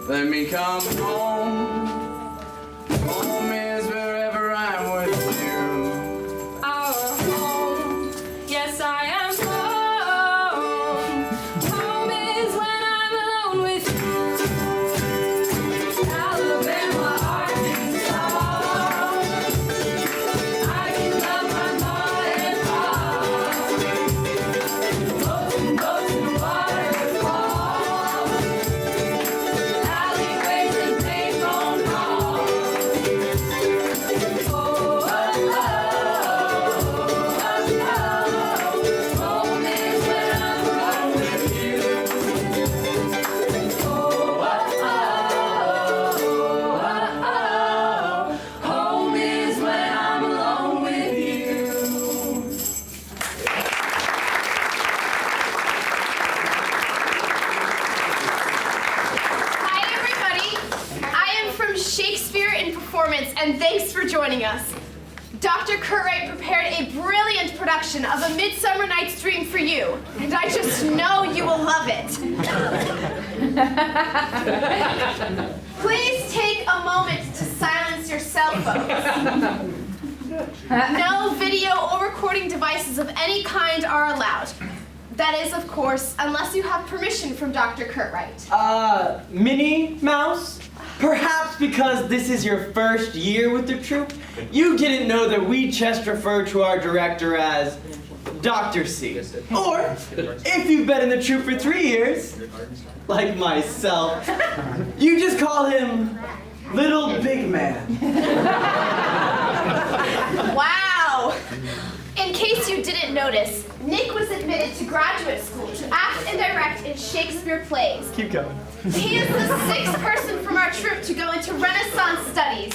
Let me come home. Home is wherever I'm with you. Our home, yes I am home. Home is when I'm alone with you. Alabama, Arkansas. I can love my mom and pop. Boats and waterfalls. Alleyways and and thanks for joining us. Dr. Curtright prepared a brilliant production of A Midsummer Night's Dream for you, and I just know you will love it. Please take a moment to silence your cell phones. No video or recording devices of any kind are allowed. That is, of course, unless you have permission from Dr. Curtright. Minnie Mouse? Perhaps because this is your first year with the troupe, you didn't know that we just refer to our director as Dr. C. Or, if you've been in the troupe for 3 years, like myself, you just call him Little Big Man. Wow! In case you didn't notice, Nick was admitted to graduate school to act and direct in Shakespeare plays. Keep going. He is the 6th person from our troupe to go into Renaissance studies.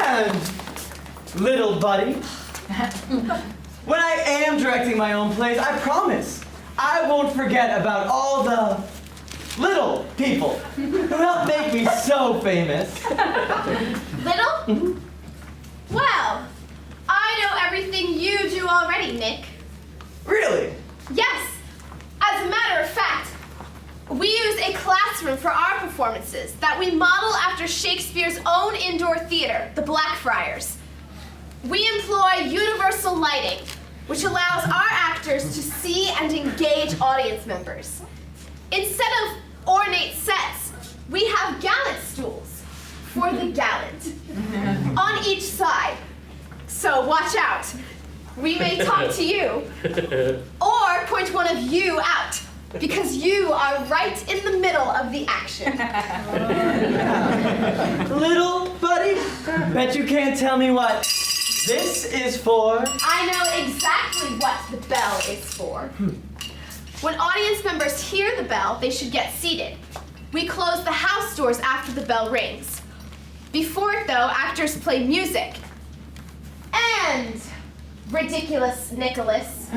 And, little buddy, when I am directing my own plays, I promise I won't forget about all the little people who helped make me so famous. Little? Well, I know everything you do already, Nick. Really? Yes. As a matter of fact, we use a classroom for our performances that we model after Shakespeare's own indoor theater, the Blackfriars. We employ universal lighting, which allows our actors to see and engage audience members. Instead of ornate sets, we have gallant stools for the gallant on each side. So watch out. We may talk to you or point one of you out because you are right in the middle of the action. Little buddy, bet you can't tell me what this is for. I know exactly what the bell is for. When audience members hear the bell, they should get seated. We close the house doors after the bell rings. Before it, though, actors play music. And, ridiculous Nicholas,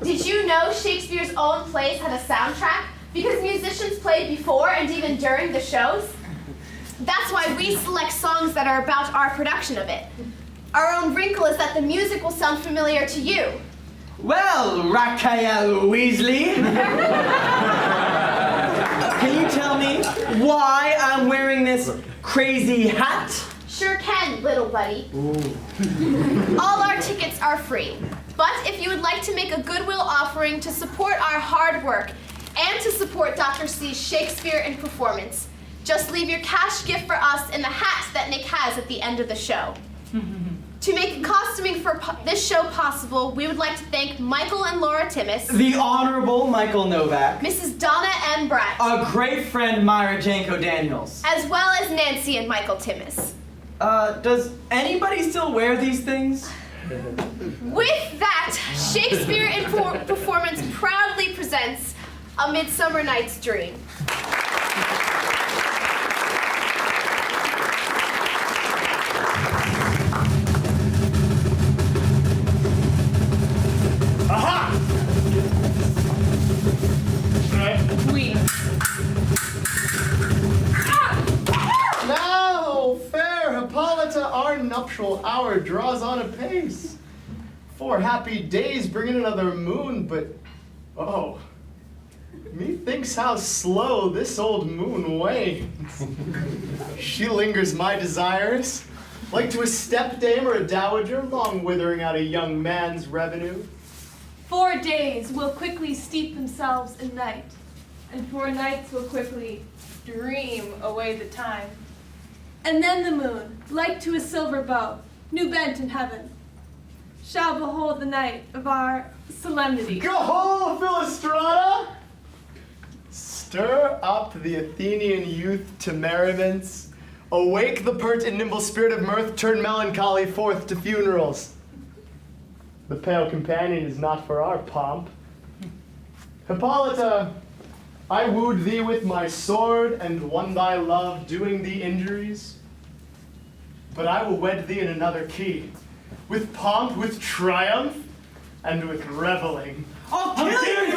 did you know Shakespeare's own plays had a soundtrack? Because musicians played before and even during the shows? That's why we select songs that are about our production of it. Our own wrinkle is that the music will sound familiar to you. Well, Raphael Weasley, can you tell me why I'm wearing this crazy hat? Sure can, little buddy. All our tickets are free, but if you would like to make a goodwill offering to support our hard work and to support Dr. C's Shakespeare in performance, just leave your cash gift for us in the hat that Nick has at the end of the show. To make costuming for this show possible, we would like to thank Michael and Laura Timmis, The Honorable Michael Novak, Mrs. Donna M. Bratt, a great friend Myra Janko Daniels. as well as Nancy and Michael Timmis. Does anybody still wear these things? With that, Shakespeare in Performance proudly presents A Midsummer Night's Dream. Aha! We. Now, fair Hippolyta, our nuptial hour draws on apace. 4 happy days bring in another moon, but oh, methinks how slow this old moon wanes. She lingers my desires, like to a stepdame or a dowager, long withering out a young man's revenue. 4 days will quickly steep themselves in night, and 4 nights will quickly dream away the time. And then the moon, like to a silver bow, new bent in heaven, shall behold the night of our solemnity. Go, Philostrata! Stir up the Athenian youth to merriments. Awake the pert and nimble spirit of mirth, turn melancholy forth to funerals. The pale companion is not for our pomp. Hippolyta, I wooed thee with my sword and won thy love, doing thee injuries. But I will wed thee in another key, with pomp, with triumph, and with reveling. I'll kill you!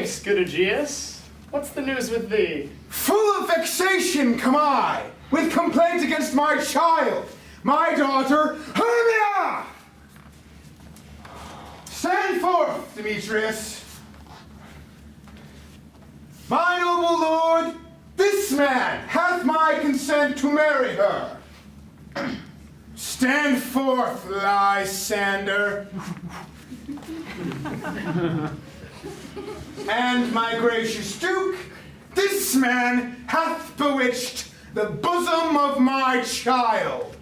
Methinks, good Aegeus. What's the news with thee? Full of vexation come I, with complaint against my child, my daughter, Hermia! Stand forth, Demetrius. My noble lord, this man hath my consent to marry her. Stand forth, Lysander. And my gracious duke, this man hath bewitched the bosom of my child.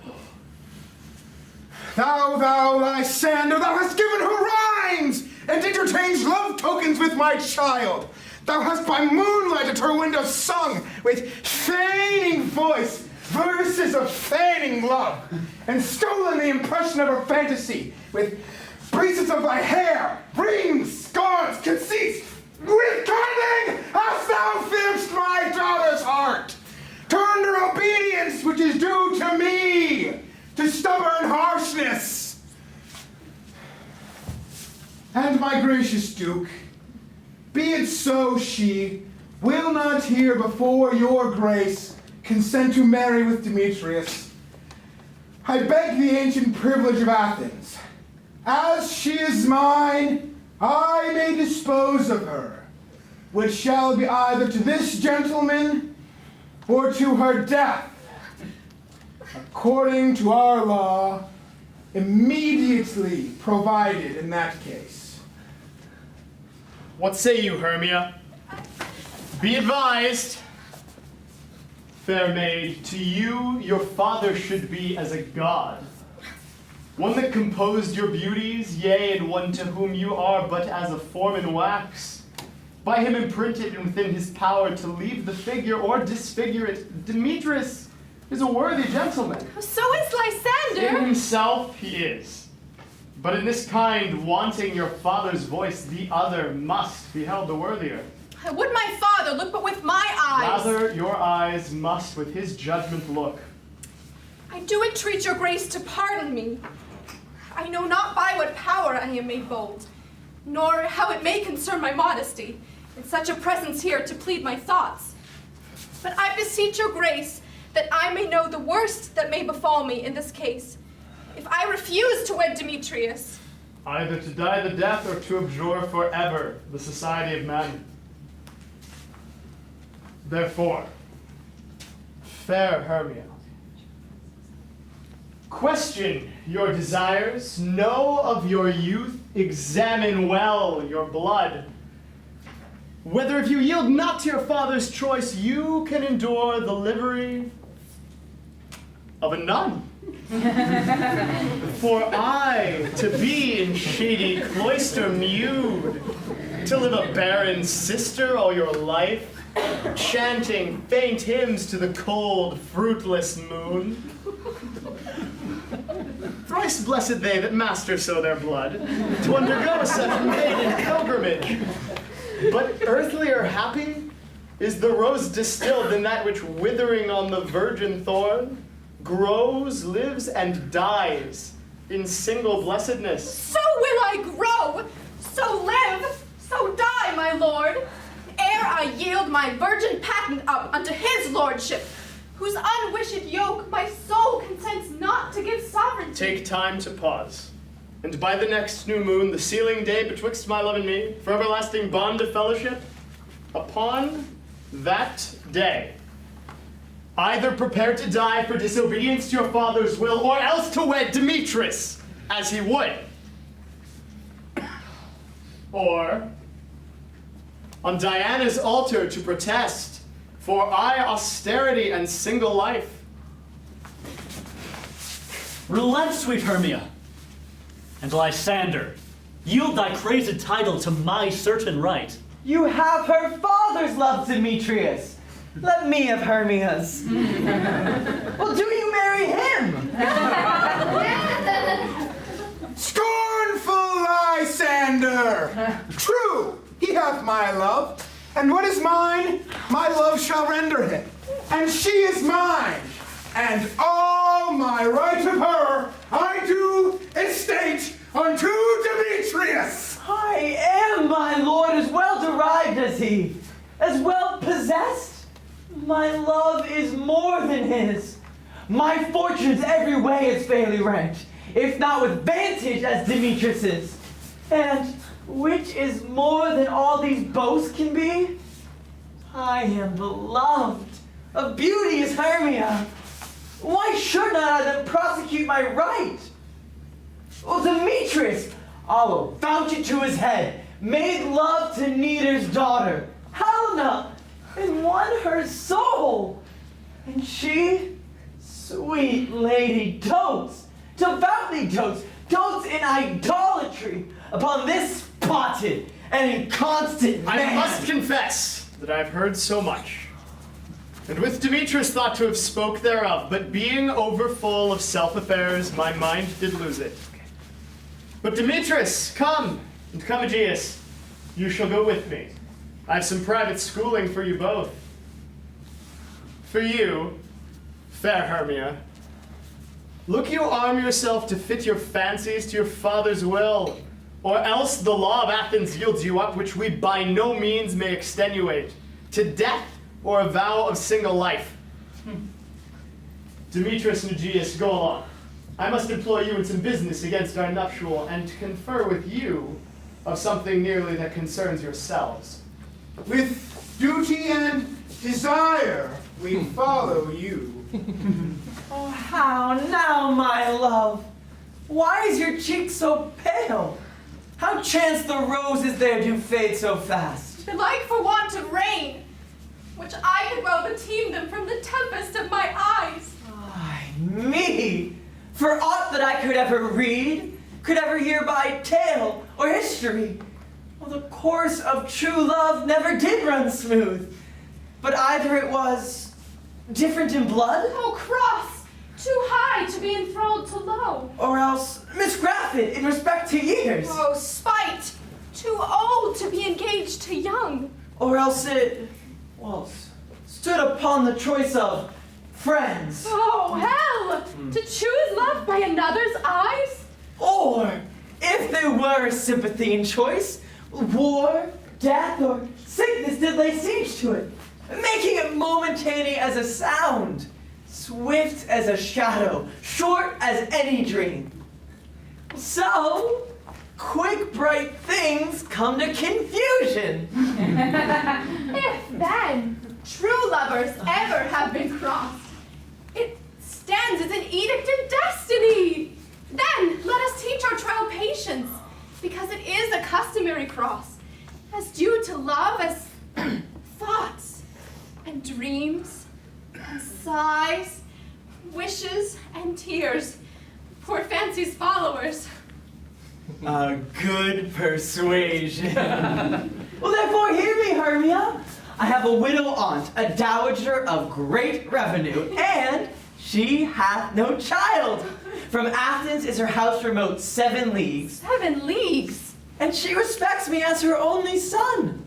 Thou, Lysander, thou hast given her rhymes and interchanged love tokens with my child. Thou hast by moonlight at her window sung with feigning voice verses of feigning love, and stolen the impression of her fantasy with bracelets of thy hair, rings, scarves, conceits. With cunning hast thou pierced my daughter's heart, turned her obedience, which is due to me, to stubborn harshness. And my gracious duke, be it so she will not here before your grace consent to marry with Demetrius. I beg the ancient privilege of Athens. As she is mine, I may dispose of her, which shall be either to this gentleman or to her death, according to our law, immediately provided in that case. What say you, Hermia? Be advised, fair maid, to you your father should be as a god, one that composed your beauties, yea, and one to whom you are but as a form in wax, by him imprinted and within his power to leave the figure or disfigure it. Demetrius is a worthy gentleman. So is Lysander. In himself he is. But in this kind, wanting your father's voice, the other must be held the worthier. Would my father look but with my eyes? Rather, your eyes must with his judgment look. I do entreat your grace to pardon me. I know not by what power I am made bold, nor how it may concern my modesty, in such a presence here to plead my thoughts. But I beseech your grace that I may know the worst that may befall me in this case, if I refuse to wed Demetrius. Either to die the death or to abjure forever the society of men. Therefore, fair Hermia, question your desires, know of your youth, examine well your blood. Whether if you yield not to your father's choice, you can endure the livery of a nun. For I, to be in shady cloister mewed, to live a barren sister all your life, chanting faint hymns to the cold, fruitless moon. Thrice blessed they that master so their blood, to undergo such maiden pilgrimage. But earthlier happy is the rose distilled in that which withering on the virgin thorn, grows, lives, and dies in single blessedness. So will I grow, so live, so die, my lord, ere I yield my virgin patent up unto his lordship, whose unwished yoke my soul consents not to give sovereignty. Take time to pause, and by the next new moon, the sealing day betwixt my love and me, for everlasting bond of fellowship, upon that day, either prepare to die for disobedience to your father's will, or else to wed Demetrius, as he would. Or, on Diana's altar to protest for austerity and single life. Relent, sweet Hermia, and Lysander, yield thy crazed title to my certain right. You have her father's love, Demetrius. Let me have Hermia's. Well, do you marry him? Scornful Lysander! True, he hath my love, and what is mine, my love shall render him. And she is mine, and all my right of her I do estate unto Demetrius. I am, my lord, as well derived as he, as well possessed. My love is more than his. My fortunes every way is fairly ranked, if not with vantage as Demetrius's. And which is more than all these boasts can be, I am beloved of beauty is Hermia. Why should not I then prosecute my right? Well, Demetrius, I will vouch it to his head, made love to Neater's daughter, Helena, and won her soul. And she, sweet lady, dotes, devoutly dotes in idolatry upon this spotted and inconstant man. I must confess that I've heard so much. And with Demetrius thought to have spoke thereof, but being overfull of self-affairs, my mind did lose it. But Demetrius, come, and come Aegeus, you shall go with me. I have some private schooling for you both. For you, fair Hermia, look you arm yourself to fit your fancies to your father's will, or else the law of Athens yields you up, which we by no means may extenuate, to death or a vow of single life. Demetrius and Aegeus, go along. I must employ you in some business against our nuptial, and to confer with you of something nearly that concerns yourselves. With duty and desire, we follow you. Oh, how now, my love? Why is your cheek so pale? How chance the roses there do fade so fast? Like for want of rain, which I could well beteem them from the tempest of my eyes. Ay, me! For aught that I could ever read, could ever hear by tale or history, well, the course of true love never did run smooth, but either it was different in blood, Oh, cross, too high to be enthralled to low. or else misgrafted in respect to years, Oh, spite, too old to be engaged to young. or else it, well, stood upon the choice of friends, Oh, hell, to choose love by another's eyes? or if there were a sympathy in choice, war, death, or sickness did lay siege to it, making it momentary as a sound, swift as a shadow, short as any dream. So, quick bright things come to confusion. If then true lovers ever have been crossed, it stands as an edict of destiny. Then let us teach our trial patience, because it is a customary cross, as due to love as thoughts and dreams and sighs, wishes and tears, poor fancy's followers. A good persuasion. Well, therefore, hear me, Hermia. I have a widow aunt, a dowager of great revenue, and she hath no child. From Athens is her house remote 7 leagues, 7 leagues. and she respects me as her only son.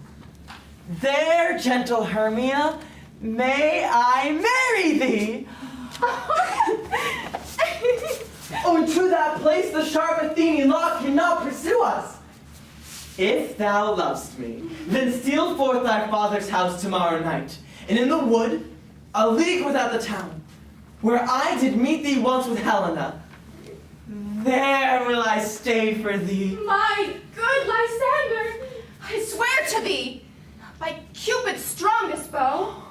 There, gentle Hermia, may I marry thee. Oh, and to that place the sharp Athenian law cannot pursue us. If thou lovest me, then steal forth thy father's house tomorrow night, and in the wood, a league without the town, where I did meet thee once with Helena, there will I stay for thee. My good Lysander, I swear to thee, by Cupid's strongest bow,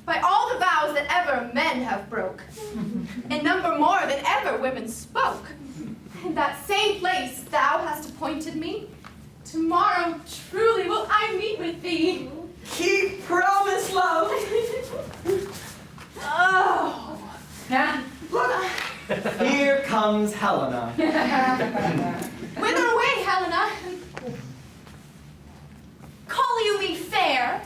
by all the vows that ever men have broke, and number more than ever women spoke, in that same place thou hast appointed me, tomorrow truly will I meet with thee. Keep promise, love. Oh. Here comes Helena. Whither away, Helena? Call you me fair?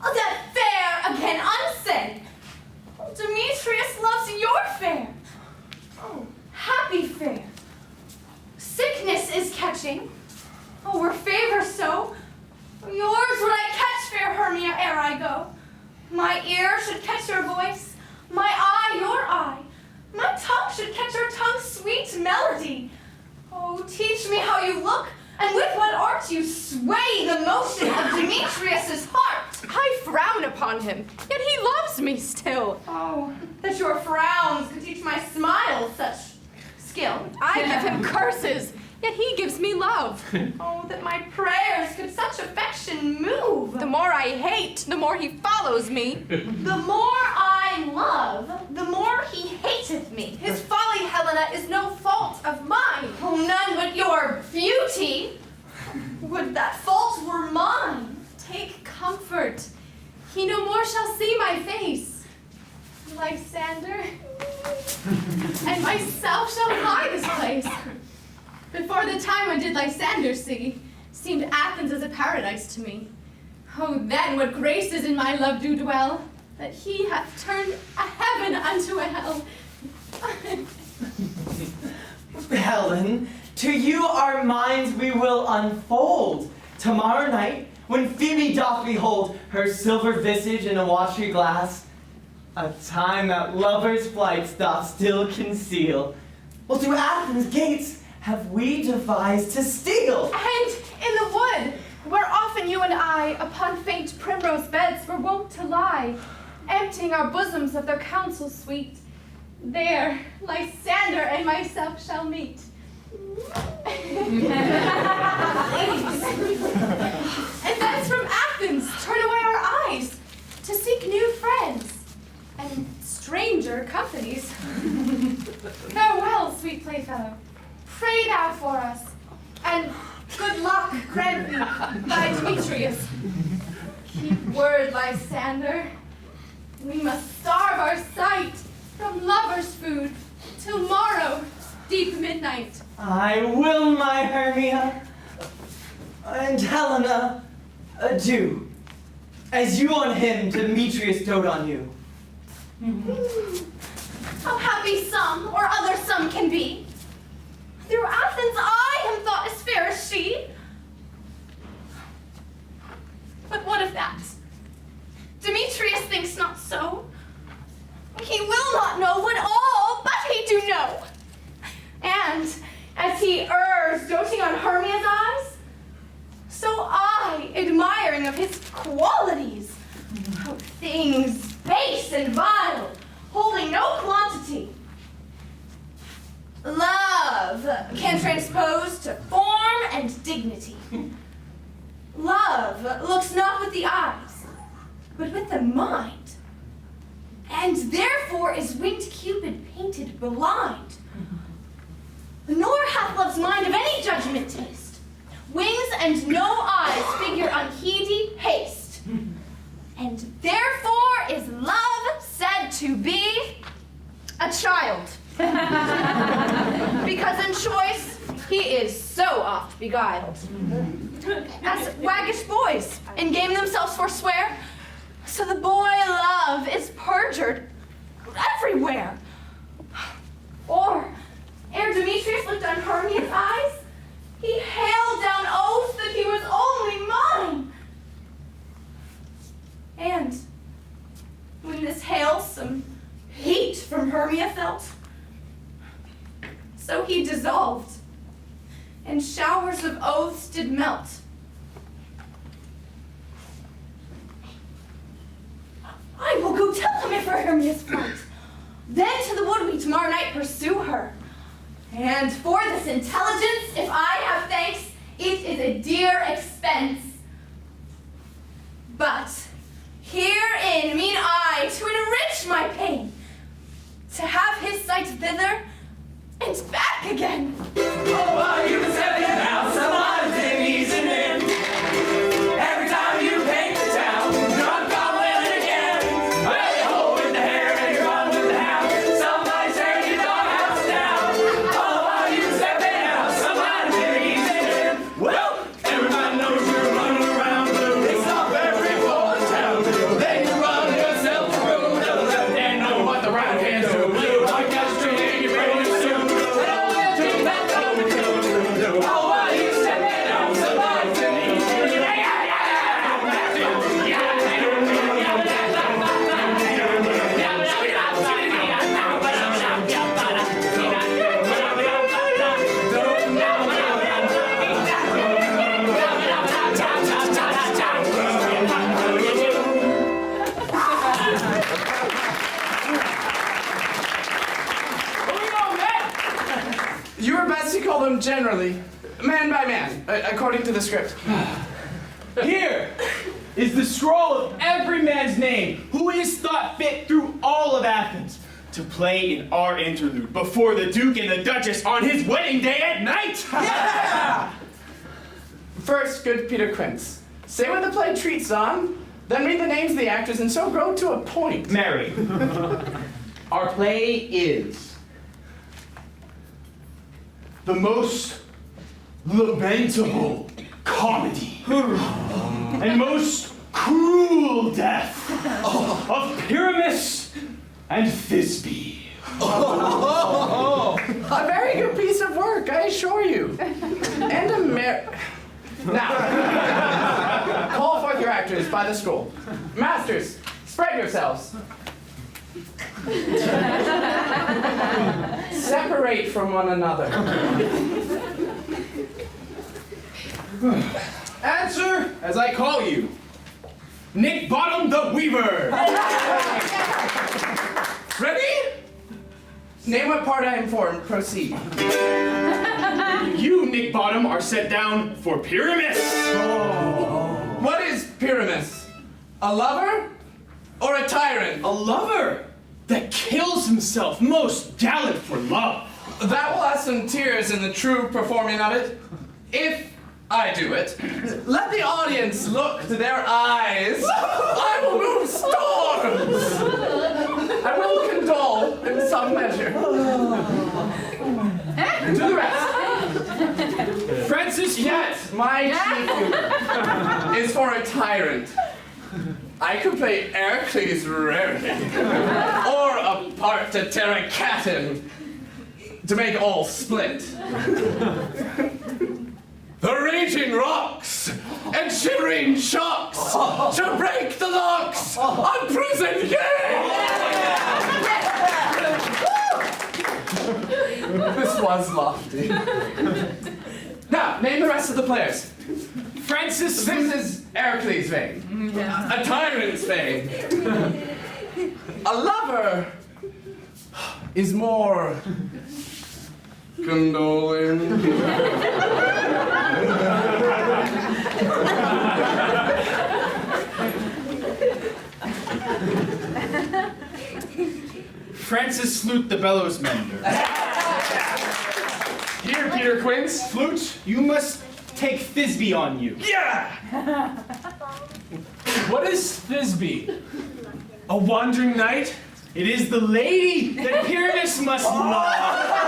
That fair again unsaid. Demetrius loves your fair. Oh, happy fair. Sickness is catching. Oh, were favor so. Yours would I catch, fair Hermia, ere I go. My ear should catch your voice, my eye your eye. My tongue should catch your tongue's sweet melody. Oh, teach me how you look, And with what art you sway the motion of Demetrius's heart? I frown upon him, yet he loves me still. Oh, that your frowns could teach my smiles such skill. I give him curses, yet he gives me love. Oh, that my prayers could such affection move. The more I hate, the more he follows me. The more I love, the more he hateth me. His folly, Helena, is no fault of mine. Oh, none but your beauty. Would that fault were mine. Take comfort. He no more shall see my face. Lysander and myself shall hide this place. Before the time when did Lysander see, seemed Athens as a paradise to me. Oh, then what graces in my love do dwell, that he hath turned a heaven unto a hell. Helen, to you our minds we will unfold. Tomorrow night, when Phoebe doth behold her silver visage in a watery glass, a time that lovers' flights doth still conceal, well, to Athens' gates have we devised to steal. And in the wood, where often you and I, upon faint primrose beds, were wont to lie, emptying our bosoms of their counsel sweet, there Lysander and myself shall meet. And thence from Athens turn away our eyes to seek new friends and stranger companies. Farewell, sweet playfellow. Pray thou for us, and good luck grant me thy Demetrius. Keep word, Lysander. We must starve our sight from lover's food till morrow, deep midnight. I will, my Hermia. And Helena, adieu. As you on him, Demetrius dote on you. How happy some or other some can be. Through Athens I am thought as fair as she. But what of that? Demetrius thinks not so. He will not know what all but he do know. And as he errs, doting on Hermia's eyes, so I, admiring of his qualities, of things base and vile, holding no quantity. Love can transpose to form and dignity. Love looks not with the eyes, but with the mind, and therefore is winged Cupid painted blind. Nor hath love's mind of any judgment taste. Wings and no eyes figure unheedy haste. And therefore is love said to be a child. Because in choice he is so oft beguiled. As waggish boys in game themselves forswear, so the boy love is perjured everywhere. Or, ere Demetrius looked on Hermia's eyes, he hailed down oaths that he was only mine. And when this hail some heat from Hermia felt, so he dissolved, and showers of oaths did melt. I will go tell him if Hermia's flight. Then to the wood we tomorrow night pursue her. And for this intelligence, if I have thanks, it is a dear expense. But herein mean I to enrich my pain, to have his sight thither and back again. Oh, are you stepping out? Someone's in easing in. Every time you paint the town, drunk on women again. Hey, ho, in the hair and you're on with the hound. Somebody's tearing your doghouse down. Oh, are you stepping out? Someone's in easing in. Well, everybody knows you're running around blue. They stop every boy in town. Then you run yourself through. Never let them know what the right hand's do. Blue, like that street in your follow him generally, man by man, according to the script. Here is the scroll of every man's name who is thought fit through all of Athens to play in our interlude before the Duke and the Duchess on his wedding day at night. Yeah! First, good Peter Quince, say when the play treats on, then read the names of the actors and so grow to a point. Mary, our play is the most lamentable comedy and most cruel death of Pyramus and Thisbe. A very good piece of work, I assure you. And Now, call forth your actors by the scroll. Masters, spread yourselves. Separate from one another. Answer as I call you. Nick Bottom the Weaver. Ready? Name what part I am for. Proceed. You, Nick Bottom, are set down for Pyramus. What is Pyramus? A lover or a tyrant? A lover that kills himself, most gallant for love. That will have some tears in the true performing of it. If I do it, let the audience look to their eyes. I will move storms. I will condole in some measure. To the rest. Francis, Yet, my chief humor is for a tyrant. I could play Heracles rarely, or a part to tear a cat in, to make all split. The raging rocks and shivering shocks shall break the locks on prison This was lofty. Now, name the rest of the players. Francis. This is Heracles' vein. A tyrant's vein. A lover is more condoling. Francis Flute the bellows mender. Here, Peter Quince. Flute, you must take Thisbe on you. Yeah! What is Thisbe? A wandering knight? It is the lady that Pyramus must love.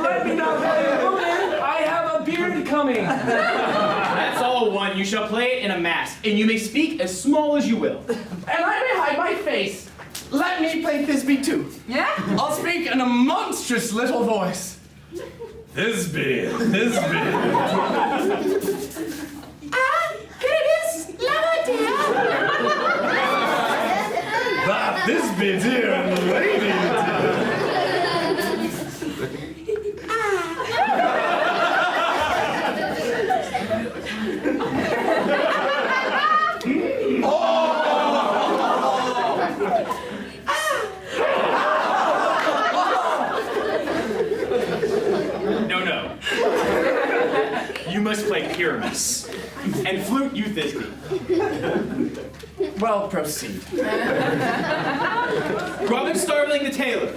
Let me not play a woman. I have a beard coming. That's all one. You shall play it in a mask, and you may speak as small as you will. And I may hide my face. Let me play Thisbe too. Yeah? I'll speak in a monstrous little voice. Thisbe. That Thisbe dear and the lady. No. You must play Pyramus. And Flute, you Thisbe. Well, proceed. Robin Starveling the tailor.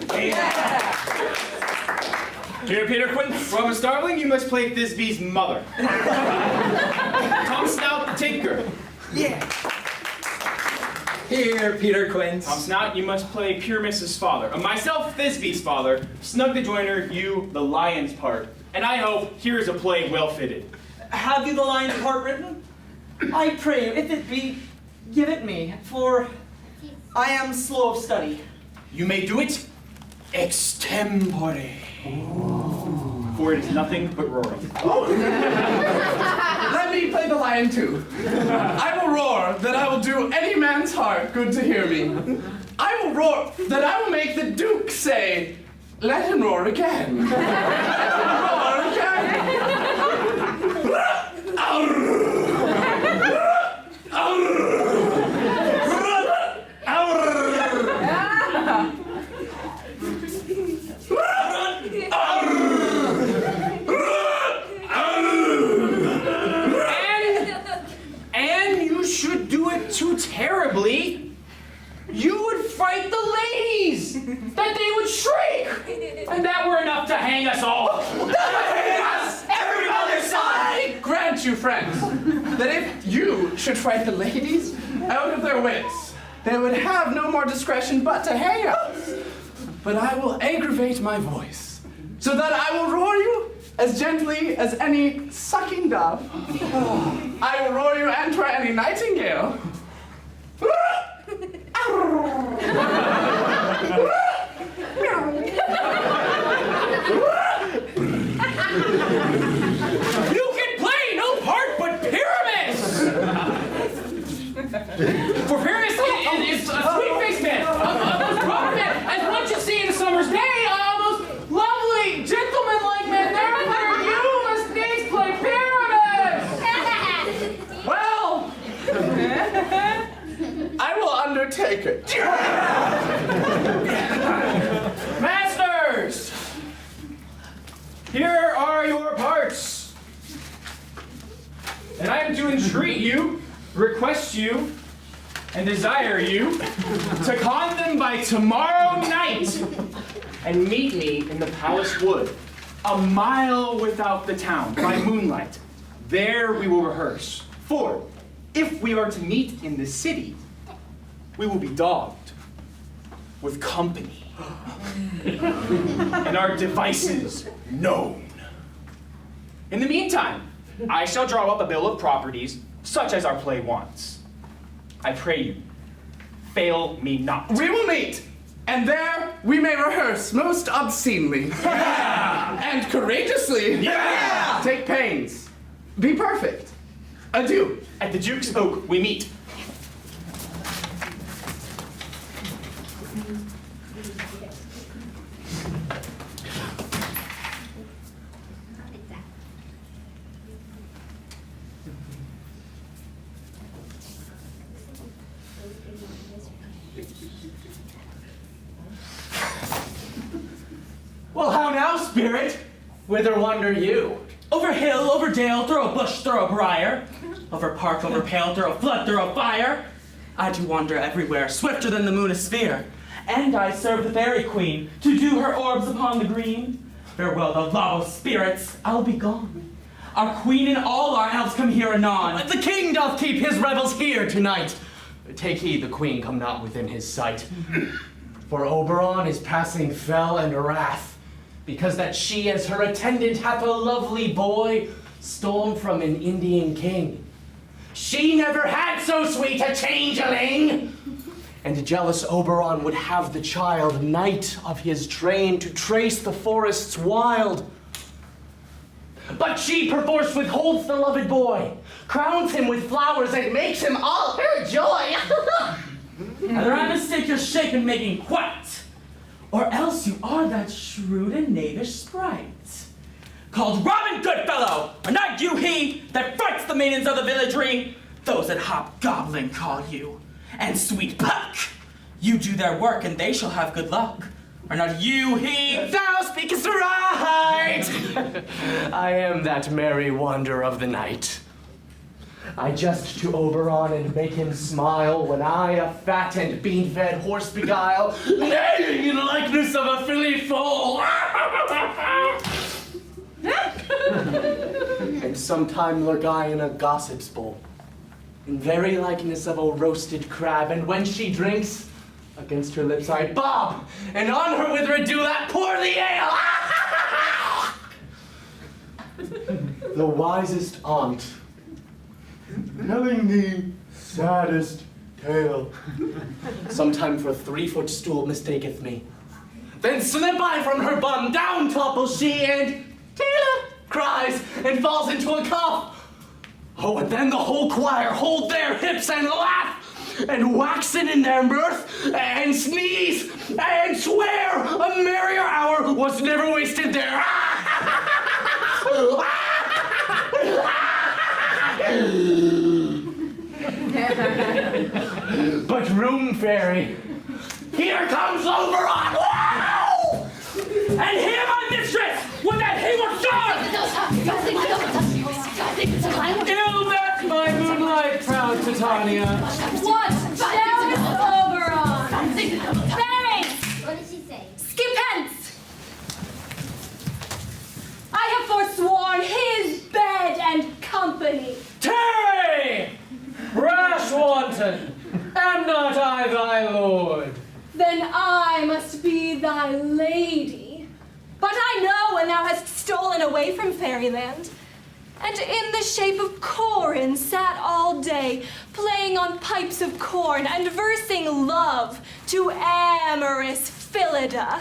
Here, Peter Quince. Robin Starveling, you must play Thisbe's mother. Tom Snout the tinker. Here, Peter Quince. Tom Snout, you must play Pyramus's father. Myself, Thisbe's father. Snug the joiner, you the lion's part. And I hope here is a play well fitted. Have you the lion's part written? I pray you, if it be, give it me, for I am slow of study. You may do it extempore. For it is nothing but roaring. Let me play the lion too. I will roar that I will do any man's heart good to hear me. I will roar that I will make the Duke say, let him roar again. Let him roar again. that they would shriek, and that were enough to hang us all. Every other side! I grant you, friends, that if you should fright the ladies out of their wits, they would have no more discretion but to hang us. But I will aggravate my voice, so that I will roar you as gently as any sucking dove. I will roar you enter any nightingale. You can play no part but Pyramus! For Pyramus is a sweet-faced man, a most proper man, as one should see in a summer's day, a most lovely, gentleman-like man. Therefore, you must needs play Pyramus! Well, I will undertake it. Masters! Here are your parts. And I am to entreat you, request you, and desire you to con them by tomorrow night and meet me in the palace wood, a mile without the town, by moonlight. There we will rehearse. For if we are to meet in the city, we will be dogged with company and our devices known. In the meantime, I shall draw up a bill of properties such as our play wants. I pray you, fail me not. We will meet, and there we may rehearse most obscenely. And courageously. Yeah! Take pains. Be perfect. Adieu. At the Duke's Oak we meet. Well, how now, spirit? Whither wander you? Over hill, over dale, through a bush, through a briar. Over park, over pale, through a flood, through a fire. I do wander everywhere, swifter than the moon is sphere. And I serve the fairy queen, to do her orbs upon the green. Farewell, the love of spirits, I'll be gone. Our queen and all our elves come here anon. The king doth keep his revels here tonight. Take heed the queen come not within his sight. For Oberon is passing fell and wrath, because that she as her attendant hath a lovely boy stolen from an Indian king. She never had so sweet a changeling. And jealous Oberon would have the child, knight of his train, to trace the forests wild. But she perforce withholds the loved boy, crowns him with flowers, and makes him all her joy. Either I mistake your shape in making white, or else you are that shrewd and knavish sprite, called Robin Goodfellow, or not you he, that frights the maidens of the villagery. Those that hobgoblin call you, and sweet Puck, you do their work and they shall have good luck. Or not you he, Thou speakest right! I am that merry wanderer of the night. I jest to Oberon and make him smile when I a fat and bean-fed horse beguile, neighing in likeness of a filly foal. And sometime lurk I in a gossip's bowl, in very likeness of a roasted crab, and when she drinks, against her lips I bob, and on her with her do that pour the ale. The wisest aunt, telling the saddest tale, sometime for 3-foot stool mistaketh me. Then slip I from her bum, down topples she, and Taylor cries, and falls into a cough. Oh, and then the whole choir hold their hips and laugh, and waxen in their mirth, and sneeze, and swear a merrier hour was never wasted there. But room fairy, here comes Oberon! Wow! And here my mistress, with that he was ill met my moonlight proud Titania. What? Jealous Oberon! Thanks! company. Tarry! Rash wanton, am not I thy lord? Then I must be thy lady. But I know when thou hast stolen away from fairyland, and in the shape of Corin sat all day, playing on pipes of corn and versing love to amorous Phillida.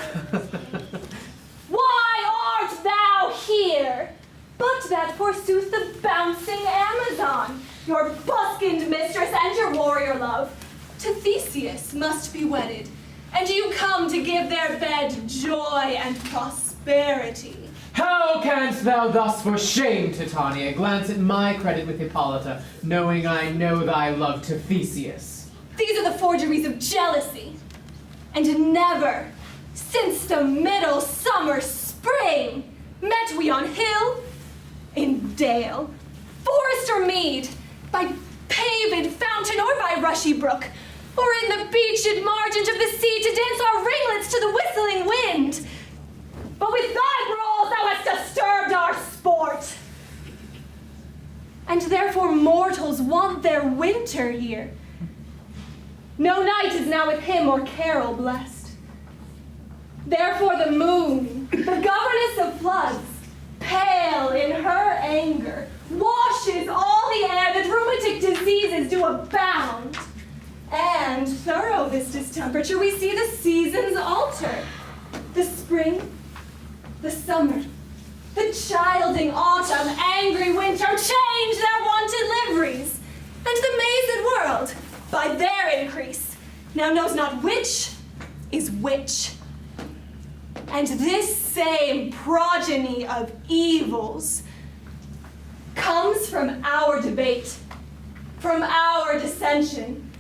Why art thou here? But that forsooth the bouncing Amazon, your buskined mistress and your warrior love, to Theseus must be wedded, and you come to give their bed joy and prosperity. How canst thou thus for shame, Titania, glance at my credit with Hippolyta, knowing I know thy love to Theseus? These are the forgeries of jealousy. And never, since the middle summer spring, met we on hill, in dale, forest or mead, by paved fountain or by rushy brook, or in the beached margent of the sea to dance our ringlets to the whistling wind. But with thy brawls thou hast disturbed our sport. And therefore mortals want their winter here. No night is now with him or carol blessed. Therefore the moon, the governess of floods, pale in her anger, washes all the air that rheumatic diseases do abound. And thorough this distemperature, we see the seasons alter. The spring, the summer, the childing autumn, angry winter change their wonted liveries, and the mazed world, by their increase, now knows not which is which. And this same progeny of evils comes from our debate, from our dissension.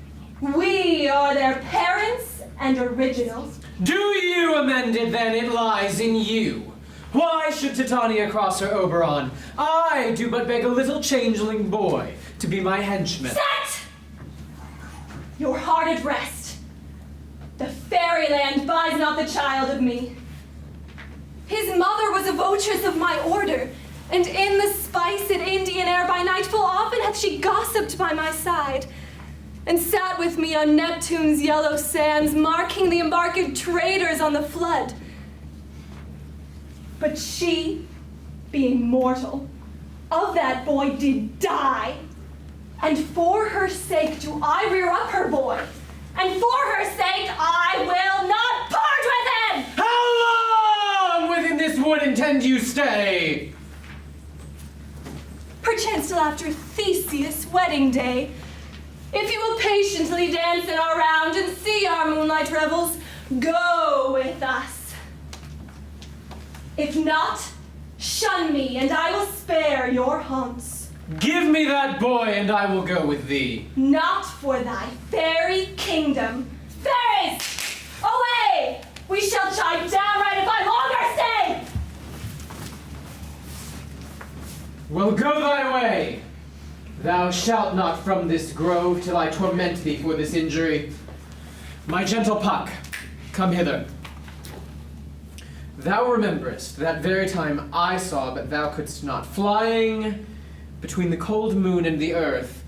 We are their parents and originals. Do you amend it, then it lies in you. Why should Titania cross her Oberon? I do but beg a little changeling boy to be my henchman. Set your heart at rest. The fairyland buys not the child of me. His mother was a votress of my order, and in the spiced Indian air by night full often hath she gossiped by my side, and sat with me on Neptune's yellow sands, marking the embarked traders on the flood. But she, being mortal, of that boy did die, and for her sake do I rear up her boy, and for her sake I will not part with him! How long within this wood intend you stay? Perchance till after Theseus' wedding day. If you will patiently dance in our round and see our moonlight revels, go with us. If not, shun me, and I will spare your haunts. Give me that boy, and I will go with thee. Not for thy fairy kingdom. Fairies, away! We shall chide downright if I longer stay! Well, go thy way. Thou shalt not from this grove till I torment thee for this injury. My gentle Puck, come hither. Thou rememberest that very time I saw, but thou couldst not, flying between the cold moon and the earth,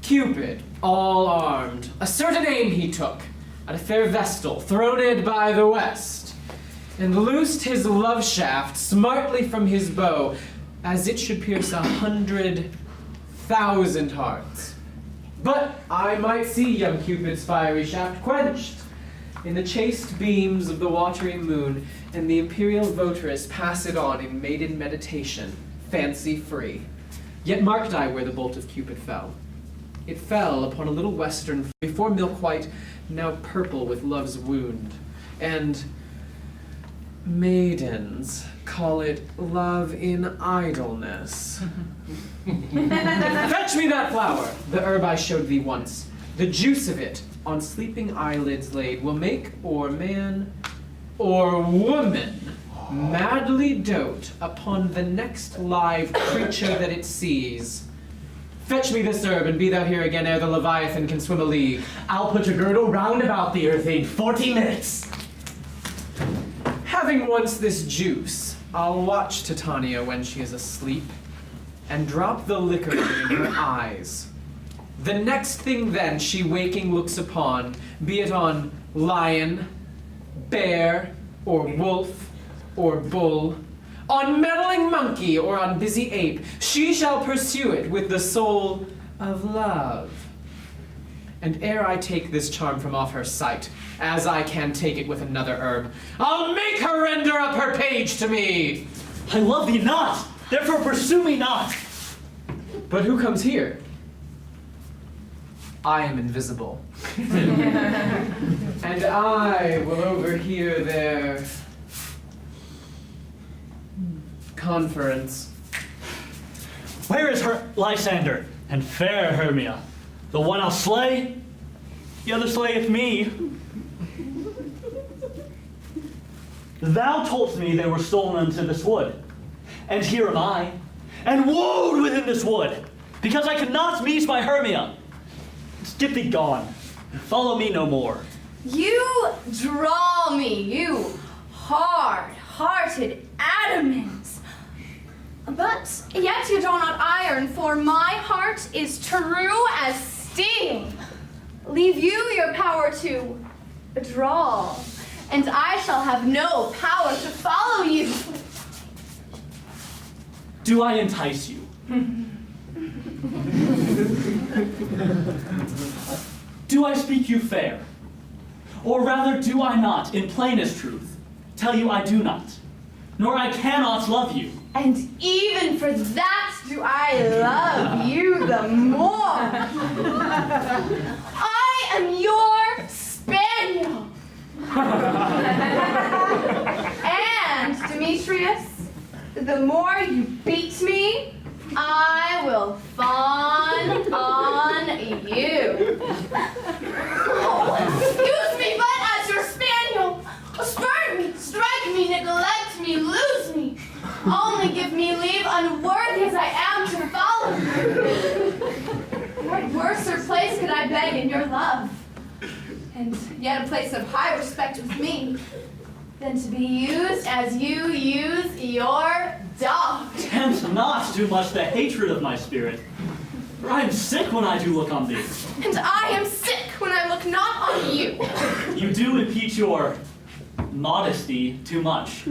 Cupid, all armed, a certain aim he took at a fair vestal throned by the west, and loosed his love shaft smartly from his bow, as it should pierce 100,000 hearts. But I might see young Cupid's fiery shaft quenched in the chaste beams of the watery moon, and the imperial votress pass it on in maiden meditation, fancy-free. Yet marked I where the bolt of Cupid fell. It fell upon a little western, before milk white, now purple with love's wound, and maidens call it love in idleness. Fetch me that flower, the herb I showed thee once. The juice of it, on sleeping eyelids laid, will make or man or woman madly dote upon the next live creature that it sees. Fetch me this herb, and be thou here again ere the Leviathan can swim a league. I'll put a girdle round about the earth in 40 minutes. Having once this juice, I'll watch Titania when she is asleep, and drop the liquor in her eyes. The next thing then she waking looks upon, be it on lion, bear, or wolf, or bull, on meddling monkey, or on busy ape, she shall pursue it with the soul of love. And ere I take this charm from off her sight, as I can take it with another herb, I'll make her render up her page to me. I love thee not, therefore pursue me not. But who comes here? I am invisible. And I will overhear their conference. Where is her Lysander and fair Hermia? The one I'll slay, the other slayeth me. Thou toldst me they were stolen into this wood, and here am I, and wooed within this wood, because I could not meet my Hermia. Get thee gone, and follow me no more. You draw me, you hard-hearted adamants. But yet you draw not iron, for my heart is true as steel. Leave you your power to draw, and I shall have no power to follow you. Do I entice you? Do I speak you fair? Or rather, do I not, in plainest truth, tell you I do not, nor I cannot love you? And even for that do I love you the more. I am your spaniel. And, Demetrius, the more you beat me, I will fawn on you. Oh, use me but as your spaniel. Spurn me, strike me, neglect me, lose me. Only give me leave, unworthy as I am to follow you. What worser place could I beg in your love? And yet a place of high respect with me, than to be used as you use your dog. Tempt not too much the hatred of my spirit, for I am sick when I do look on thee. And I am sick when I look not on you. You do impeach your modesty too much.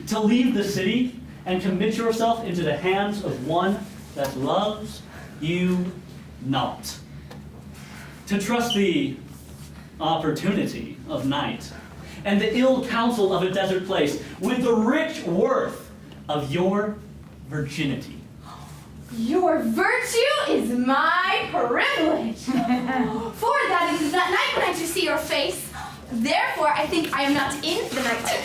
To leave the city and commit yourself into the hands of one that loves you not. To trust the opportunity of night and the ill counsel of a desert place with the rich worth of your virginity. Your virtue is my privilege. For that it is that night when I do see your face. Therefore, I think I am not in the night.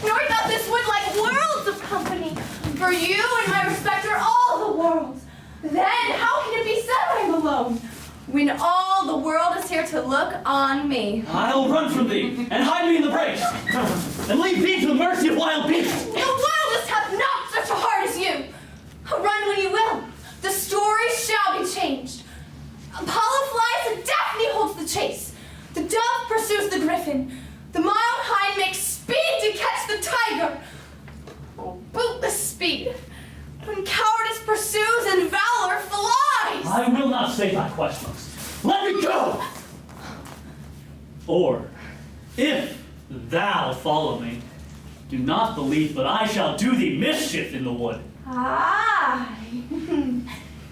Nor doth this wood like worlds of company. For you and my respect are all the world. Then how can it be said I am alone, when all the world is here to look on me? I'll run from thee, and hide me in the brakes, and leave thee to the mercy of wild beasts. The wildest hath not such a heart as you. Run when you will. The story shall be changed. Apollo flies and Daphne holds the chase. The dove pursues the griffin. The mild hind makes speed to catch the tiger. Oh, bootless speed. When cowardice pursues and valor flies. I will not say thy questions. Let me go! Or, if thou follow me, do not believe but I shall do thee mischief in the wood. Aye.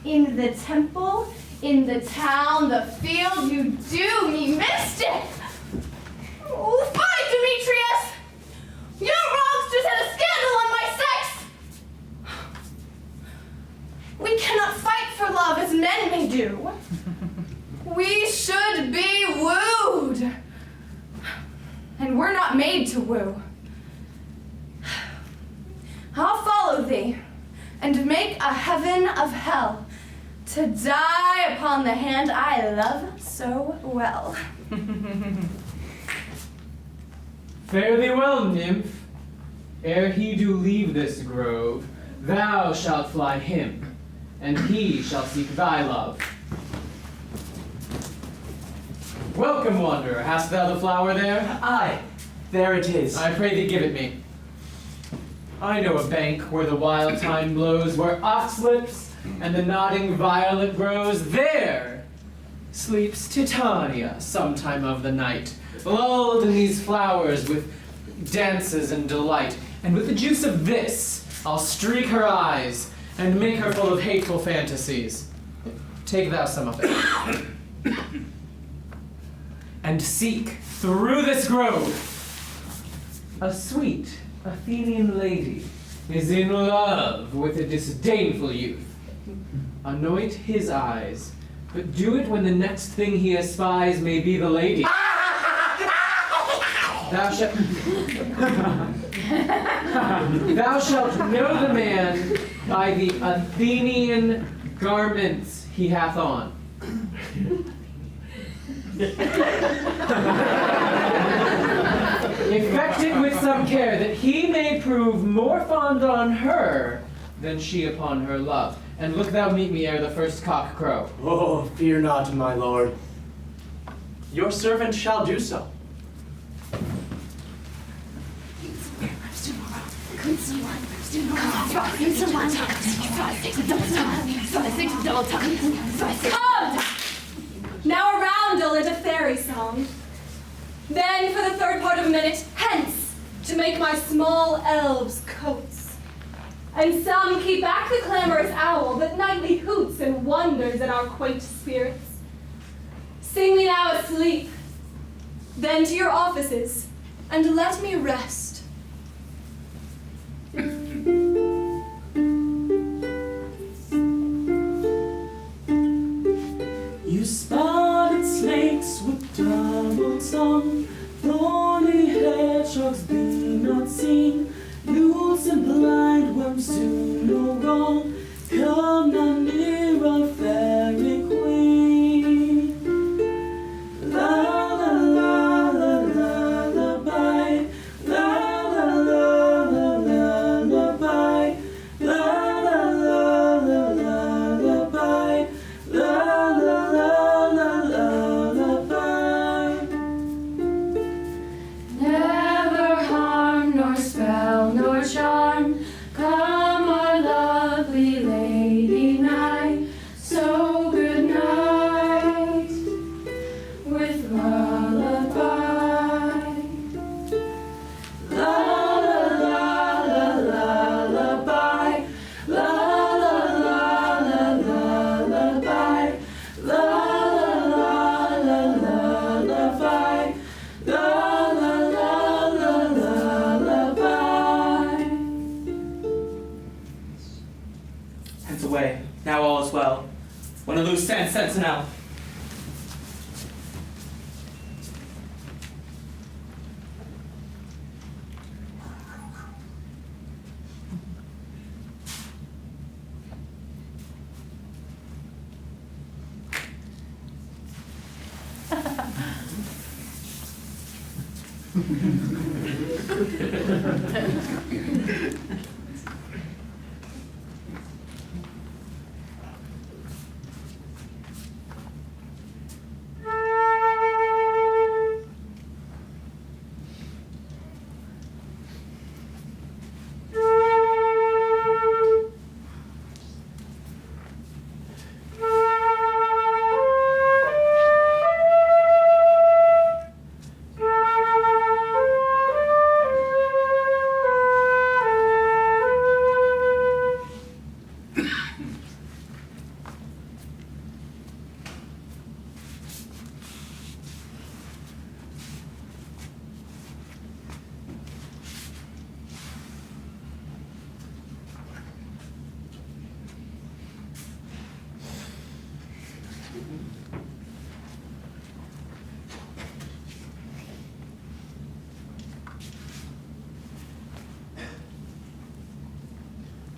In the temple, in the town, the field, you do me mischief. Oh, fie, Demetrius! Your wrongs to set a scandal on my sex. We cannot fight for love as men may do. We should be wooed. And we're not made to woo. I'll follow thee, and make a heaven of hell, to die upon the hand I love so well. Fare thee well, nymph. Ere he do leave this grove, thou shalt fly him, and he shall seek thy love. Welcome, wanderer. Hast thou the flower there? Aye, there it is. I pray thee give it me. I know a bank where the wild thyme blows, where ox lips and the nodding violet grows, there sleeps Titania sometime of the night, lulled in these flowers with dances and delight. And with the juice of this, I'll streak her eyes and make her full of hateful fantasies. Take thou some of it. And seek through this grove. A sweet Athenian lady is in love with a disdainful youth. Anoint his eyes, but do it when the next thing he espies may be the lady. Thou shalt know the man by the Athenian garments he hath on. Effect it with some care, that he may prove more fond on her than she upon her love. And look thou meet me ere the first cock crow. Oh, fear not, my lord. Your servant shall do so. Come! Now a roundel and a fairy song. Then for the third part of a minute, hence, to make my small elves coats. And some keep back the clamorous owl that nightly hoots and wonders at our quaint spirits. Sing me now asleep, then to your offices, and let me rest. You spotted snakes with double tongue, thorny hedgehogs be not seen, loose and blind worms do no wrong, come not near our fairy queen. La la la la la la bye, la la la la la la bye, la la la la la la bye, la la la la la bye. Never harm nor spell nor charm, come our lovely lady nigh. So good night with lullaby. La la la la la la bye, la la la la la la bye, la la la la la bye, la la la la la bye. Hence away, now all is well. When a loose sand sentinel.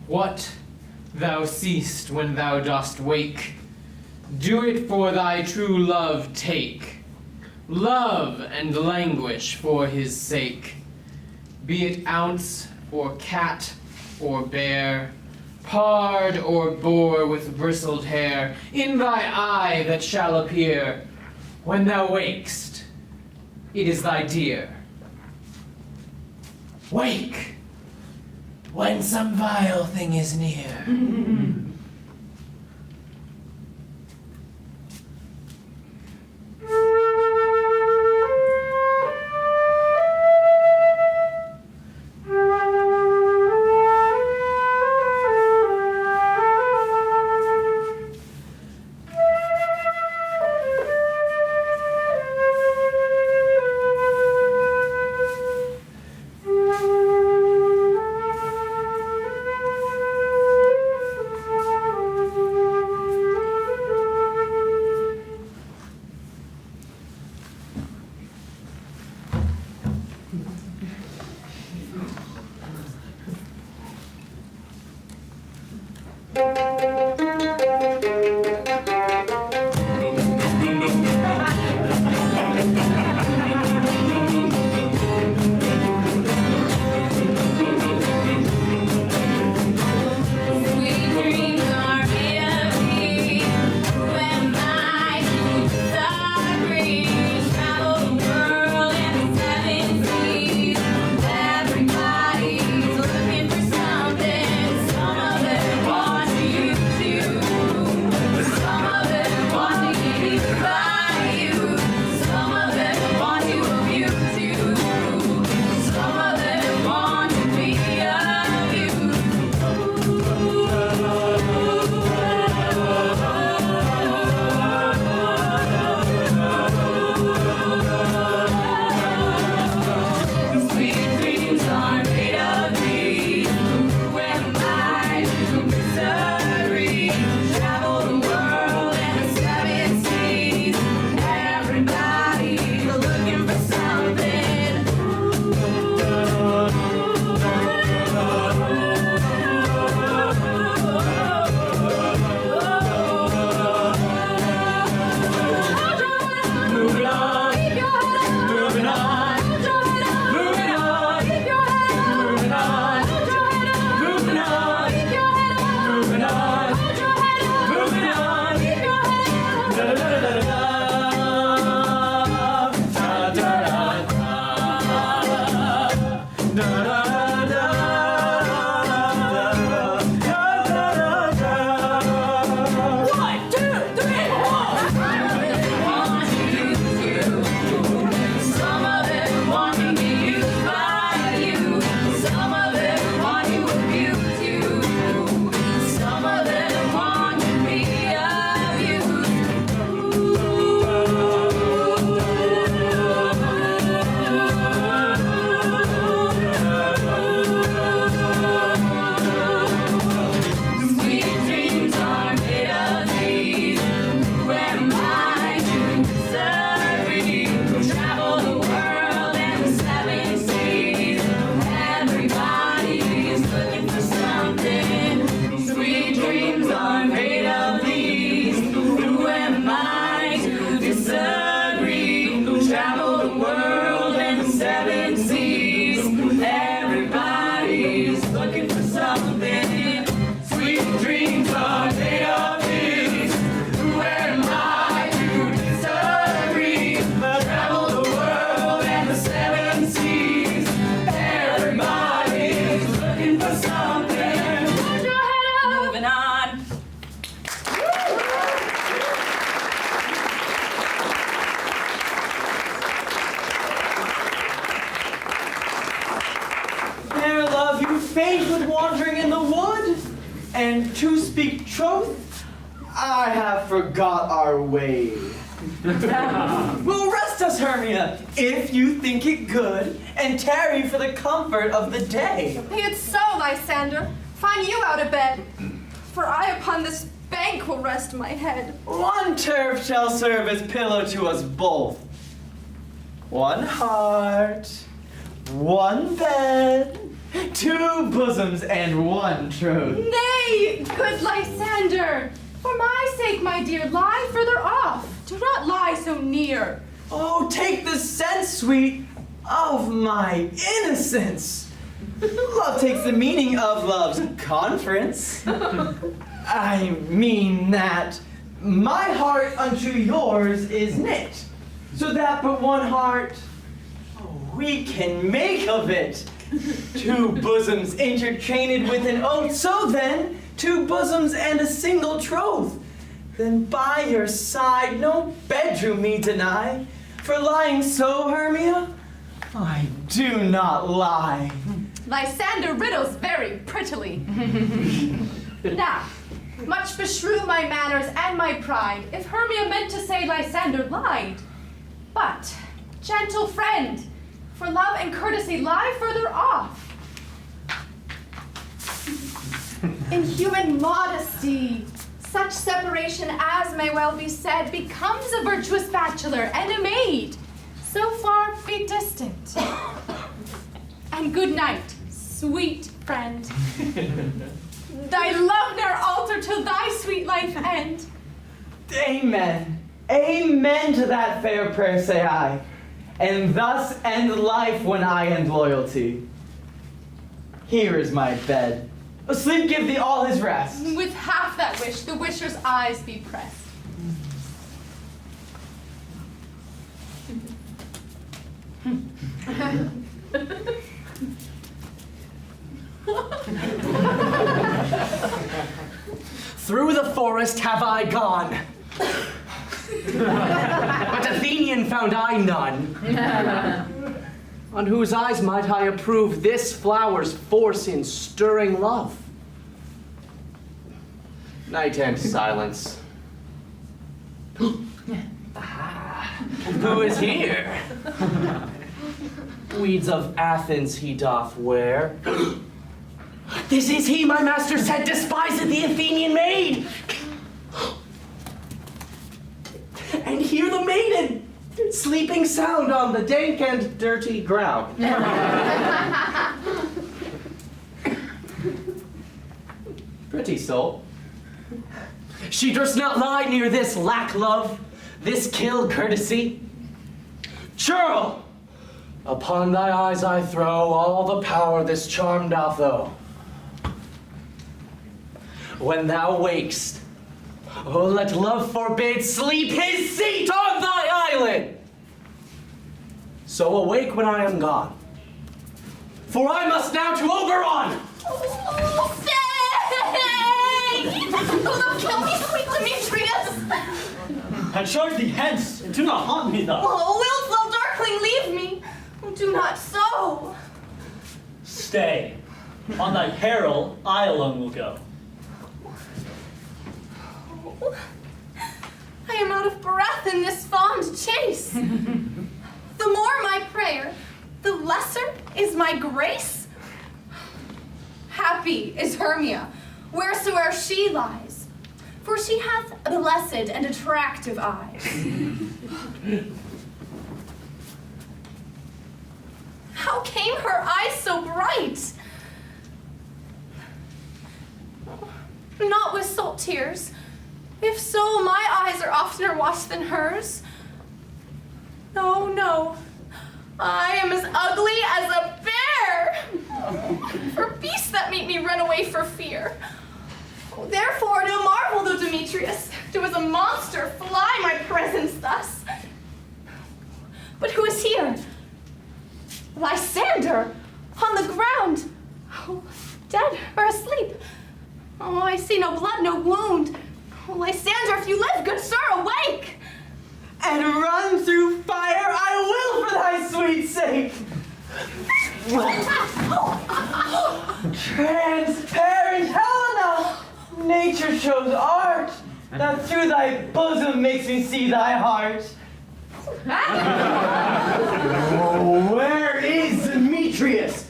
What thou seest when thou dost wake, do it for thy true love take. Love and languish for his sake. Be it ounce or cat or bear, pard or boar with bristled hair, in thy eye that shall appear when thou wakest, it is thy dear. Wake when some vile thing is near. faint with wandering in the wood, and to speak troth, I have forgot our way. Well, rest us, Hermia, if you think it good, and tarry for the comfort of the day. Be it so, Lysander. Find you out of bed, for I upon this bank will rest my head. One turf shall serve as pillow to us both. One heart, one bed, two bosoms, and one truth. Nay, good Lysander, for my sake, my dear, lie further off. Do not lie so near. Oh, take the sense, sweet, of my innocence. Love takes the meaning of love's conference. I mean that my heart unto yours is knit, so that but one heart we can make of it. Two bosoms interchained with an oath, so then, two bosoms and a single troth. Then by your side no bedroom me deny, for lying so, Hermia, I do not lie. Lysander riddles very prettily. Now, much beshrew my manners and my pride, if Hermia meant to say Lysander lied. But, gentle friend, for love and courtesy lie further off. In human modesty, such separation as may well be said becomes a virtuous bachelor and a maid, so far be distant. And good night, sweet friend. Thy love ne'er alter till thy sweet life end. Amen. Amen to that fair prayer, say I, and thus end life when I end loyalty. Here is my bed. Sleep give thee all his rest. With half that wish, the wisher's eyes be pressed. Through the forest have I gone, but Athenian found I none. On whose eyes might I approve this flower's force in stirring love? Night and silence. Who is here? Weeds of Athens he doth wear. This is he my master said despiseth the Athenian maid. And hear the maiden sleeping sound on the dank and dirty ground. Pretty soul. She durst not lie near this lack love, this kill courtesy. Churl, upon thy eyes I throw all the power this charm doth owe. When thou wakest, oh, let love forbid sleep his seat on thy island. So awake when I am gone, for I must now to Oberon. Oh, stay! Do not kill me, sweet Demetrius! And charge thee hence, and do not haunt me thus. Oh, wilt thou darkling leave me? Do not so. Stay. On thy peril, I alone will go. I am out of breath in this fond chase. The more my prayer, the lesser is my grace. Happy is Hermia, wheresoe'er she lies, for she hath blessed and attractive eyes. How came her eyes so bright? Not with salt tears. If so, my eyes are oftener washed than hers. No, no, I am as ugly as a bear. For beasts that make me run away for fear. Therefore, no marvel though Demetrius, do as a monster fly my presence thus. But who is here? Lysander, on the ground, oh, dead or asleep. Oh, I see no blood, no wound. Oh, Lysander, if you live, good sir, awake! And run through fire I will for thy sweet sake. Transparent Helena, nature shows art that through thy bosom makes me see thy heart. Oh, where is Demetrius?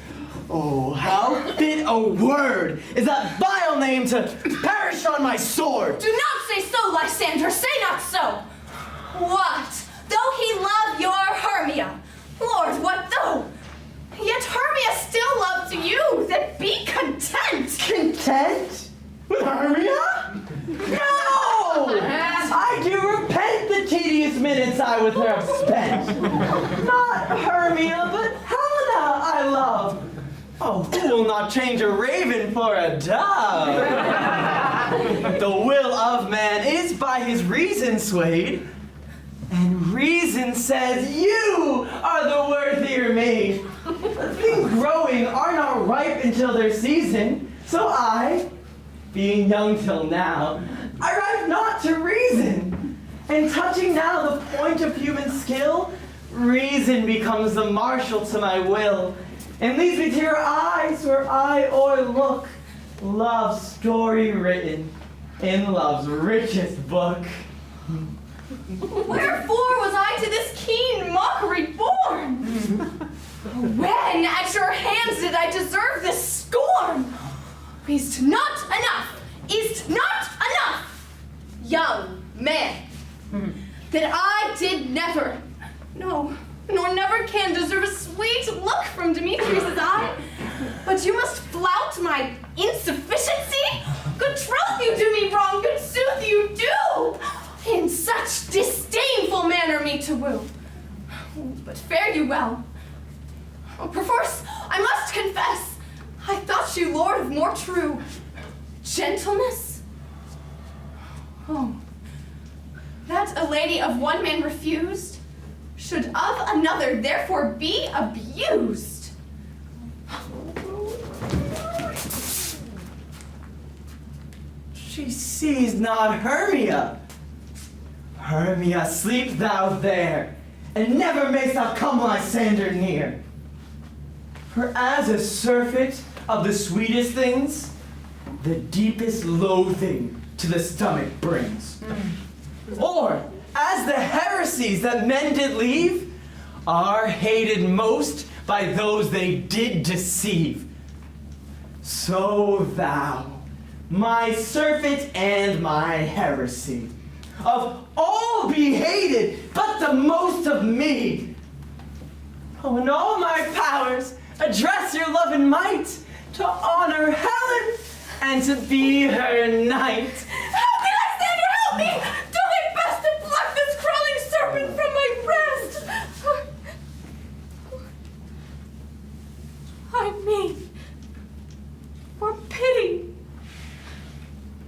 Oh, how fit a word is that vile name to perish on my sword. Do not say so, Lysander, say not so. What? Though he love your Hermia, Lord, what though? Yet Hermia still loves you, then be content. Content? With Hermia? No! I do repent the tedious minutes I with her have spent. Not Hermia, but Helena I love. Oh, who will not change a raven for a dove? The will of man is by his reason swayed, and reason says you are the worthier maid. Things growing are not ripe until their season, so I, being young till now, I ripe not to reason. And touching now the point of human skill, reason becomes the marshal to my will, and leads me to your eyes where I o'erlook love's story written in love's richest book. Wherefore was I to this keen mockery born? When at your hands did I deserve this scorn? Is't not enough, is't not enough, young man, that I did never, no, nor never can deserve a sweet look from Demetrius' eye. But you must flout my insufficiency? Good troth you do me wrong, good sooth you do. in such disdainful manner me to woo. But fare you well. Perforce, I must confess, I thought you lord of more true gentleness. Oh, that a lady of one man refused should of another therefore be abused. She sees not Hermia. Hermia, sleep thou there, and never mayst thou come Lysander near. For as a surfeit of the sweetest things, the deepest loathing to the stomach brings. Or as the heresies that men did leave are hated most by those they did deceive. So thou, my surfeit and my heresy, of all be hated, but the most of me. Oh, in all my powers, address your love and might to honor Helen and to be her knight. Help me, Lysander, help me! Do thy best to pluck this crawling serpent from my breast! I mean, for pity,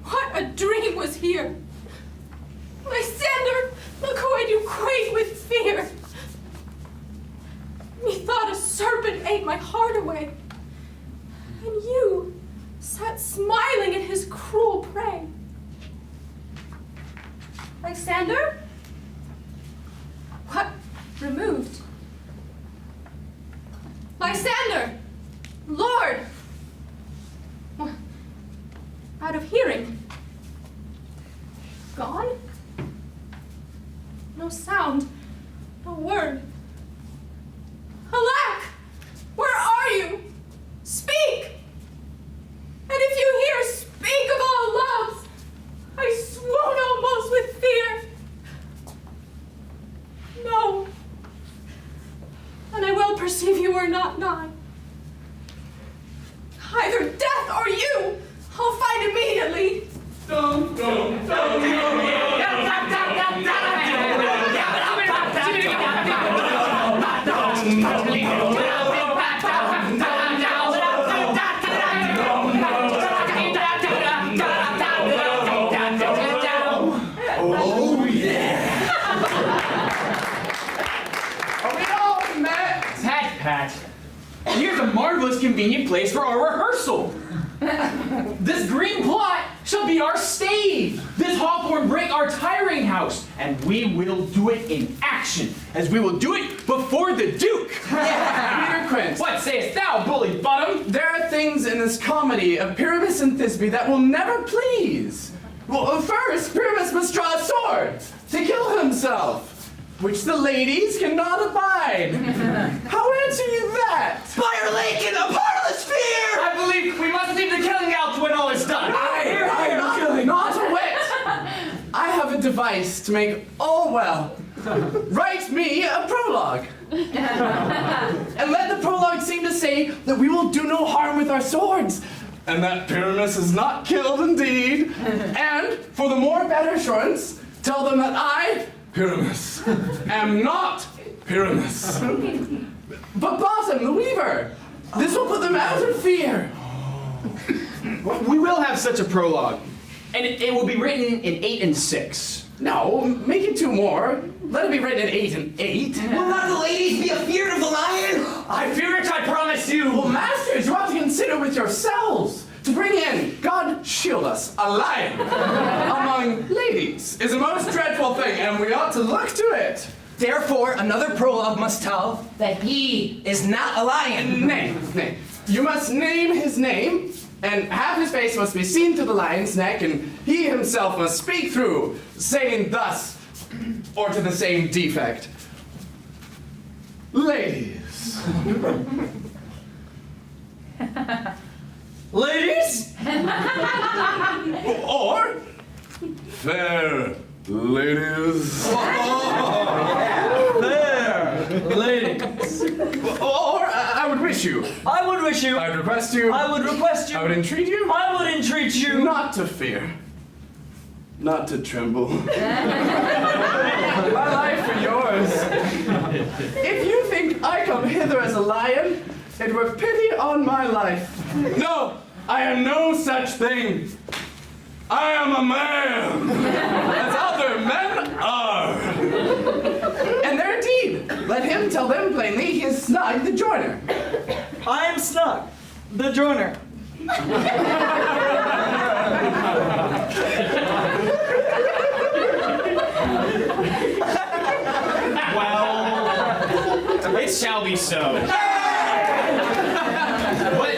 what a dream was here! Lysander, look how I do quake with fear! Methought a serpent ate my heart away, and you sat smiling at his cruel prey. Lysander? What? Removed? Lysander! Lord! What? Out of hearing? Gone? No sound, no word. Alack! Where are you? Speak! And if you hear, speak of all loves. I swoon almost with fear. No. And I well perceive you are not nigh. Either death or you, I'll find immediately. Dum, dum, dum, Oh, yeah. Are we all met? Pat. Here's a marvelous convenient place for our rehearsal. This green plot shall be our stage. This hawthorn brake our tiring house. And we will do it in action, as we will do it before the Duke. Peter Quint. What sayest thou, bully bottom? There are things in this comedy of Pyramus and Thisbe that will never please. Well, first, Pyramus must draw a sword to kill himself, which the ladies cannot abide. How answer you that? Fire Lake in a parlous fear! I believe we must leave the killing out when all is done. Not a whit. I have a device to make all well. Write me a prologue. And let the prologue seem to say that we will do no harm with our swords, and that Pyramus is not killed indeed. And for the more better assurance, tell them that I, Pyramus, am not Pyramus, but Bottom, the weaver. This will put them out of fear. We will have such a prologue, and it will be written in 8 and 6. No, make it 2 more. Let it be written in 8 and 8. Will not the ladies be afeard of the lion? I fear it, I promise you. Well, masters, you ought to consider with yourselves to bring in, God shield us, a lion among ladies is a most dreadful thing, and we ought to look to it. Therefore, another prologue must tell that he is not a lion. Nay. You must name his name, and half his face must be seen through the lion's neck, and he himself must speak through, saying thus, or to the same defect. Ladies. Ladies? Or, fair ladies. There, ladies. Or, I would wish you. I would wish you. I would request you. I would request you. I would entreat you. I would entreat you. Not to fear. not to tremble. My life for yours. If you think I come hither as a lion, it were pity on my life. No, I am no such thing. I am a man, as other men are. And there indeed, let him tell them plainly he is Snug the joiner. I am Snug, the joiner. Well, it shall be so. But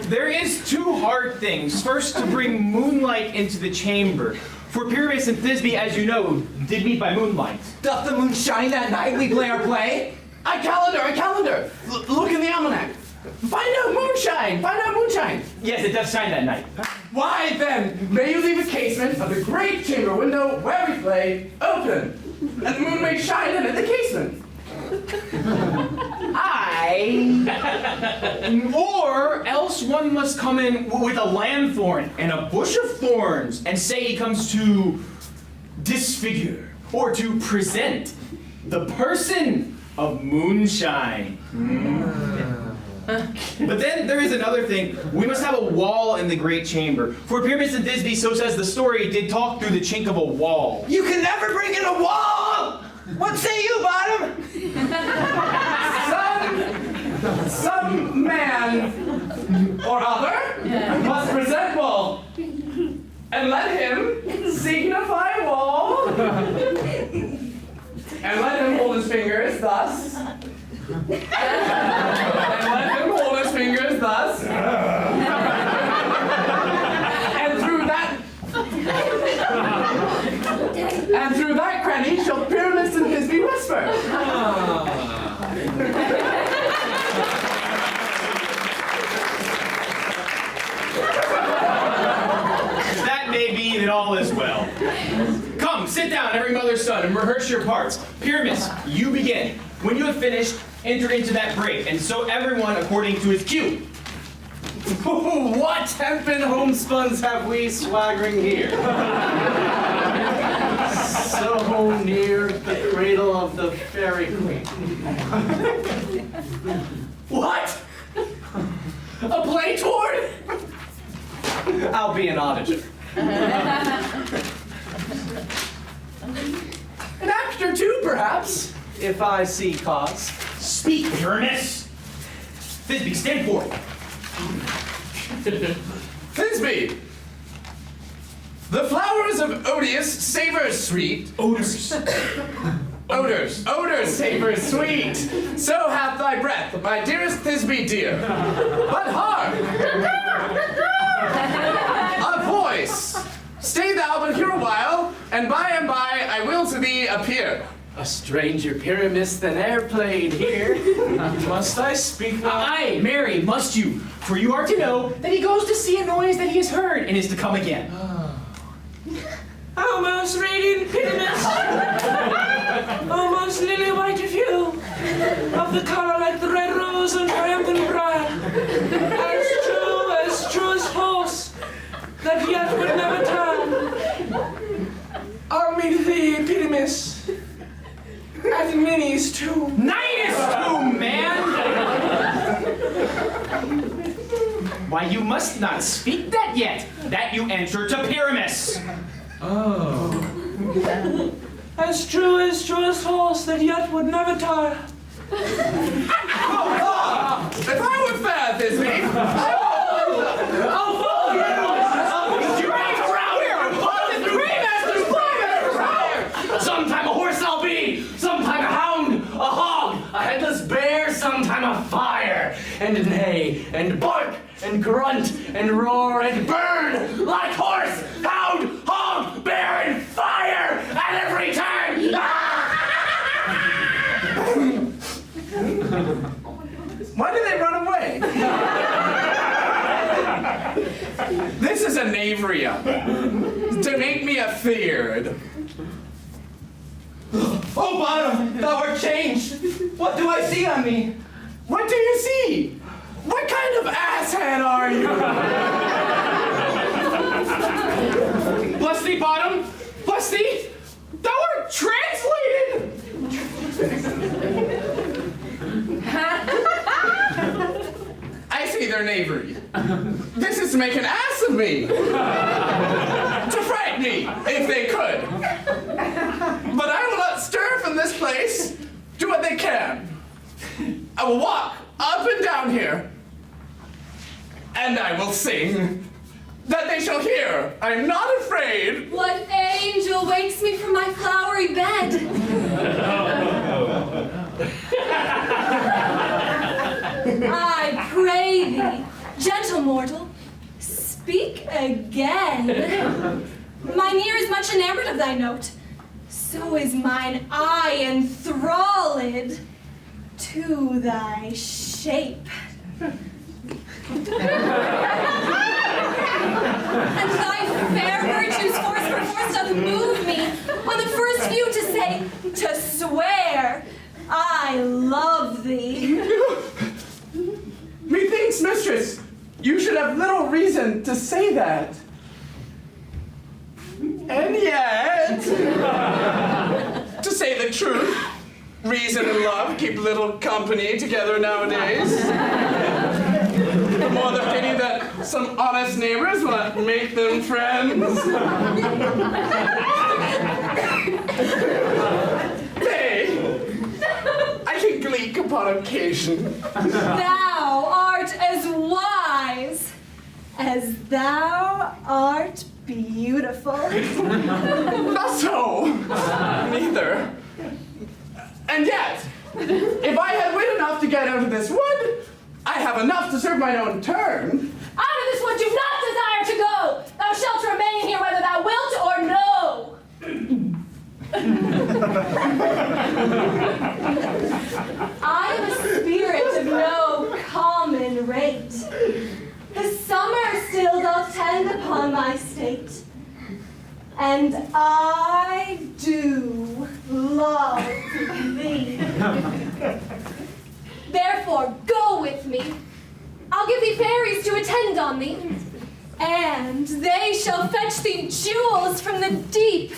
there is two hard things. First, to bring moonlight into the chamber. For Pyramus and Thisbe, as you know, did meet by moonlight. Doth the moon shine that night we play our play? I calendar. Look in the almanac. Find out moonshine. Yes, it does shine that night. Why then, may you leave a casement of the great chamber window where we play open, and the moon may shine in at the casement. Or else one must come in with a lanthorn and a bush of thorns and say he comes to disfigure or to present the person of moonshine. But then there is another thing. We must have a wall in the great chamber. For Pyramus and Thisbe, so says the story, did talk through the chink of a wall. You can never bring in a wall! What say you, Bottom? Some man or other must present wall, and let him signify wall, and let him hold his fingers thus, and let him hold his fingers thus, and through that cranny shall Pyramus and Thisbe whisper. That may be that all is well. Come, sit down, every mother's son, and rehearse your parts. Pyramus, you begin. When you have finished, enter into that break, and so everyone according to his cue. What hempen homespuns have we swaggering here? So near the cradle of the fairy queen. What? A play toward? I'll be an auditor. An actor too, perhaps? If I see cause. Speak, Pyramus! Thisbe, stand forth. Thisbe! The flowers of Odious savor sweet. Odors. Odors savor sweet. So hath thy breath, my dearest Thisbe dear. But hark! A voice. Stay thou but here a while, and by I will to thee appear. A stranger Pyramus than e'er played here. Must I speak now? Aye, marry, must you, for you are to know that he goes to see a noise that he has heard and is to come again. Almost radiant Pyramus, almost lily white of hue, of the color like the red rose and triumphant briar, as true as horse, that yet would never turn. I'll meet thee, Pyramus, at Ninny's tomb. Ninny's tomb, man! Why, you must not speak that yet, that you enter to Pyramus. As true as horse, that yet would never tire. If I were fair, Thisbe, I'll follow you! You ready to round here? Sometime a horse I'll be, sometime a hound, a hog, a headless bear, sometime a fire, and neigh, and bark, and grunt, and roar, and burn, like horse, hound, hog, bear, and fire, at every turn! why did they run away? This is a knavery to make me afeard. Oh, Bottom, thou art changed. What do I see on me? What do you see? What kind of asshead are you? Bless thee, Bottom. Modesty, thou art translated! I see their knavery. This is to make an ass of me. To frighten me, if they could. But I will not stir from this place. Do what they can. I will walk up and down here. And I will sing. That they shall hear. I am not afraid. What angel wakes me from my flowery bed? I pray thee, gentle mortal, speak again. Mine ear is much enamored of thy note, so is mine eye enthralled to thy shape. And thy fair virtues force perforce doth move me on the first view to say, to swear, I love thee. Methinks, mistress, you should have little reason to say that. And yet, to say the truth, reason and love keep little company together nowadays. More the pity that some honest neighbors will not make them friends. Nay, I can gleek upon occasion. Thou art as wise as thou art beautiful. Not so. Neither. And yet, if I had wit enough to get out of this wood, I have enough to serve mine own turn. Out of this wood do not desire to go. Thou shalt remain here whether thou wilt or no. I am a spirit of no common rate. The summer still doth tend upon my state, and I do love thee. Therefore, go with me. I'll give thee fairies to attend on thee, and they shall fetch thee jewels from the deep,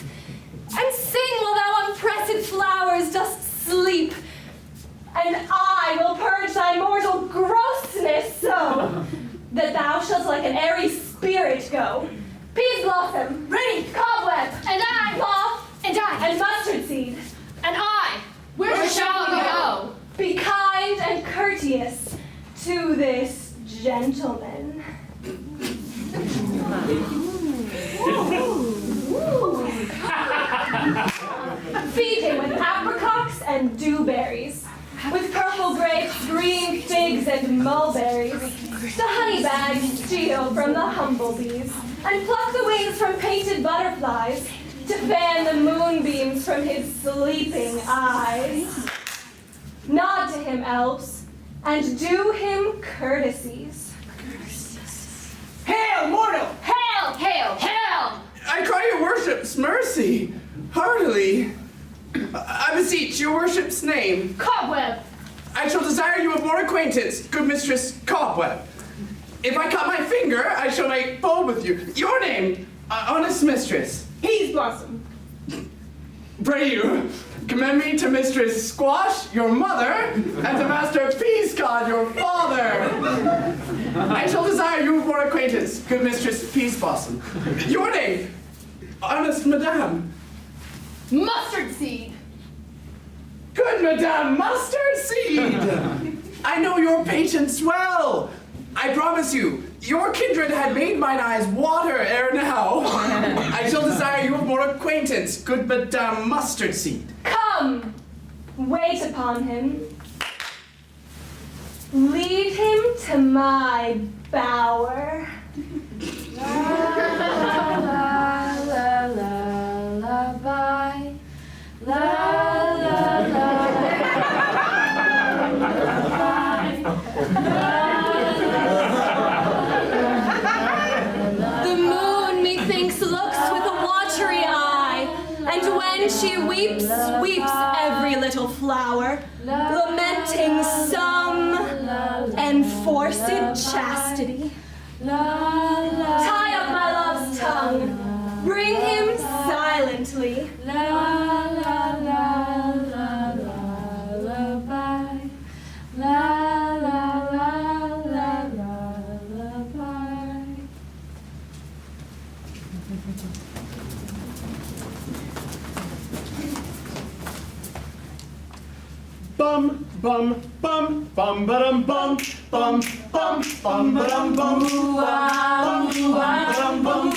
and sing while thou on pressed flowers dost sleep. And I will purge thy mortal grossness so that thou shalt like an airy spirit go. Peas blossom, ready, cobweb, and I, moth, and I, and mustard seed, And I, where shall we go? be kind and courteous to this gentleman. Feed him with apricots and dewberries, with purple grapes, green figs, and mulberries. The honey bags steal from the humblebees, and pluck the wings from painted butterflies, to fan the moonbeams from his sleeping eyes. Nod to him, elves, and do him courtesies. Hail, mortal! Hail, hail, hail! I cry your worship's mercy, heartily. I beseech your worship's name. Cobweb! I shall desire you of more acquaintance, good mistress Cobweb. If I cut my finger, I shall make bold with you. Your name, honest mistress. Peas blossom. Pray you, commend me to Mistress Squash, your mother, and to Master Peascod, your father. I shall desire you of more acquaintance, good Mistress Peas Blossom. Your name, honest madame. Mustard seed! Good Madame Mustard Seed! I know your patience well. I promise you, your kindred had made mine eyes water ere now. I shall desire you of more acquaintance, good Madame Mustard Seed. Come, wait upon him. Lead him to my bower. La la la la la bye. La la la The moon, methinks, looks with a watery eye, and when she weeps, weeps every little flower, lamenting some enforced chastity. Tie up my love's tongue, bring him silently bum bum bum ba-dum bum bum bum bum ba-dum bum bum ba-dum bum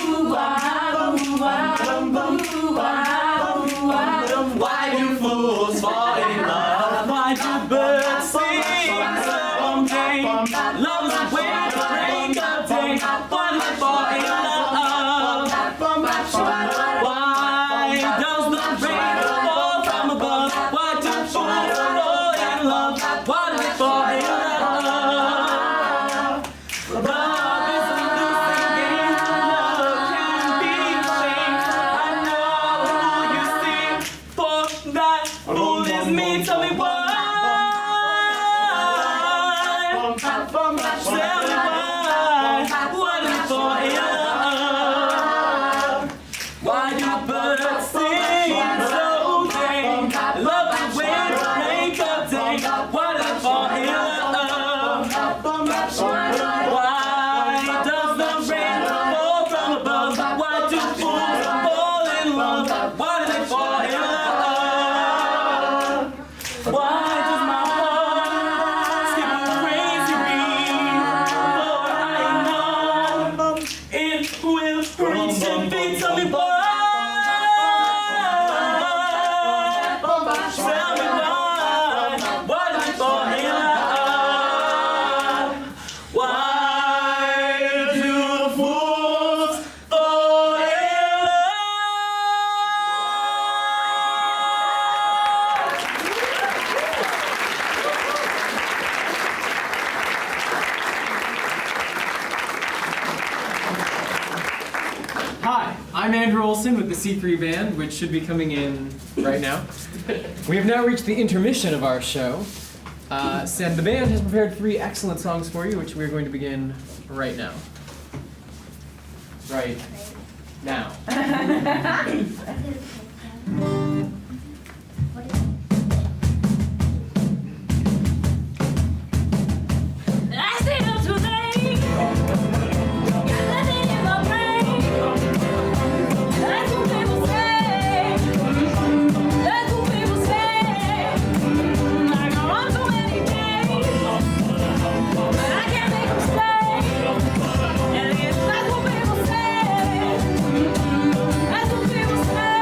ba-dum bum ba-dum. Why do fools fall in love? Why do birds sing someday? Love is a way to break a day. Why do they fall in love? Why does the rain fall from above? Why do fools fall in love? Why do they fall in love? Love is a losing game. Love can be changed. I know who you see. For that fool is me. Tell me why. Tell me why. Why do they fall in love? Why do birds sing so day? Love the way to break a day. Why do they fall in love? Why does the rain fall from above? Why do fools fall in love? Why do they fall in love? Why does my heart skip a crazy beat? For I know it will reach and be. Tell me why. Tell me why. Why do they fall in love? Why do fools fall in Hi, I'm Andrew Olson with the C3 Band, which should be coming in right now. We have now reached the intermission of our show. And the band has prepared 3 excellent songs for you, which we're going to begin right now. Right now. I stayed up too late. Got nothing in my brain. That's what people say. That's what people say. I go on so many days, but I can't make them stay. And it's that's what people say. That's what people say.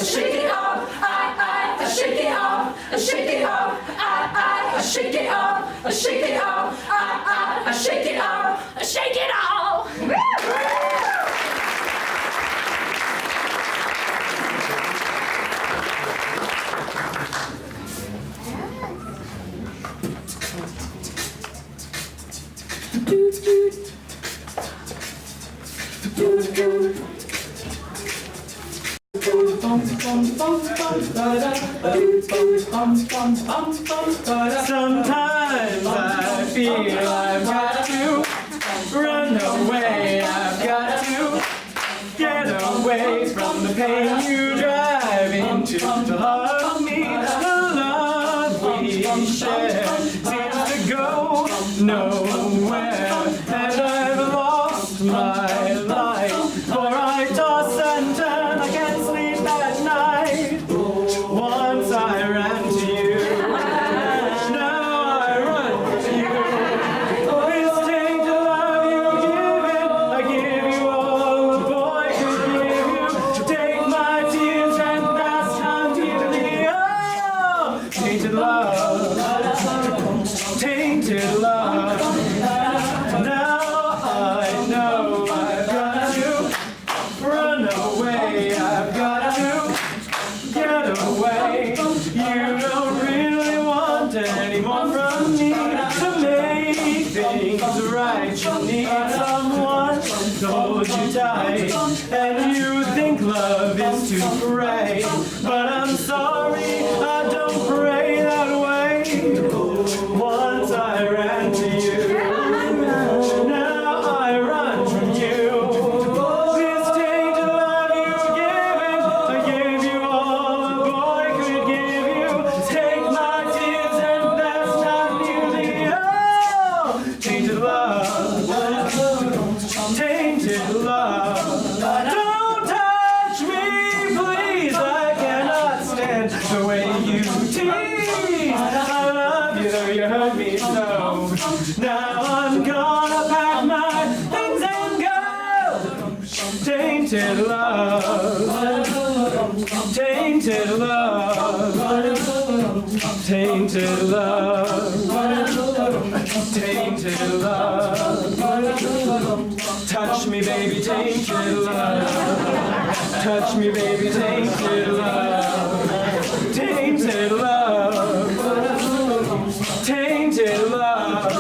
shake it off. I shake it off. I shake it off. I shake it off. I shake it off. I shake it off. I shake it off. Sometimes I feel I've got to run away. I've got to get away from the pain you drive into the heart of me. The love we share seems to go nowhere, and I've lost my life. For I toss and turn, I can't sleep at night. Once I ran to you, now I run to you. This tainted love you give it, I give you all a boy could give you. Take my tears and pass down to the oh, tainted love, tainted love. Now I know I've got to run away. I've got to get away. You don't really want any more from me to make things right. You need someone to hold you tight, and you think love is to pray. But I'm sorry, I don't pray that way. Once I ran to you, now I run from you. This tainted love you give, I gave you all a boy could give you. Take my tears and that's not nearly all. Tainted love, tainted love. Don't touch me, please. I cannot stand the way you tease. I love you, though you hurt me so. Now I'm gonna pack my things and go. Tainted love, tainted love, tainted love, tainted love. Touch me, baby, tainted love. Touch me, baby, tainted love. Tainted love, tainted love,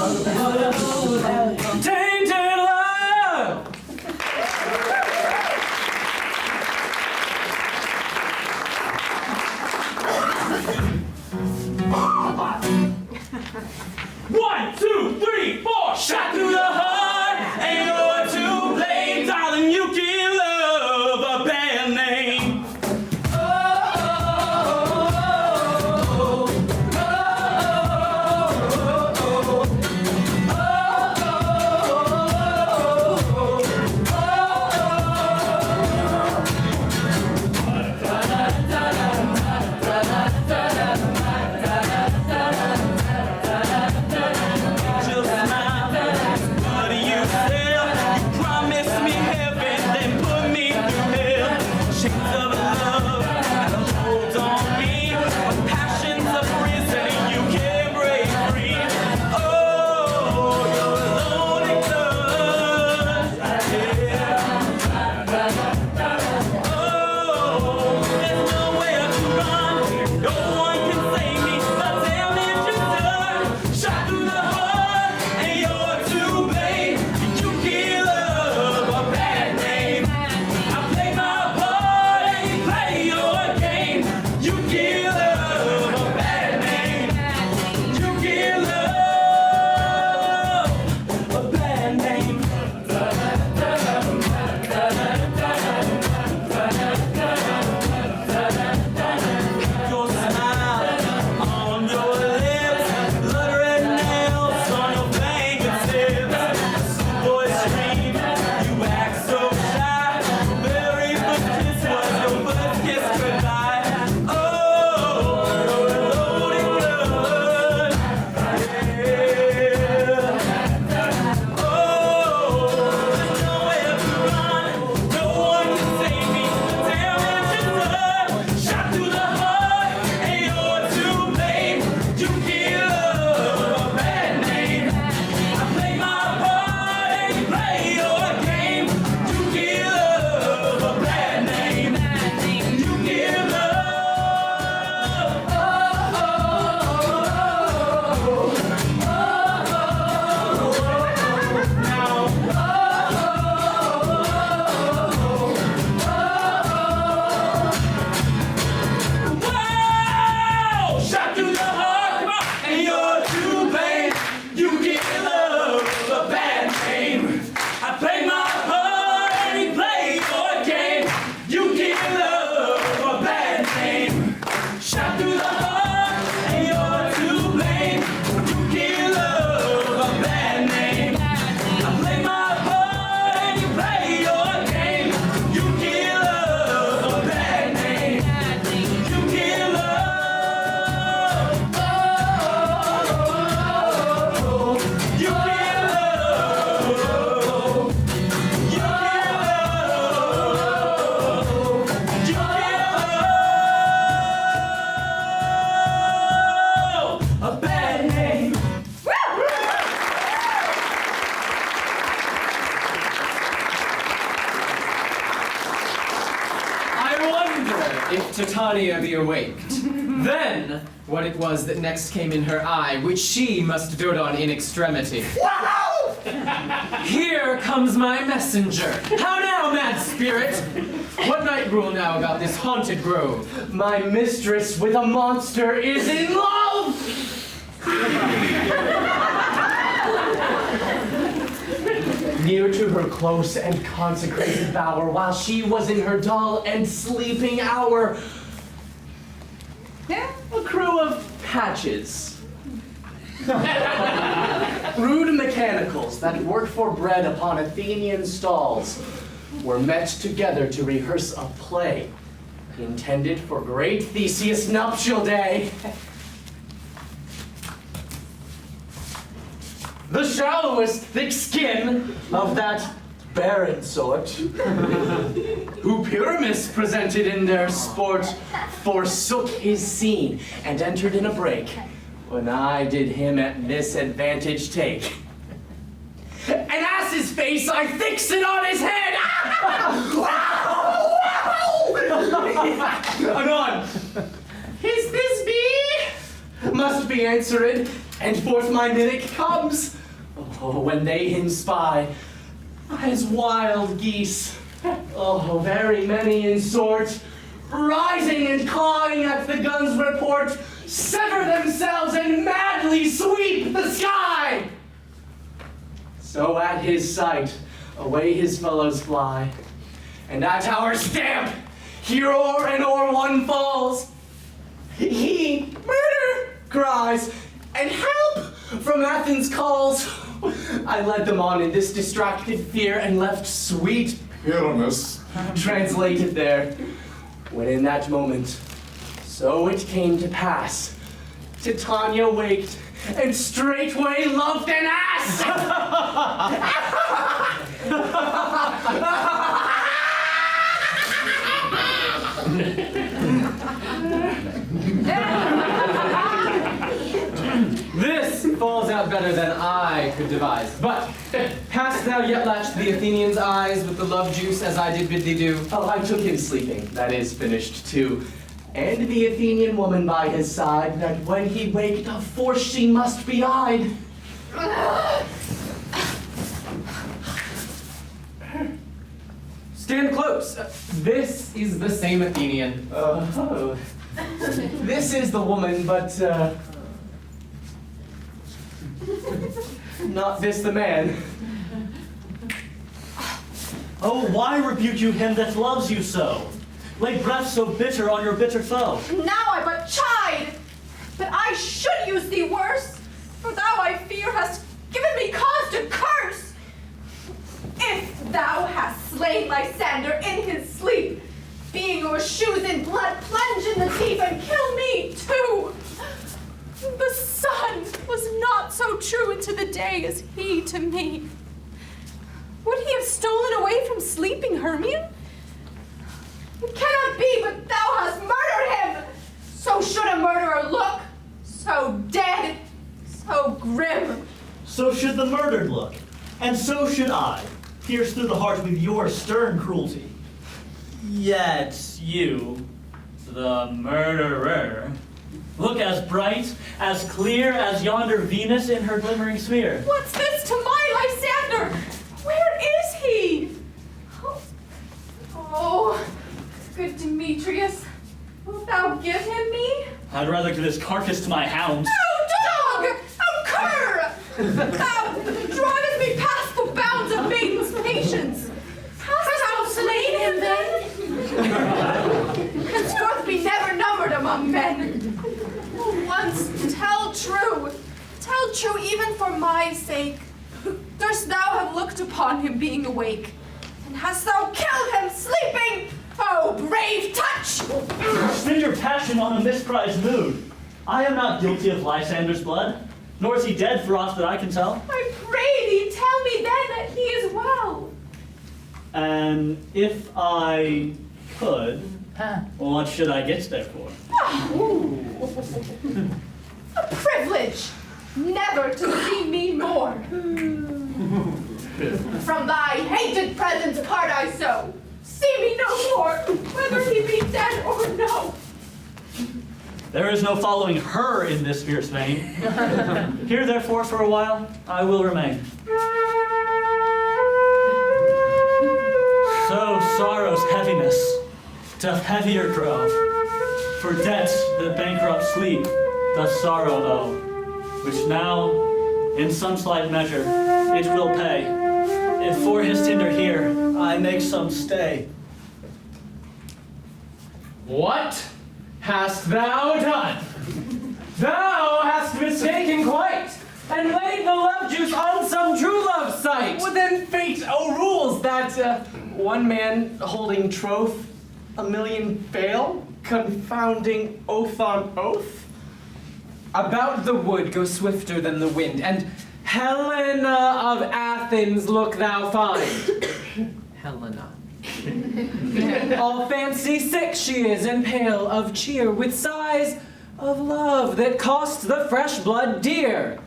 tainted love. 1, 2, 3, 4. Shot through the heart. Ain't no one to blame, darling. You give love a bad name. if Titania be awaked. Then, what it was that next came in her eye, which she must dote on in extremity. Wow! Here comes my messenger. How now, mad spirit? What night rule now about this haunted grove? My mistress with a monster is in love! Near to her close and consecrated bower, while she was in her dull and sleeping hour, a crew of patches. Rude mechanicals that work for bread upon Athenian stalls were met together to rehearse a play intended for great Theseus' nuptial day. The shallowest thick skin of that barren sort, who Pyramus presented in their sport, forsook his scene and entered in a break, when I did him at disadvantage take. An ass's face I fixed it on his head! Anon! Is this me? Must be answered, and forth my mimic comes. Oh, when they him spy, as wild geese, oh, very many in sort, rising and clawing at the gun's report, sever themselves and madly sweep the sky. So at his sight, away his fellows fly, and at our stamp, here o'er and o'er one falls. He, murder, cries, and help from Athens calls. I led them on in this distracted fear and left sweet Pyramus translated there. When in that moment, so it came to pass, Titania waked and straightway loved an ass. This falls out better than I could devise. But hast thou yet latched the Athenian's eyes with the love juice as I did bid thee do? Oh, I took him sleeping, that is finished too. And the Athenian woman by his side, that when he waked, of force she must be eyed. Stand close. This is the same Athenian. Oh. This is the woman, but, not this the man. Oh, why rebuke you him that loves you so? Lay breath so bitter on your bitter foe. Now I but chide, but I should use thee worse, for thou, I fear, hast given me cause to curse. If thou hast slain Lysander in his sleep, being your shoes in blood, plunge in the deep and kill me too. The sun was not so true into the day as he to me. Would he have stolen away from sleeping Hermione? It cannot be, but thou hast murdered him! So should a murderer look, so dead, so grim. So should the murdered look, and so should I, pierced through the heart with your stern cruelty. Yet you, the murderer, look as bright, as clear as yonder Venus in her glimmering sphere. What's this to my Lysander? Where is he? Oh, good Demetrius, wilt thou give him me? I'd rather give his carcass to my hounds. Oh, dog! Oh, cur! Thou drivest me past the bounds of maiden's patience. Hast thou slain him then? Henceforth be never numbered among men. Once tell true even for my sake. Durst thou have looked upon him being awake? And hast thou killed him sleeping? Oh, brave touch! Spend your passion on a misprized mood. I am not guilty of Lysander's blood, nor is he dead for aught that I can tell. I pray thee, tell me then that he is well. And if I could, what should I get there for? A privilege, never to see me more. From thy hated presence part I so. see me no more, whether he be dead or no. There is no following her in this fierce vein. Here, therefore, for a while, I will remain. So sorrow's heaviness doth heavier grow, for debts that bankrupt sleep doth sorrow owe, which now, in some slight measure, it will pay, if for his tinder here I make some stay. What hast thou done? Thou hast mistaken quite, and laid the love juice on some true love sight. Well, then fate rules that one man holding troth, a million fail, confounding oath on oath. About the wood go swifter than the wind, and Helena of Athens look thou find. Helena. All fancy sick she is, and pale of cheer, with sighs of love that cost the fresh blood dear.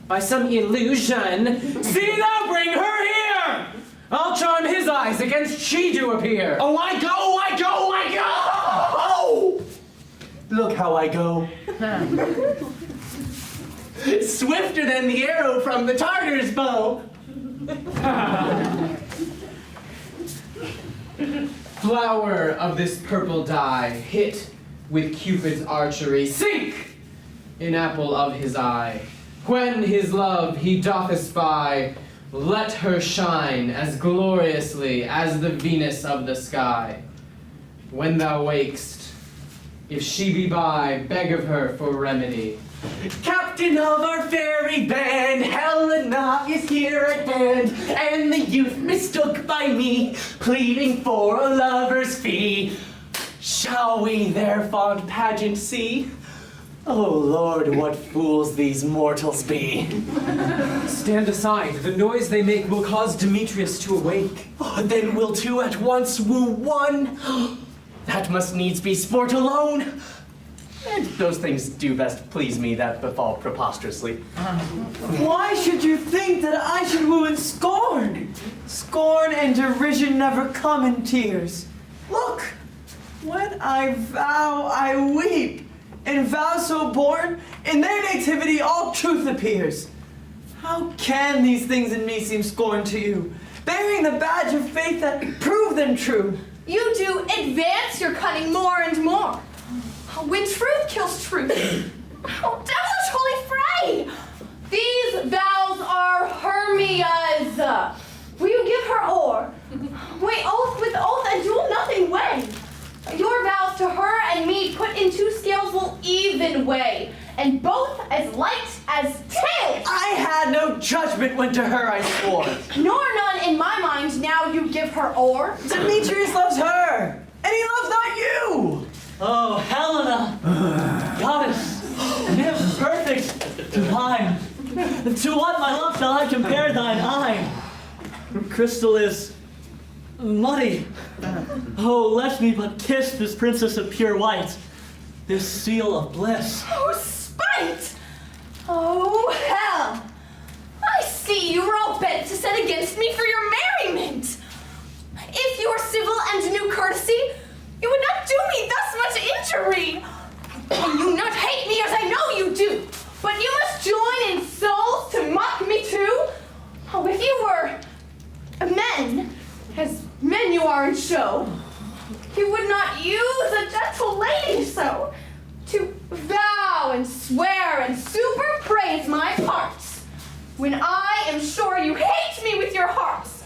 By some illusion, see thou bring her here! I'll charm his eyes against she do appear. Oh, I go! Look how I go. Swifter than the arrow from the Tartar's bow. Flower of this purple dye, hit with Cupid's archery, sink in apple of his eye. When his love he doth espy, let her shine as gloriously as the Venus of the sky. When thou wakest, if she be by, beg of her for remedy. Captain of our fairy band, Helena is here at hand, and the youth mistook by me, pleading for a lover's fee. Shall we their fond pageant see? Oh Lord, what fools these mortals be. Stand aside, the noise they make will cause Demetrius to awake. Oh, then will two at once woo one. That must needs be sport alone. And those things do best please me that befall preposterously. Why should you think that I should woo in scorn? Scorn and derision never come in tears. Look, when I vow, I weep. In vows so born, in their nativity all truth appears. How can these things in me seem scorn to you, bearing the badge of faith that prove them true? You do advance your cunning more and more. When truth kills truth, oh, devilish holy fray! These vows are Hermia's. Will you give her o'er? Weigh oath with oath and dual nothing weigh. Your vows to her and me put in two scales will even weigh, and both as light as tails. I had no judgment when to her I swore. Nor none in my mind now you give her o'er. Demetrius loves her, and he loves not you. Oh, Helena, goddess, nymph perfect, divine, to what, my love, shall I compare thine eye? Crystal is muddy. Oh, let me but kiss this princess of pure white, this seal of bliss. Oh, spite! Oh, hell! I see you were all bent to set against me for your merriment. If your civil and new courtesy, you would not do me thus much injury. And you not hate me as I know you do, but you must join in souls to mock me too. Oh, if you were men, as men you are in show, you would not use a gentle lady so, to vow and swear and super praise my parts, when I am sure you hate me with your hearts.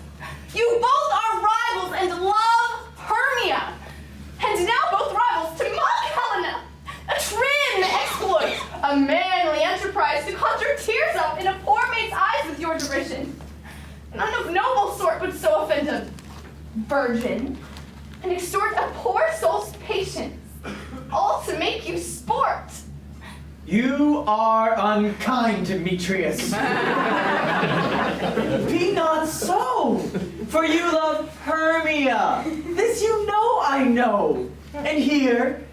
You both are rivals and love Hermia, and now both rivals to mock Helena, a trim exploit, a manly enterprise to conjure tears up in a poor mate's eyes with your derision. None of noble sort would so offend a virgin, and extort a poor soul's patience, all to make you sport. You are unkind, Demetrius. Be not so, for you love Hermia. This you know I know. And here,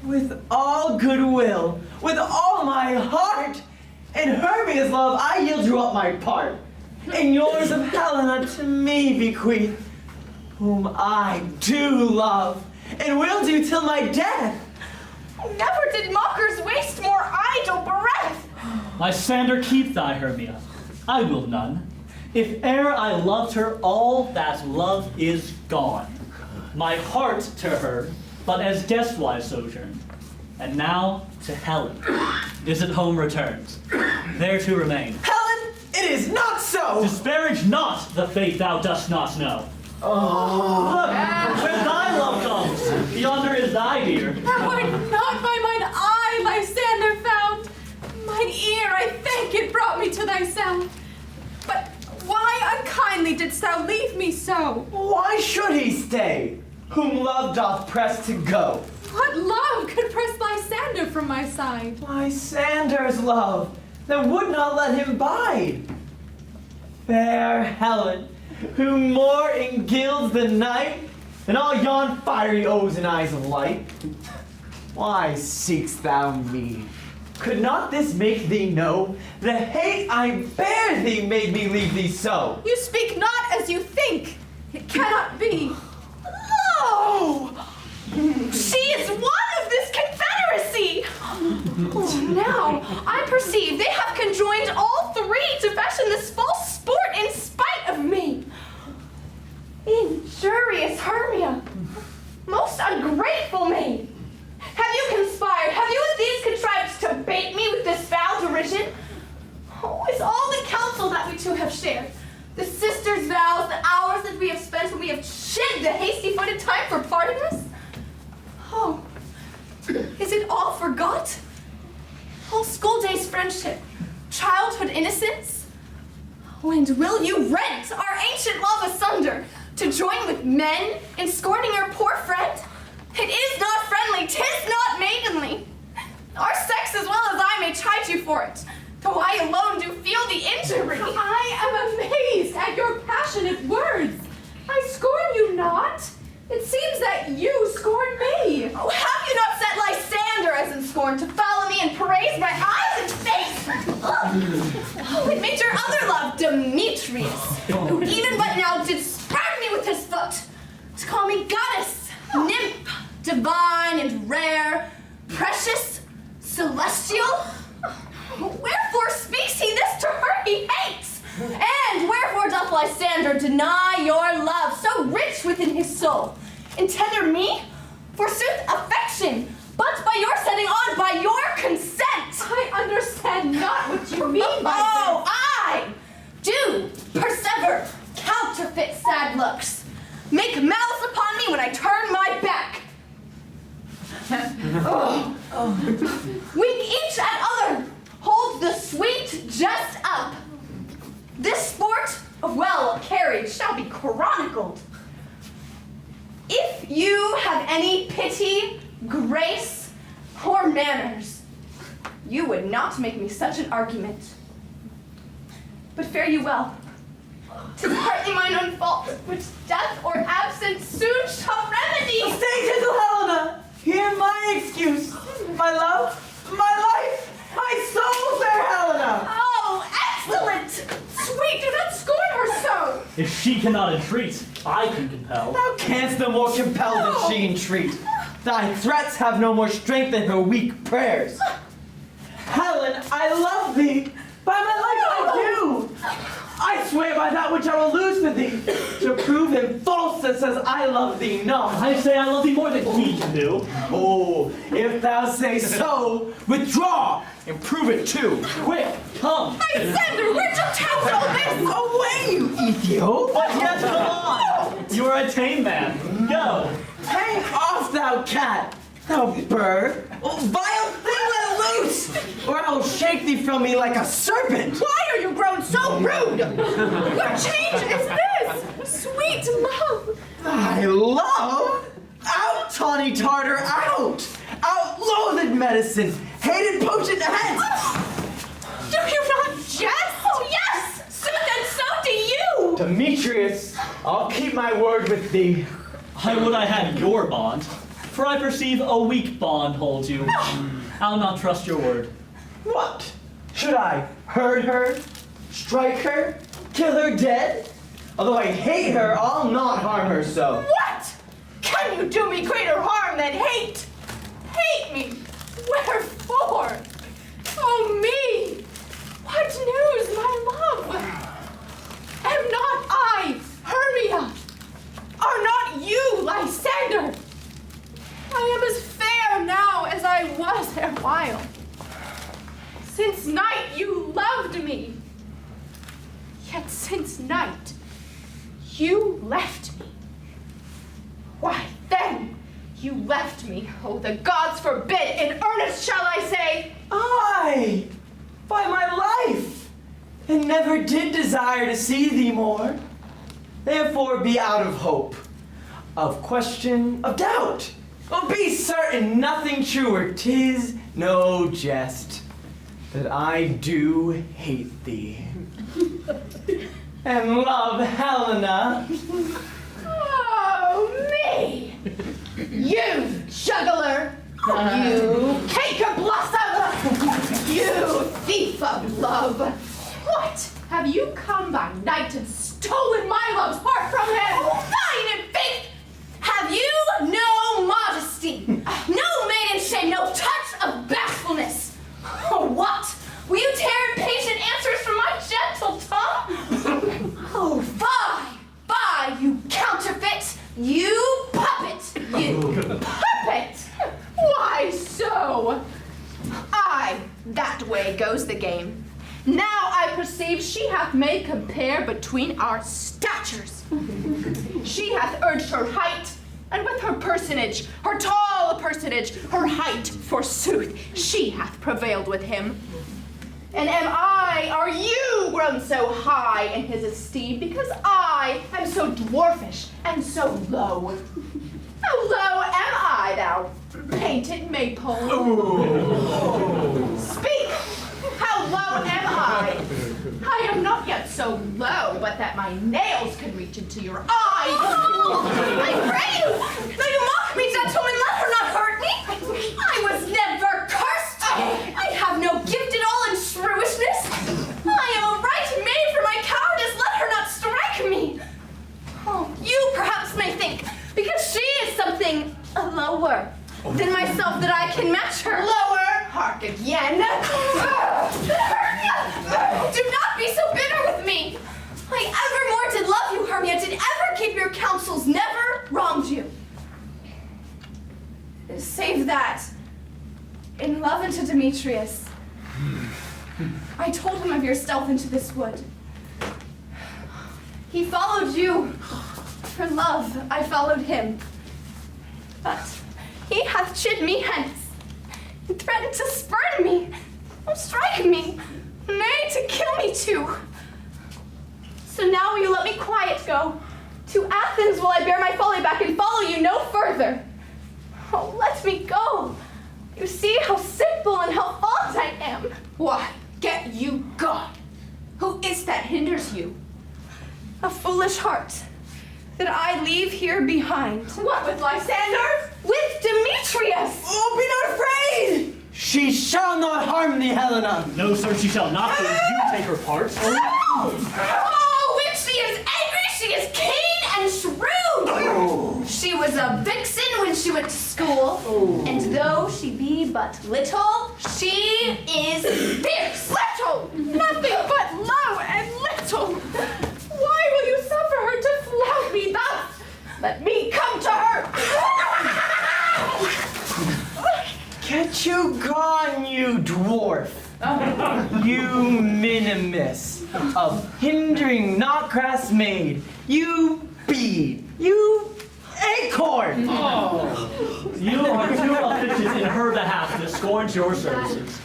with all goodwill, with all my heart, in Hermia's love I yield you up my part, and yours of Helena to me bequeath. whom I do love, and will do till my death. Never did mockers waste more idle breath. Lysander, keep thy Hermia. I will none. If e'er I loved her, all that love is gone. My heart to her, but as guestwise sojourn. And now to Helen, is at home returned, there to remain. Helen, it is not so! Disparage not the fate thou dost not know. Oh. Look, where thy love comes, yonder is thy dear. Thou art not by mine eye, Lysander, found. Mine ear, I thank it, brought me to thy sound. But why unkindly didst thou leave me so? Why should he stay, whom love doth press to go? What love could press Lysander from my side? Lysander's love, that would not let him bide. Fair Helen, who more engilds the night than all yon fiery O's and eyes of light. Why seek'st thou me? Could not this make thee know the hate I bear thee made me leave thee so? You speak not as you think. It cannot be. Oh! She is one of this confederacy! Oh, now I perceive they have conjoined all three to fashion this false sport in spite of me. Injurious Hermia, most ungrateful maid. Have you conspired? Have you with these contrived to bait me with this foul derision? Oh, is all the counsel that we two have shared, the sisters' vows, the hours that we have spent when we have chid the hasty-footed time for parting us? Oh, is it all forgot? All school days friendship, childhood innocence? Oh, and will you rent our ancient love asunder to join with men in scorning your poor friend? It is not friendly, 'tis not maidenly. Our sex as well as I may chide you for it, though I alone do feel the injury. I am amazed at your passionate words. I scorn you not. It seems that you scorn me. Oh, have you not set Lysander as in scorn to follow me and praise my eyes and face? Oh, it made your other love, Demetrius, who even but now did spurn me with his foot, to call me goddess, nymph, divine and rare, precious, celestial. Wherefore speaks he this to her he hates? And wherefore doth Lysander deny your love so rich within his soul? And tender me? Forsooth affection, but by your setting on, by your consent. I understand not what you mean by Oh, I do persever, counterfeit sad looks, make malice upon me when I turn my back. Wink each at other, hold the sweet jest up. This sport of well carried shall be chronicled. If you have any pity, grace, or manners, you would not make me such an argument. But fare you well. 'Tis partly mine own fault, which death or absence soon shall remedy. Stay, gentle Helena! Hear my excuse. My love, my life, my soul, fair Helena! Oh, excellent! Sweet, do not scorn her so! If she cannot entreat, I can compel. Thou canst no more compel than she entreat. Thy threats have no more strength than her weak prayers. Helen, I love thee. By my life I do. I swear by that which I will lose for thee, to prove him false that says I love thee not. I say I love thee more than he can do. Oh, if thou say so, withdraw and prove it too. Quick, come. Lysander, where'd you take all this? Away, you Ethiop! But yes, come on. You are a tame man. Go. Hang off, thou cat! Thou bird! Oh, vile thing, let loose! Or I will shake thee from me like a serpent! Why are you grown so rude? What change is this? Sweet love! Thy love? Out, tawny Tartar, out! Out, loathed medicine! Hated potent hence! Do you not jest? Oh, yes! Sooth and so do you! Demetrius, I'll keep my word with thee. I would I had your bond, for I perceive a weak bond holds you. I'll not trust your word. What? Should I hurt her? Strike her? Kill her dead? Although I hate her, I'll not harm her so. What? Can you do me greater harm than hate? Hate me? Wherefore? Oh me! What news, my love? Am not I, Hermia? Are not you, Lysander? I am as fair now as I was erewhile. Since night you loved me. Yet since night you left me. Why then you left me, oh the gods forbid, in earnest shall I say. Aye, by my life, and never did desire to see thee more. Therefore be out of hope, of question, of doubt. Oh, be certain nothing truer, 'tis no jest, that I do hate thee. And love Helena. Oh, me! You juggler! You cake of blossom! You thief of love! What? Have you come by night and stolen my love's heart from him? Thine in faith! Have you no modesty? No maiden shame, no touch of bashfulness? Oh, what? Will you tear impatient answers from my gentle tongue? Oh, fie, you counterfeit, you puppet, you puppet! Why so? Aye, that way goes the game. Now I perceive she hath made compare between our statures. She hath urged her height, and with her personage, her tall personage, her height, forsooth, she hath prevailed with him. And are you grown so high in his esteem because I am so dwarfish and so low? How low am I, thou painted maypole? Speak! How low am I? I am not yet so low, but that my nails can reach into your eyes. I pray you! Though you mock me, gentlemen, let her not hurt me! I was never cursed! I have no gift at all in shrewishness! I am a right maid for my cowardice, let her not strike me! Oh, you perhaps may think, because she is something lower than myself, that I can match her. Lower? Hark again. Do not be so bitter with me. I evermore did love you, Hermia, did ever keep your counsels, never wronged you. Save that, in love unto Demetrius, I told him of your stealth into this wood. He followed you. For love, I followed him. But he hath chid me hence, and threatened to spurn me, or strike me, nay, to kill me too. So now will you let me quiet go? To Athens will I bear my folly back and follow you no further. Oh, let me go. You see how simple and how fond I am. Why, get you gone. Who is that hinders you? A foolish heart that I leave here behind. What, with Lysander? With Demetrius! Oh, be not afraid! She shall not harm thee, Helena. No, sir, she shall not, for you take her part. Oh, when she is angry, she is keen and shrewd. She was a vixen when she went to school, and though she be but little, she is fierce. Little! Nothing but low and little. Why will you suffer her to flout me thus? Let me come to her. Get you gone, you dwarf. You minimus of hindering not crass maid. You bead. You acorn. You are too officious in her behalf to scorn your services.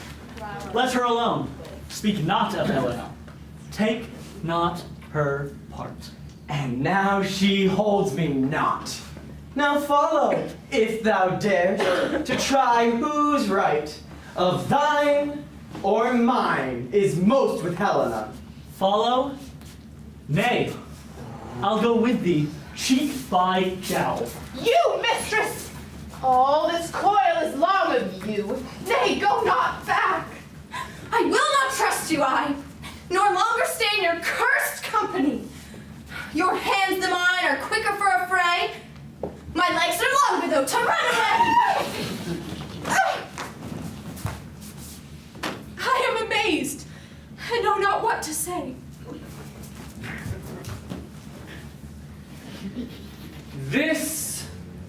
Let her alone. Speak not of Helena. Take not her part. And now she holds me not. Now follow, if thou dares, to try who's right, of thine or mine is most with Helena. Follow? Nay, I'll go with thee, cheek by jowl. You, mistress! All this coil is long of you. Nay, go not back. I will not trust you, nor longer stay in your cursed company. Your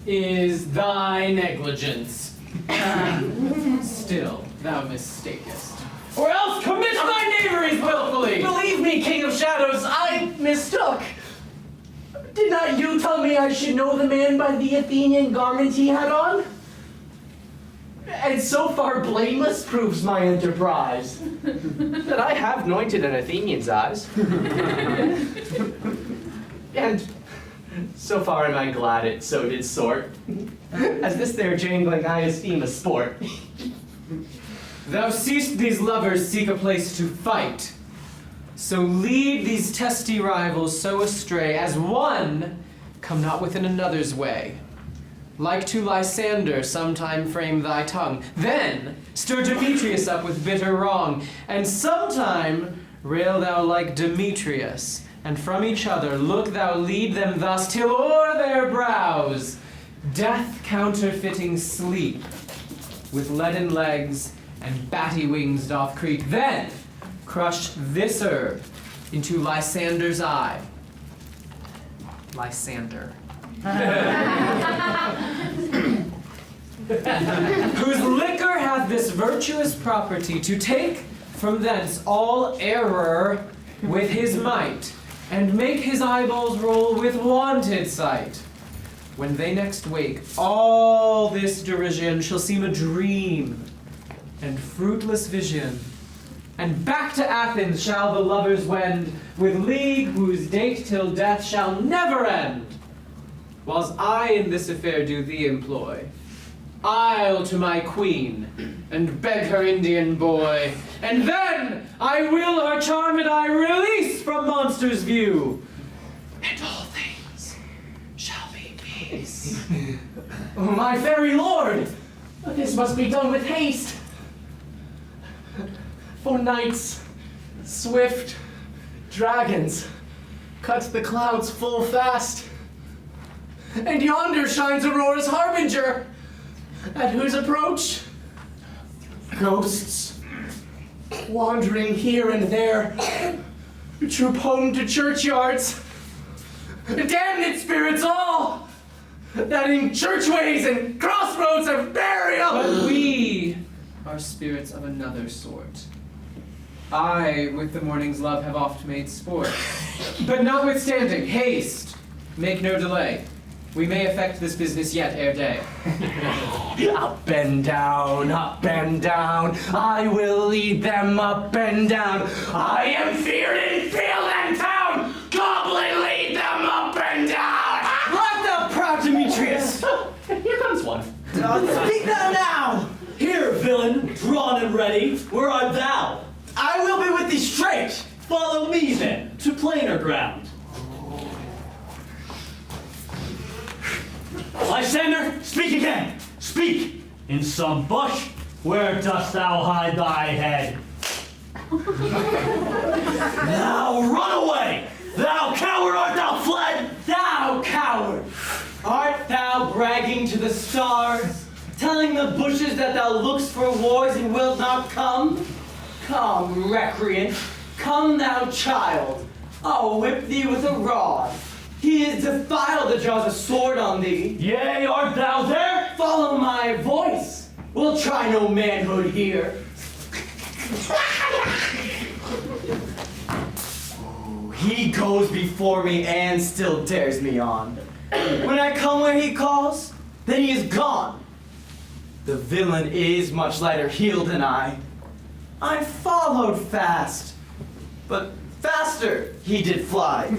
is thy negligence. Still, thou mistakest. Or else commit thy knaveries willfully! Believe me, King of Shadows, I mistook. Did not you tell me I should know the man by the Athenian garment he had on? And so far blameless proves my enterprise, that I have anointed an Athenian's eyes. And so far am I glad it so did sort, as this there jangling I esteem a sport. Thou seest these lovers seek a place to fight. So lead these testy rivals so astray, as one come not within another's way. Like to Lysander, sometime frame thy tongue. Then stir Demetrius up with bitter wrong. And sometime rail thou like Demetrius. And from each other look thou lead them thus, till o'er their brows death counterfeiting sleep, with leaden legs and batty wings doth creep. Then crush this herb into Lysander's eye. Lysander. Whose liquor hath this virtuous property, to take from thence all error with his might, and make his eyeballs roll with wonted sight. When they next wake, all this derision shall seem a dream and fruitless vision. And back to Athens shall the lovers wend, with league whose date till death shall never end. Whilst I in this affair do thee employ, I'll to my queen, and beg her Indian boy, and then I will her charmed eye release from monster's view, and all things shall be peace. Oh, my very lord, this must be done with haste. For nights, swift dragons cut the clouds full fast, and yonder shines Aurora's harbinger, at whose approach ghosts, wandering here and there, troop home to churchyards. Damned spirits all, that in churchways and crossroads have burial. But we are spirits of another sort. I, with the morning's love, have oft made sport. But notwithstanding, haste, make no delay. We may effect this business yet ere day. Up and down, I will lead them up and down. I am feared in field and town, goblin lead them up and down. Art thou proud, Demetrius? Here comes one. Speak thou now! Here, villain, drawn and ready, where art thou? I will be with thee straight! Follow me, then, to plainer ground. Lysander, speak again! Speak! In some bush, where dost thou hide thy head? Now run away! Thou coward, art thou fled? Thou coward! Art thou bragging to the stars, telling the bushes that thou lookst for wars and wilt not come? Come, recreant, come thou child, I'll whip thee with a rod. He is defiled that draws a sword on thee. Yea, art thou there? Follow my voice, we'll try no manhood here. He goes before me and still dares me on. When I come where he calls, then he is gone. The villain is much lighter heeled than I. I followed fast, but faster he did fly.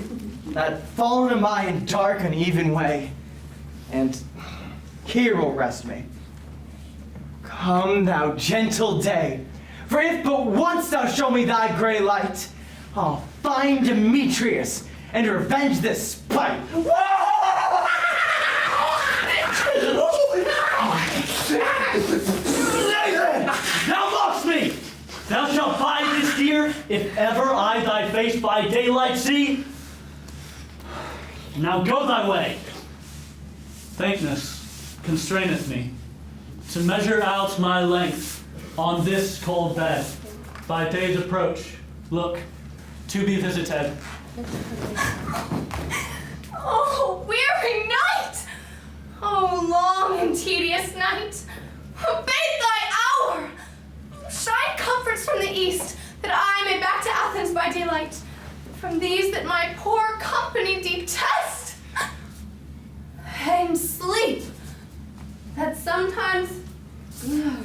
That fallen am I in dark uneven way, and here will rest me. Come thou gentle day, for if but once thou show me thy gray light, I'll find Demetrius and revenge this spite. Thou mockst me! Thou shalt buy this deer, if ever I thy face by daylight see. Now go thy way. Faintness constraineth me to measure out my length on this cold bed. By day's approach, look, to be visited. Oh, weary night! O long and tedious night, abate thy hour. Shine comforts from the east, that I may back to Athens by daylight. From these that my poor company detest. And sleep, that sometimes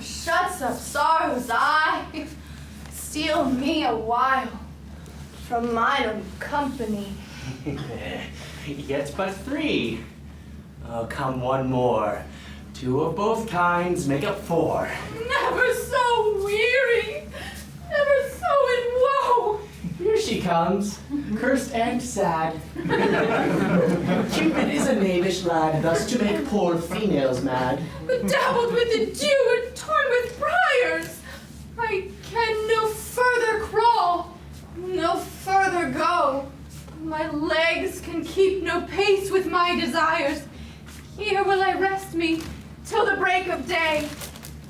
shuts up sorrow's eye. Steal me a while from mine own company. Yet but 3. Oh, come one more. 2 of both kinds make up 4. Never so weary, never so in woe. Here she comes, cursed and sad. Cupid is a knavish lad, thus to make poor females mad. Bedabbled with the dew and torn with briars, I can no further crawl, no further go. My legs can keep no pace with my desires. Here will I rest me till the break of day.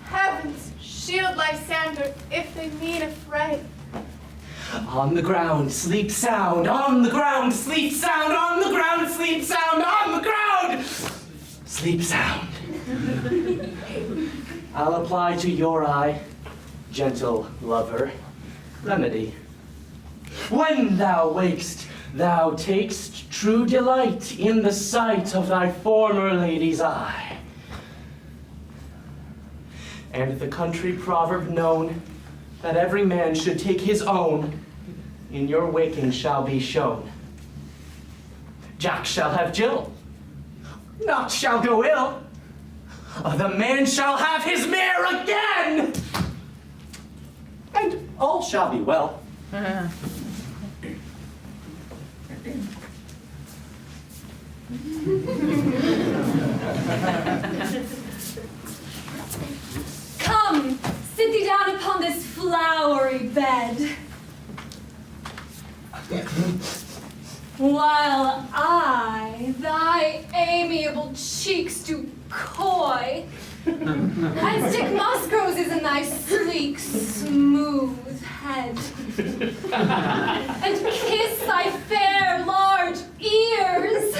Heavens shield Lysander if they mean a fray. On the ground, sleep sound. On the ground, sleep sound. On the ground, sleep sound. On the ground, sleep sound. I'll apply to your eye, gentle lover, remedy. When thou wakest, thou takest true delight in the sight of thy former lady's eye. And the country proverb known, that every man should take his own, in your waking shall be shown. Jack shall have Jill, naught shall go ill. The man shall have his mare again, and all shall be well. Come, sit thee down upon this flowery bed, while I thy amiable cheeks do coy, and stick musk roses in thy sleek, smooth head, and kiss thy fair, large ears,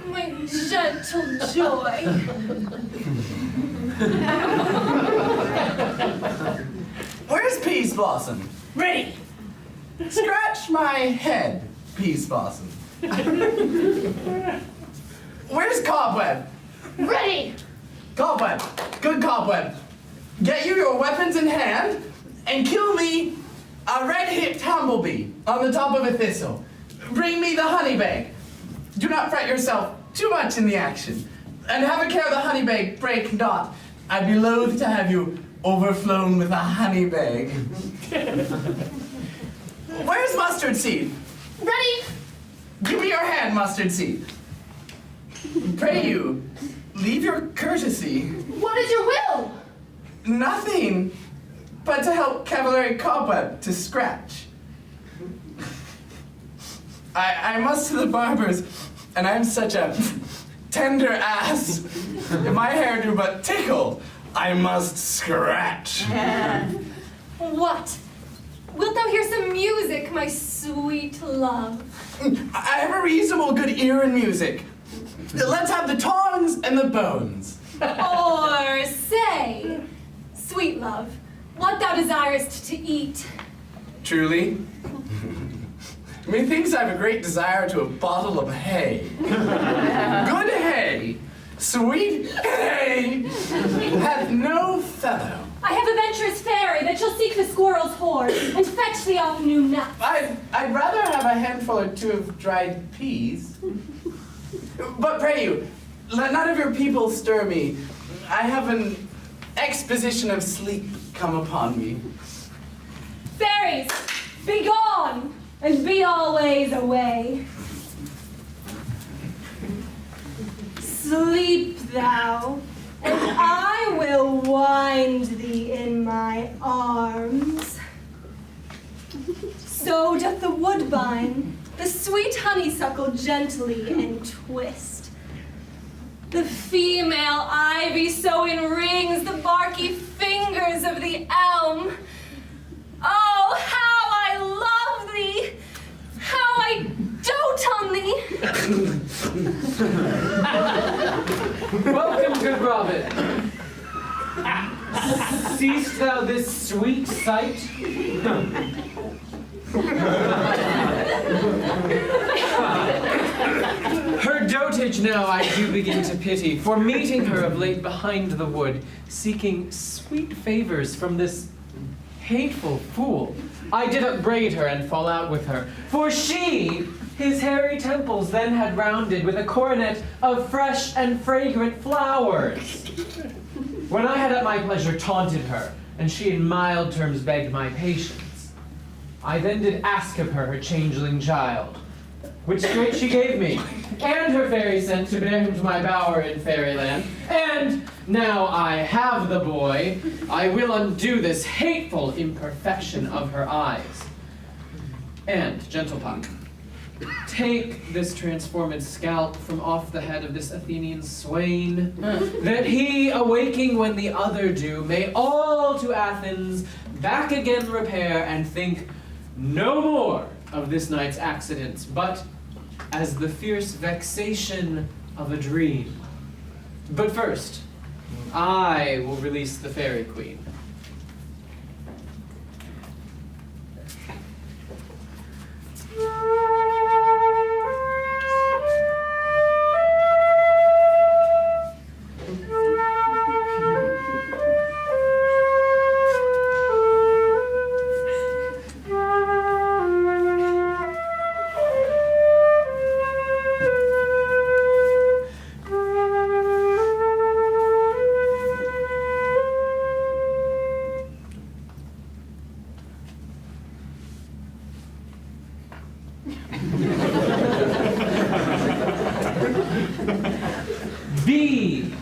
my gentle joy. Where's Peas Blossom? Ready. Scratch my head, Peas Blossom. Where's Cobweb? Ready! Cobweb, good Cobweb. Get you your weapons in hand and kill me a red-hipped humblebee on the top of a thistle. Bring me the honey bag. Do not fret yourself too much in the action. And have a care the honey bag break not. I'd be loath to have you overflown with a honey bag. Where's Mustard Seed? Ready! Give me your hand, Mustard Seed. Pray you, leave your courtesy. What is your will? Nothing but to help Cavalier Cobweb to scratch. I must to the barber's, and I'm such a tender ass. If my hair do but tickle, I must scratch. What? Wilt thou hear some music, my sweet love? I have a reasonable good ear in music. Let's have the tongs and the bones. Or say, sweet love, what thou desirest to eat. Truly? Methinks I've a great desire to a bottle of hay. Good hay, sweet hay, hath no fellow. I have a venturous fairy that shall seek the squirrel's hoard and fetch thee off new nuts. I'd rather have a handful or 2 of dried peas. But pray you, let none of your people stir me. I have an exposition of sleep come upon me. Fairies, be gone, and be always away. Sleep thou, and I will wind thee in my arms. So doth the woodbine the sweet honeysuckle gently entwist. The female ivy so enrings the barky fingers of the elm. Oh, how I love thee! How I dote on thee me. Welcome, good Robin. Seest thou this sweet sight? Her dotage now I do begin to pity, for meeting her of late behind the wood, seeking sweet favors from this hateful fool, I did upbraid her and fall out with her, for she his hairy temples then had rounded with a coronet of fresh and fragrant flowers. When I had at my pleasure taunted her, and she in mild terms begged my patience, I then did ask of her changeling child, which straight she gave me, and her fairy sent to bear him to my bower in fairyland. And now I have the boy, I will undo this hateful imperfection of her eyes. And, gentle Puck, take this transformed scalp from off the head of this Athenian swain, that he, awaking when the other do, may all to Athens back again repair, and think no more of this night's accidents, but as the fierce vexation of a dream. But first, I will release the fairy queen. Be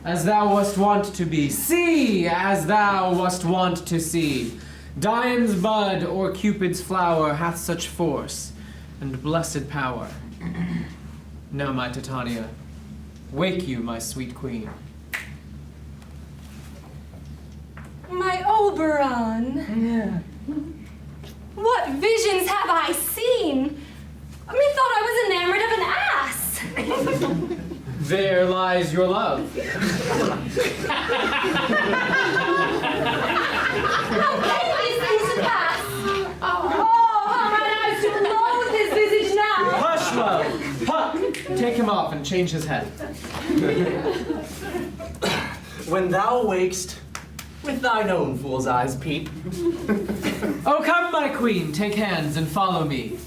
as thou wast wont to be. See as thou wast wont to see. Dian's bud or Cupid's flower hath such force and blessed power. Now, my Titania, wake you, my sweet queen. My Oberon. What visions have I seen? Methought I was enamored of an ass. There lies your love. How came these things to pass? Oh, how mine eyes do loathe this visage now. Hush, love. Puck, take him off and change his head. When thou wakest, with thine own fool's eyes peep. Oh, come, my queen, take hands and follow me,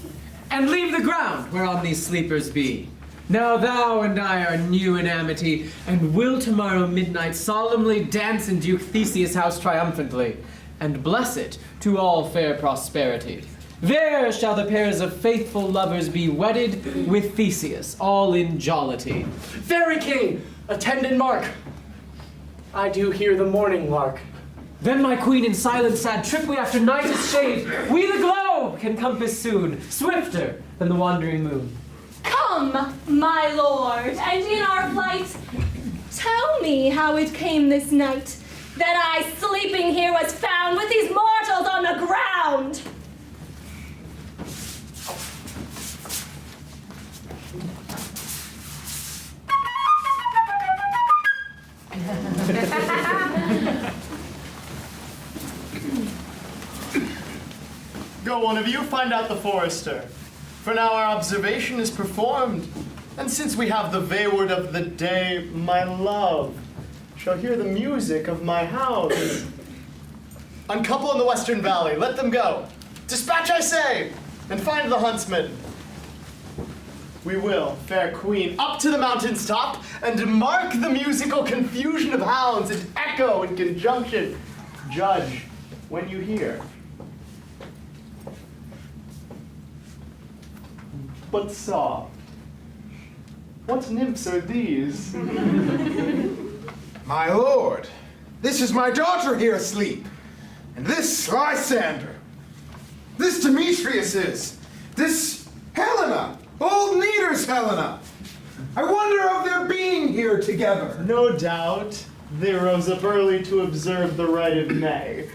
and leave the ground whereon these sleepers be. Now thou and I are new in amity, and will tomorrow midnight solemnly dance in Duke Theseus' house triumphantly, and bless it to all fair prosperity. There shall the pairs of faithful lovers be wedded with Theseus, all in jollity. Fairy king, attend and mark. I do hear the morning lark. Then, my queen, in silent sad trip we after night is shade, we the globe can compass soon, swifter than the wandering moon. Come, my lord, and in our flight, tell me how it came this night that I, sleeping here, was found with these mortals on the ground. Go, one of you, find out the forester. For now our observation is performed, and since we have the wayward of the day, my love shall hear the music of my house. Uncouple in the western valley, let them go. Dispatch, I say, and find the huntsman. We will, fair queen, up to the mountain's top, and mark the musical confusion of hounds and echo in conjunction. Judge when you hear. But soft. What nymphs are these? My lord, this is my daughter here asleep, and this Lysander. This Demetrius is. This Helena, old Neater's Helena. I wonder of their being here together. No doubt they rose up early to observe the rite of May,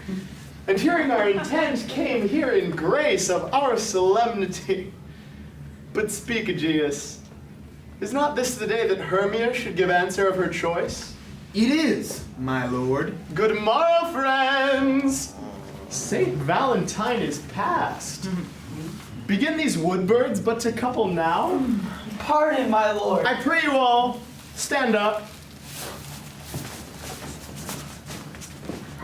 and hearing our intent came here in grace of our solemnity. But speak, Aegeus. Is not this the day that Hermia should give answer of her choice? It is, my lord. Good morrow, friends! Saint Valentine is past. Begin these woodbirds but to couple now? Pardon, my lord. I pray you all, stand up.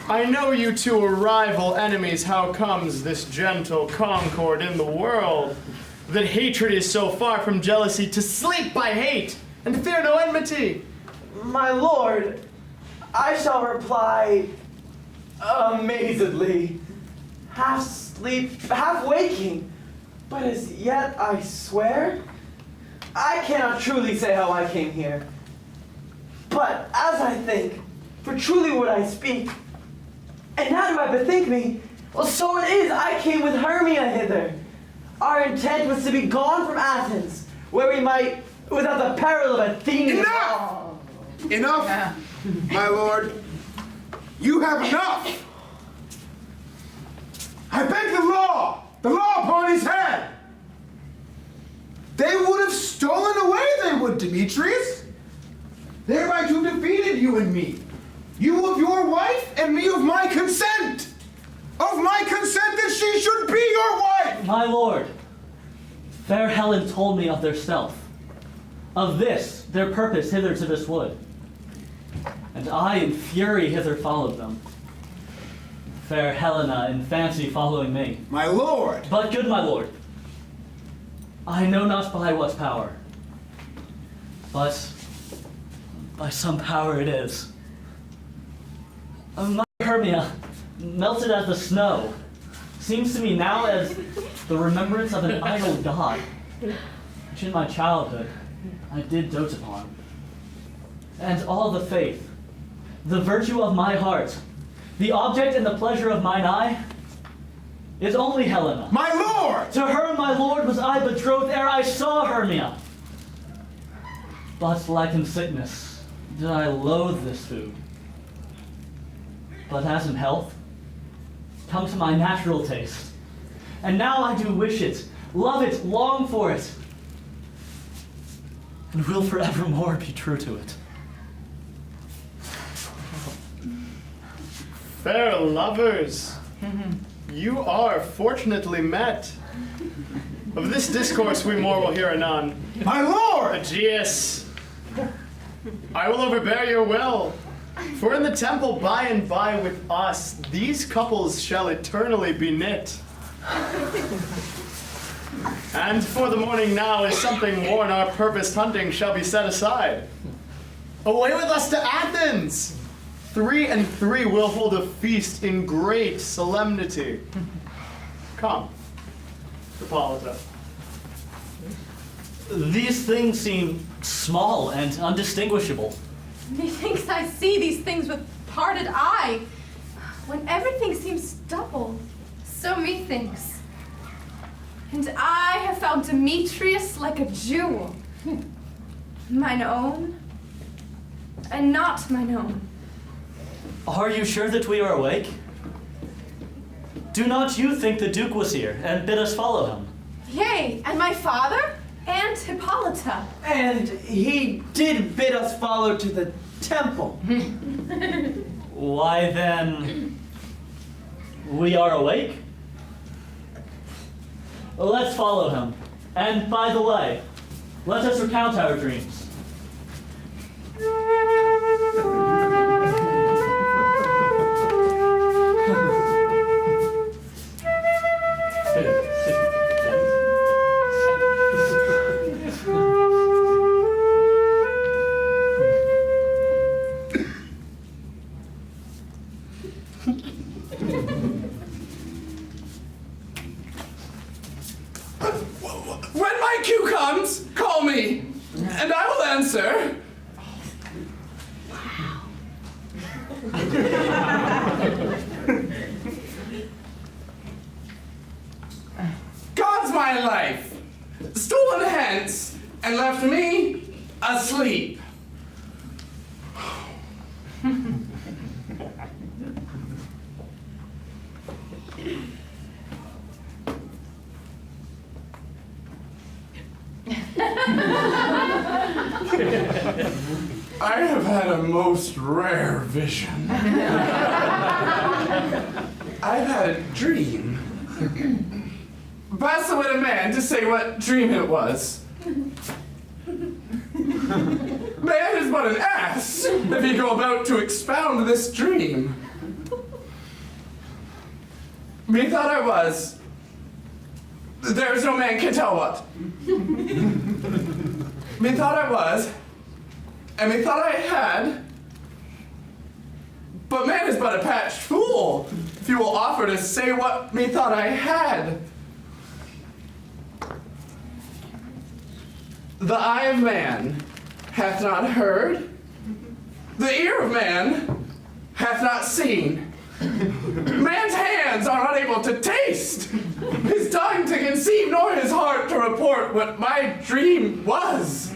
I know you two are rival enemies. How comes this gentle concord in the world? That hatred is so far from jealousy, to sleep by hate, and to fear no enmity. My lord, I shall reply amazedly, half sleep, half waking, but as yet I swear, I cannot truly say how I came here. But as I think, for truly would I speak, and now do I bethink me, well, so it is I came with Hermia hither. Our intent was to be gone from Athens, where we might, without the peril of Athene. Enough! Enough, my lord. You have enough. I beg the law upon his head. They would have stolen away, they would, Demetrius, thereby to have defeated you and me. You of your wife, and me of my consent. Of my consent that she should be your wife. My lord, fair Helen told me of their stealth, of this, their purpose hither to this wood. And I in fury hither followed them. Fair Helena in fancy following me. My lord. But good my lord, I know not by what power, but by some power it is. My Hermia, melted as the snow, seems to me now as the remembrance of an idol god, which in my childhood I did dote upon. And all the faith, the virtue of my heart, the object and the pleasure of mine eye, is only Helena. My lord! To her, my lord, was I betrothed ere I saw Hermia. But like in sickness, did I loathe this food. But as in health, come to my natural taste. And now I do wish it, love it, long for it, and will forevermore be true to it. Fair lovers, you are fortunately met. Of this discourse we more will hear anon. My lord! Aegeus, I will overbear your will. For in the temple by and by with us, these couples shall eternally be knit. And for the morning now is something worn, our purposed hunting shall be set aside. Away with us to Athens! 3 and 3 will hold a feast in great solemnity. Come, Hippolyta. These things seem small and undistinguishable. Methinks I see these things with parted eye, when everything seems double. So methinks. And I have found Demetrius like a jewel. Mine own, and not mine own. Are you sure that we are awake? Do not you think the Duke was here and bid us follow him? Yea, and my father, and Hippolyta. And he did bid us follow to the temple. Why then, we are awake? Let's follow him. And by the way, let us recount our dreams. When my cue comes, call me, and I will answer. God's my life, stolen hence, and left me asleep. I have had a most rare vision. I've had a dream. Pass the wit of man to say what dream it was. Man is but an ass if he go about to expound this dream. Methought I was. There is no man can tell what. Methought I was, and methought I had. But man is but a patched fool if you will offer to say what methought I had. The eye of man hath not heard, the ear of man hath not seen. Man's hands are unable to taste, his tongue to conceive, nor his heart to report what my dream was.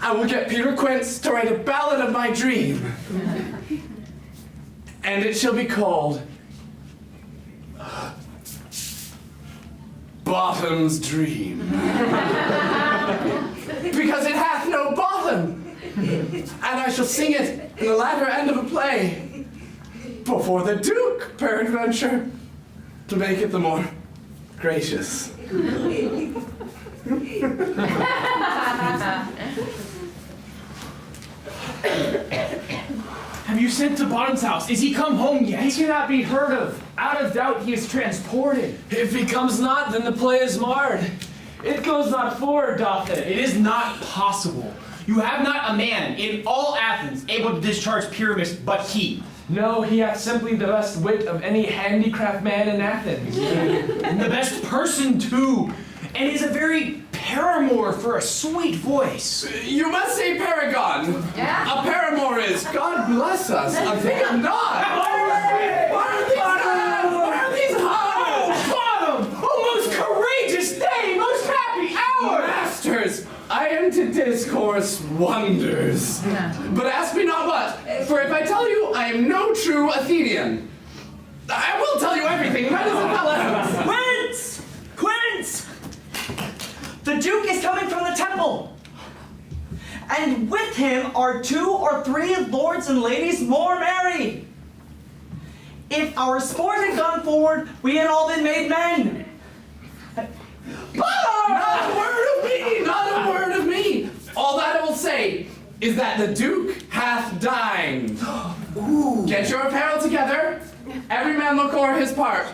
I will get Peter Quince to write a ballad of my dream, and it shall be called Bottom's Dream. Because it hath no bottom. And I shall sing it in the latter end of a play before the Duke, peradventure, to make it the more gracious. Have you sent to Bottom's house? Is he come home yet? He cannot be heard of. Out of doubt he is transported. If he comes not, then the play is marred. It goes not forward, doth it? It is not possible. You have not a man in all Athens able to discharge Pyramus but he. No, he hath simply the best wit of any handicraft man in Athens. And the best person too. And is a very paramour for a sweet voice. You must say paragon. Yeah. A paramour is, God bless us, a thing of not. Why are these high? Bottom! Oh, most courageous day, most happy hour! Masters, I am to discourse wonders. But ask me not what, for if I tell you I am no true Athenian, I will tell you everything, right as a fellow. Quince! Quince! The Duke is coming from the temple. And with him are 2 or 3 lords and ladies more merry. If our sport had gone forward, we had all been made men. Not a word of me, not a word of me. All that I will say is that the Duke hath dined. Get your apparel together. Every man look o'er his part.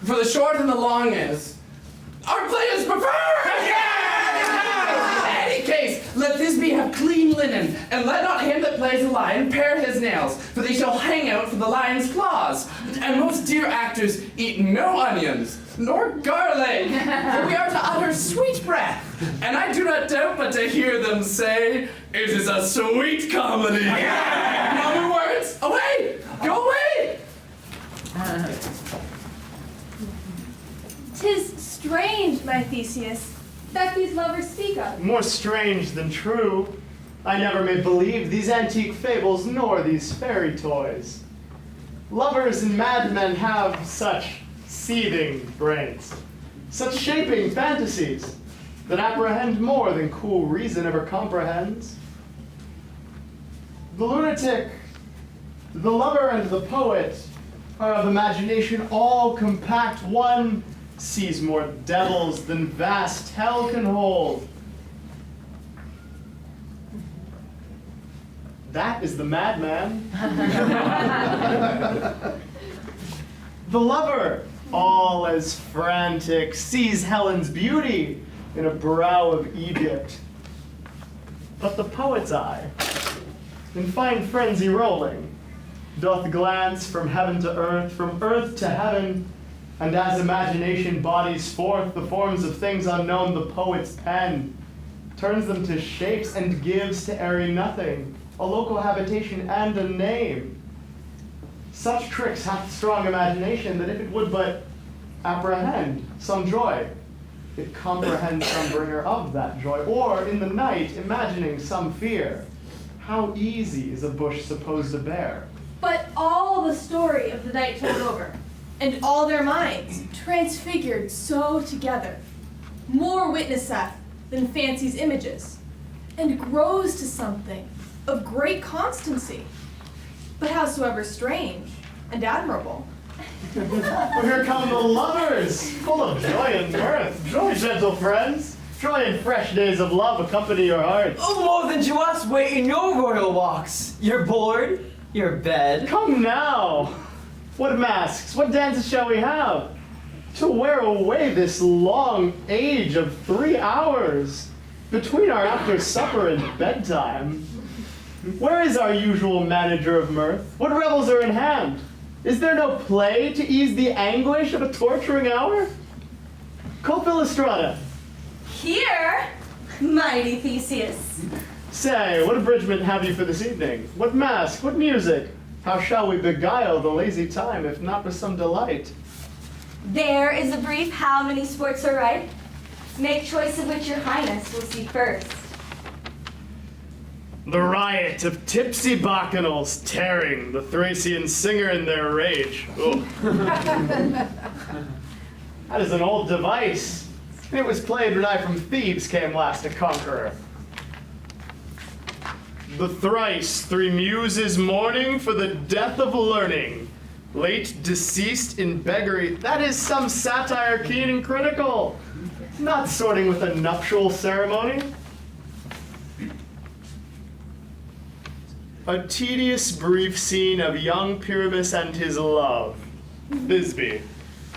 For the short and the long is, our play is preferred! In any case, let Thisbe have clean linen, and let not him that plays a lion pare his nails, for they shall hang out for the lion's claws. And most dear actors eat no onions, nor garlic, for we are to utter sweet breath. And I do not doubt but to hear them say, it is a sweet comedy. No more words, away, go away! 'Tis strange, my Theseus, that these lovers speak of. More strange than true. I never may believe these antique fables nor these fairy toys. Lovers and madmen have such seething brains, such shaping fantasies that apprehend more than cool reason ever comprehends. The lunatic, the lover, and the poet are of imagination all compact. One sees more devils than vast hell can hold. That is the madman. The lover, all as frantic, sees Helen's beauty in a brow of Egypt. But the poet's eye, in fine frenzy rolling, doth glance from heaven to earth, from earth to heaven, and as imagination bodies forth the forms of things unknown, the poet's pen turns them to shapes and gives to airy nothing a local habitation and a name. Such tricks hath strong imagination that if it would but apprehend some joy, it comprehends some bringer of that joy, or in the night imagining some fear. How easy is a bush supposed to bear? But all the story of the night told over, and all their minds transfigured so together, more witnesseth than fancy's images. and grows to something of great constancy, but howsoever strange and admirable. Well, here come the lovers, full of joy and mirth. Joy, gentle friends. Joy and fresh days of love accompany your hearts. Oh, more than to us wait in your royal walks, your board, your bed. Come now. What masks, what dances shall we have? To wear away this long age of 3 hours between our after supper and bedtime. Where is our usual manager of mirth? What revels are in hand? Is there no play to ease the anguish of a torturing hour? Call Philostrata. Here, mighty Theseus. Say, what abridgment have you for this evening? What mask? What music? How shall we beguile the lazy time, if not with some delight? There is a brief how many sports are ripe. Make choice of which your highness will see first. The riot of tipsy bacchanals tearing the Thracian singer in their rage. Oh. That is an old device. It was played when I from Thebes came last to conquer. The thrice 3 muses mourning for the death of learning, late deceased in beggary. That is some satire keen and critical, not sorting with a nuptial ceremony. A tedious brief scene of young Pyramus and his love, Thisbe.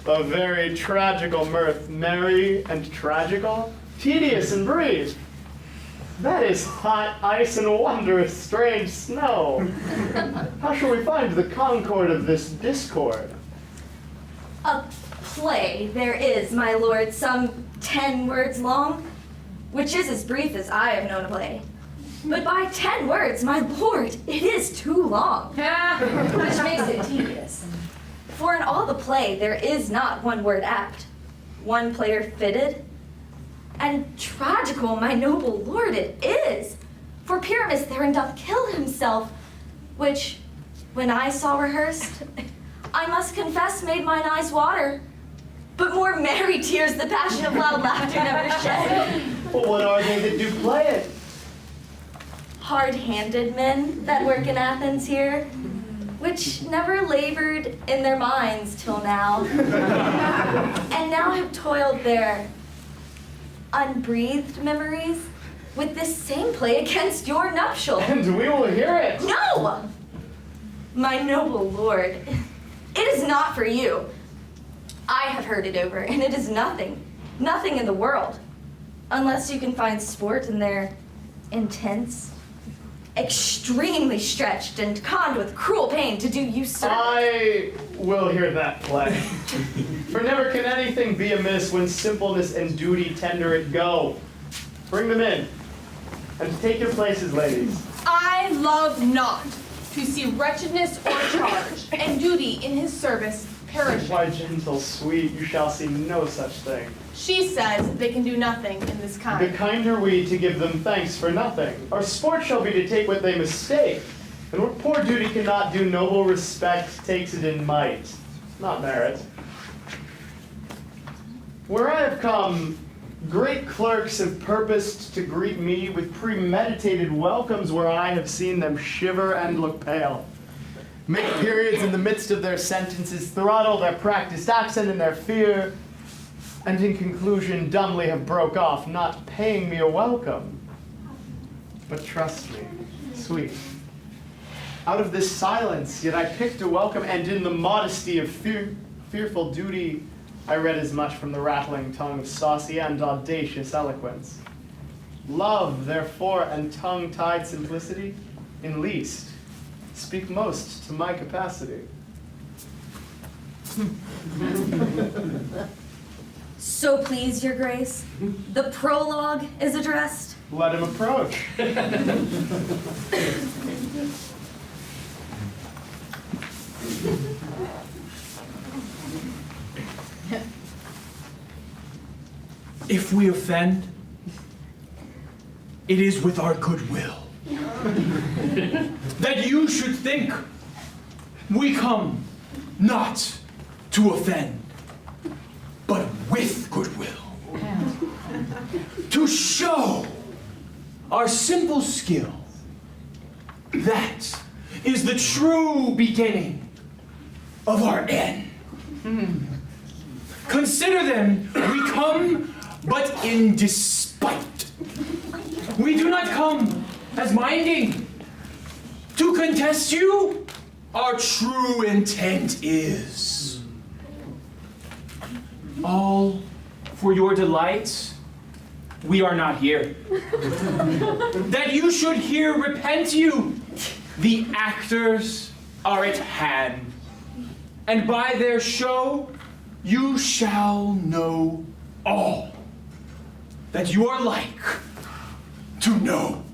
A very tragical mirth, merry and tragical, tedious and brief. That is hot ice and wondrous strange snow. How shall we find the concord of this discord? A play there is, my lord, some 10 words long, which is as brief as I have known a play. But by 10 words, my lord, it is too long, which makes it tedious. For in all the play, there is not one word apt, one player fitted, and tragical, my noble lord, it is. For Pyramus therein doth kill himself, which, when I saw rehearsed, I must confess made mine eyes water. But more merry tears the passion of loud laughter never shed. Well, what are they that do play it? Hard-handed men that work in Athens here, which never labored in their minds till now, and now have toiled their unbreathed memories with this same play against your nuptial. And we will hear it. No! My noble lord, it is not for you. I have heard it over, and it is nothing in the world, unless you can find sport in their intense, extremely stretched and conned with cruel pain to do you service. I will hear that play. For never can anything be amiss when simpleness and duty tender it go. Bring them in, and take your places, ladies. I love not to see wretchedness or charge, and duty in his service perish. Why, gentle, sweet, you shall see no such thing. She says they can do nothing in this The kind. kinder we to give them thanks for nothing. Our sport shall be to take what they mistake. And what poor duty cannot do, noble respect takes it in might, not merit. Where I have come, great clerks have purposed to greet me with premeditated welcomes where I have seen them shiver and look pale. Make periods in the midst of their sentences, throttle their practiced accent and their fear, and in conclusion dumbly have broke off, not paying me a welcome. But trust me, sweet, out of this silence yet I picked a welcome, and in the modesty of fearful duty I read as much from the rattling tongue of saucy and audacious eloquence. Love, therefore, and tongue-tied simplicity, in least, speak most to my capacity. So please, your grace, the prologue is addressed. Let him approach. If we offend, it is with our good will. That you should think we come not to offend, but with goodwill. To show our simple skill. That is the true beginning of our end. Consider then, we come but in despite. We do not come as minding to contest you. Our true intent is all for your delight. We are not here. That you should here repent you. The actors are at hand, and by their show you shall know all that you are like to know.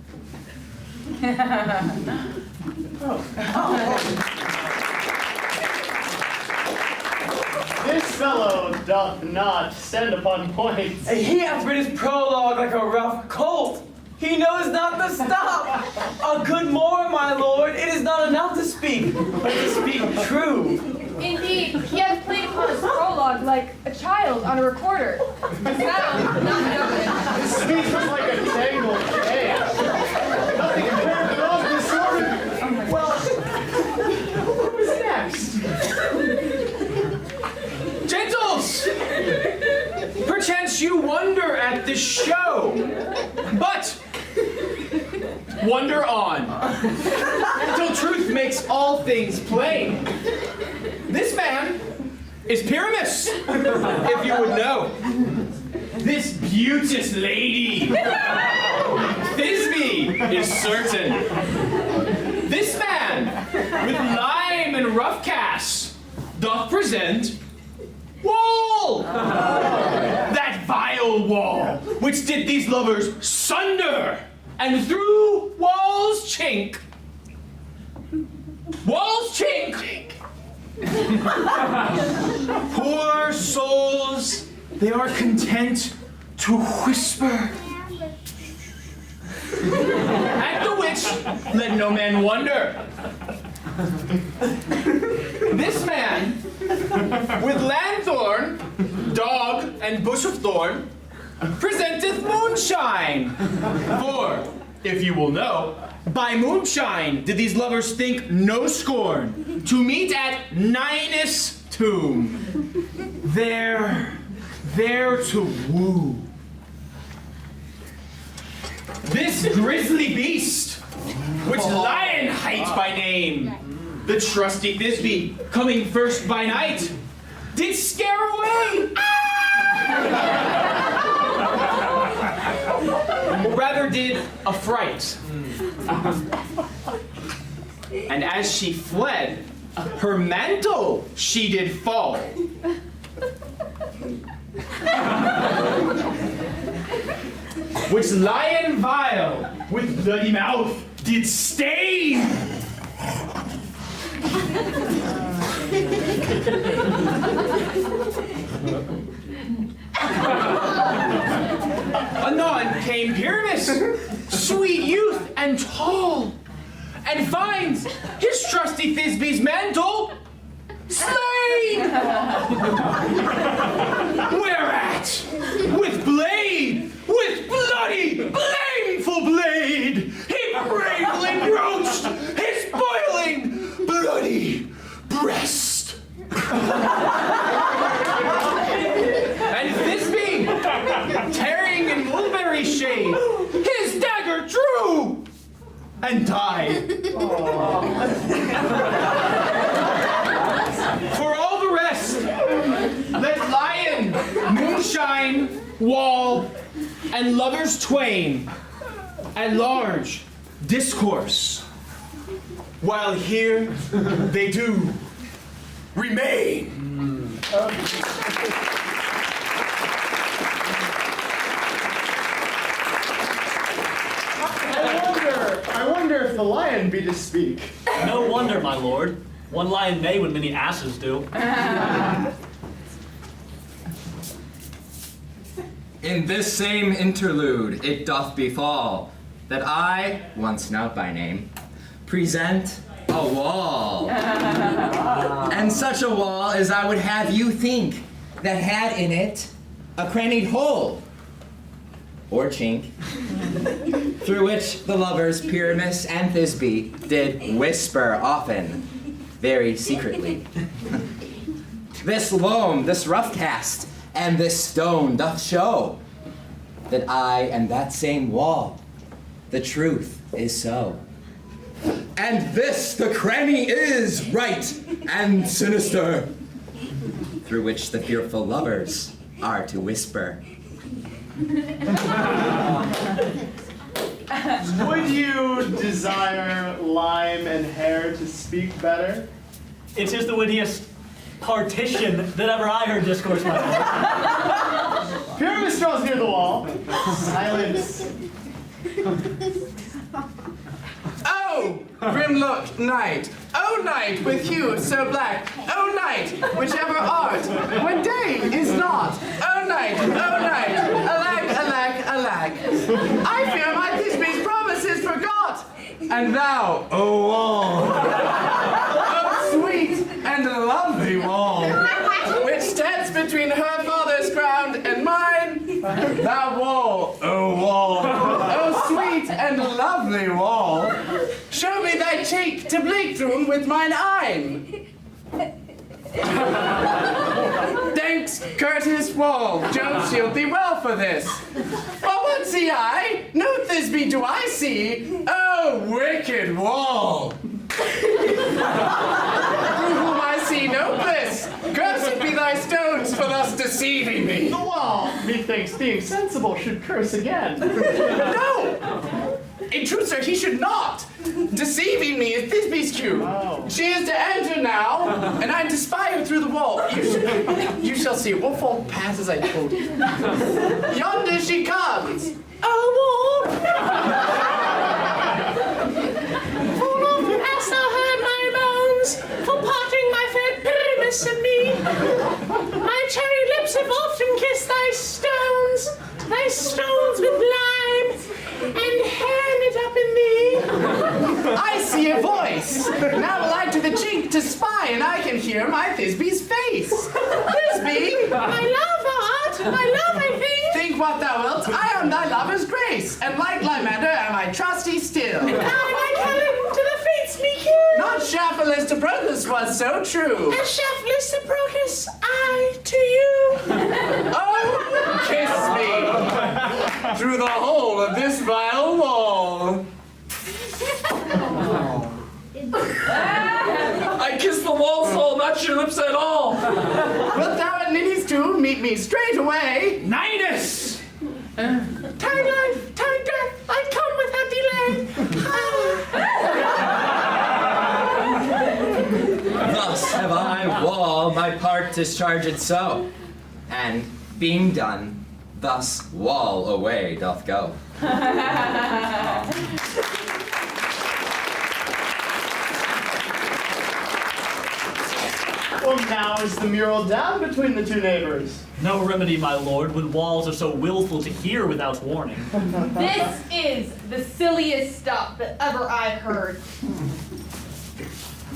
This fellow doth not stand upon points. He hath read his prologue like a rough colt. He knows not the stop. A good more, my lord. It is not enough to speak, but to speak true. Indeed, he has played upon his prologue like a child on a recorder. The sound, not noted. His speech was like a tangled dance. Nothing compared to all disorder. Well, who was next? Gentles! Perchance you wonder at this show, but wonder on, till truth makes all things plain. This man is Pyramus, if you would know. This beauteous lady, Thisbe, is certain. This man, with lime and rough cast, doth present Wall! That vile wall, which did these lovers sunder, and through Wall's chink, poor souls, they are content to whisper. At the which, let no man wonder. This man, with lanthorn, dog, and bush of thorn, presenteth moonshine. For, if you will know, by moonshine did these lovers think no scorn to meet at Ninus' tomb, there to woo. This grisly beast, which Lion hight by name, the trusty Thisbe, coming first by night, did scare away. Or rather did affright. And as she fled, her mantle she did fall. Which Lion vile with bloody mouth did stain. Anon came Pyramus, sweet youth and tall, and finds his trusty Thisbe's mantle slain. Whereat, with blade, with bloody, blameful blade, he bravely broached his boiling, bloody breast. And Thisbe, tearing in mulberry shade, his dagger drew and died. For all the rest, let Lion, Moonshine, Wall, and lovers twain at large discourse, while here they do remain. I wonder if the lion be to speak. No wonder, my lord. One lion may when many asses do. In this same interlude it doth befall that I, once not by name, present a wall. And such a wall as I would have you think that had in it a crannied hole or chink through which the lovers Pyramus and Thisbe did whisper often, very secretly. This loam, this rough cast, and this stone doth show that I and that same wall, the truth is so. And this the cranny is right and sinister, through which the fearful lovers are to whisper. Would you desire lime and hair to speak better? It is the wittiest partition that ever I heard discourse, my lord. Pyramus draws near the wall. Silence. Oh, grim-looked night. Oh, night with hue so black. Oh, night, whichever art, when day is not. Oh, night, alack, alack, alack. I fear my Thisbe's promises forgot. And thou, oh wall, oh sweet and lovely wall, which stands between her father's ground and mine. Thou wall, oh sweet and lovely wall, show me thy cheek to blink through with mine eye. Thanks, courteous wall, Jove shield thee well for this. But what see I? No Thisbe do I see. Oh, wicked wall. Through whom I see no bliss. Cursed be thy stones for thus deceiving me. The wall, methinks, being sensible, should curse again. No! In truth, sir, he should not. Deceiving me is Thisbe's cue. Oh. She is to enter now, and I am to spy her through the wall. You shall see. We'll fall past as I told you. Yonder she comes. Oh, wall. Full often hast thou heard my moans for parting my fair Pyramus and me. My cherry lips have often kissed thy stones with lime, and hair knit up in thee. I see a voice. Now will I to the chink to spy, and I can hear my Thisbe's face. Thisbe, My love art, my love I think. think what thou wilt. I am thy lover's grace, and like Lymander am I trusty still. I like Helen to the fates me cure. Not Shafalus to Proclus was so true. As Shafalus to Proclus, I to you. Oh, kiss me through the hole of this vile wall. I kiss the wall soul, not your lips at all. Wilt thou and Ninny's too meet me straight away? Nidus! Time life, time death, I come without delay. Thus have I, wall, my part discharged so, and being done, thus wall away doth go. Well, now is the mural down between the two neighbors. No remedy, my lord, when walls are so willful to hear without warning. This is the silliest stuff that ever I heard.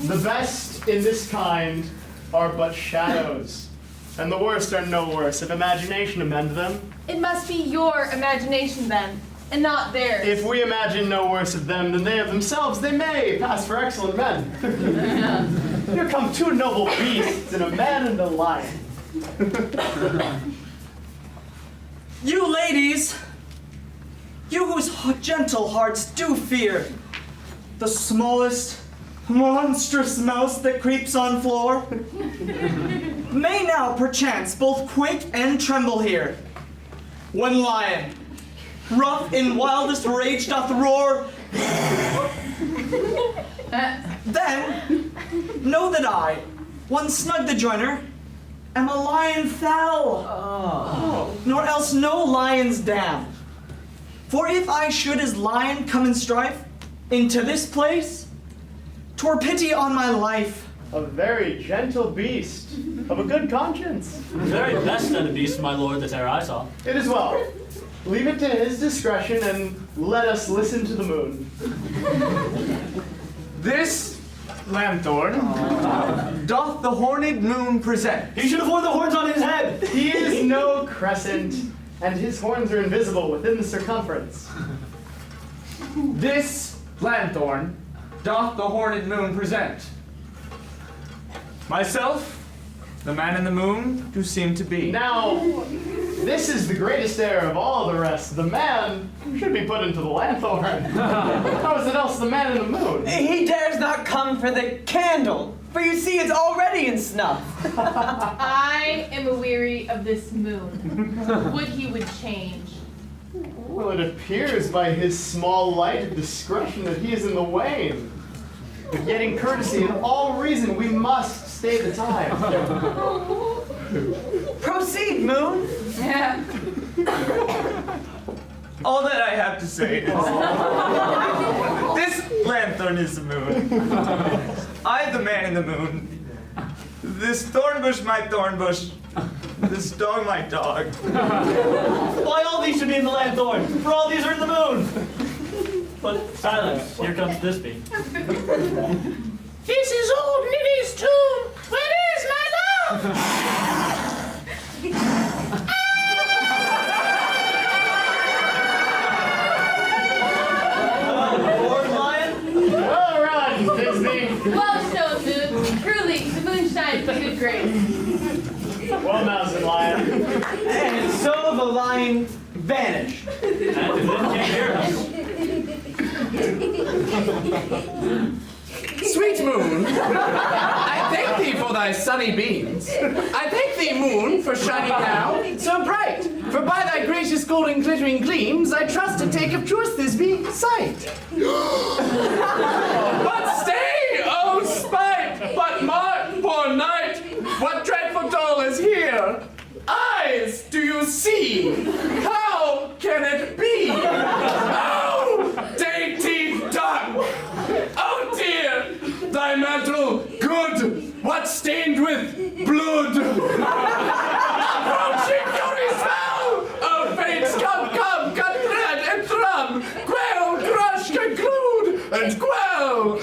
The best in this kind are but shadows, and the worst are no worse. If imagination amend them, It must be your imagination then, and not theirs. if we imagine no worse of them than they of themselves, they may pass for excellent men. Here come two noble beasts, and a man and a lion. You ladies, you whose gentle hearts do fear the smallest monstrous mouse that creeps on floor, may now perchance both quake and tremble here, when lion, rough in wildest rage doth roar. Then know that I, one snug the joiner, am a lion foul, nor else no lion's dam. For if I should as lion come in strife into this place, 'twere pity on my life. A very gentle beast, of a good conscience. The very best of the beasts, my lord, that e'er I saw. It is well. Leave it to his discretion, and let us listen to the moon. This lanthorn doth the horned moon present. He should have worn the horns on his head. He is no crescent, and his horns are invisible within the circumference. This lanthorn doth the horned moon present. Myself, the man in the moon, do seem to be. Now, this is the greatest error of all the rest. The man should be put into the lanthorn. How is it else the man in the moon? He dares not come for the candle, for you see it's already in snuff. I am aweary of this moon. Would he would change. Well, it appears by his small light of discretion that he is in the wane. But yet in courtesy and all reason, we must stay the time. Proceed, moon. Yeah. All that I have to say is this lanthorn is the moon. I, the man in the moon. This thorn bush, my thorn bush. This dog, my dog. Why all these should be in the lanthorn? For all these are in the moon. But silence, here comes Thisbe. This is old Nitty's tomb. Where is my love? Lord Lion? Well run, Disney. Well shown, Moon. Truly, the moon shines with good grace. Well moused, lion. And so the lion vanished. And then came here. Sweet moon, I thank thee for thy sunny beams. I thank thee, moon, for shining now so bright. For by thy gracious golden glittering gleams, I trust to take of truest Thisbe sight. But stay, oh spite! But mark, poor knight, what dreadful dole is here? Eyes, do you see? How can it be? Oh, dainty duck! Oh dear, thy mantle good, what stained with blood? Approaching fury spell! Oh fates, come, cut thread and thrum, quell, crush, conclude, and quell!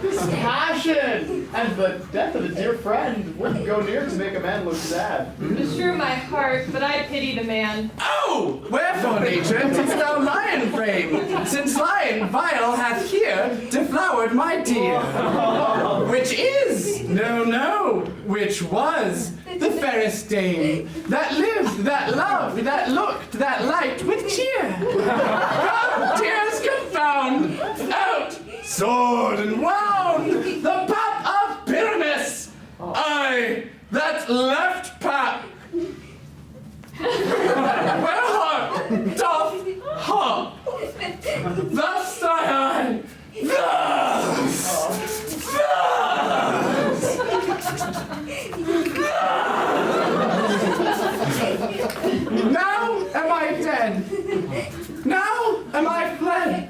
This passion and the death of a dear friend wouldn't go near to make a man look sad. Beshrew my heart, but I pity the man. Oh, wherefore, nature, didst thou lion frame, since lion vile hath here deflowered my dear? Which is, no, which was the fairest dame that lived, that loved, that looked, that liked with cheer. Come, tears confound, out, sword and wound, the pap of Pyramus, I, that left pap. Where heart doth hop, thus I, thus. Now am I dead, now am I fled.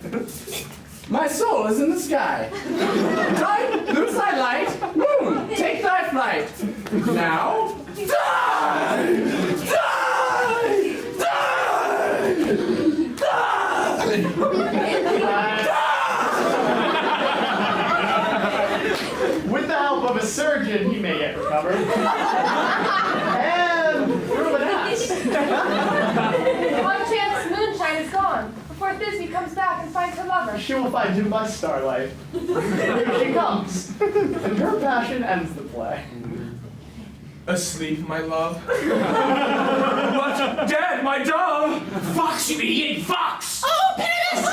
My soul is in the sky. Time, lose thy light, moon, take thy flight. Now, die! With the help of a surgeon, he may yet recover. And through an ass. One chance moonshine is gone. Before Thisbe comes back and finds her lover. She will find him by starlight. Here she comes, and her passion ends the play. Asleep, my love. What? Dead, my dove! Fox, you idiot, fox! Oh, Pyramus!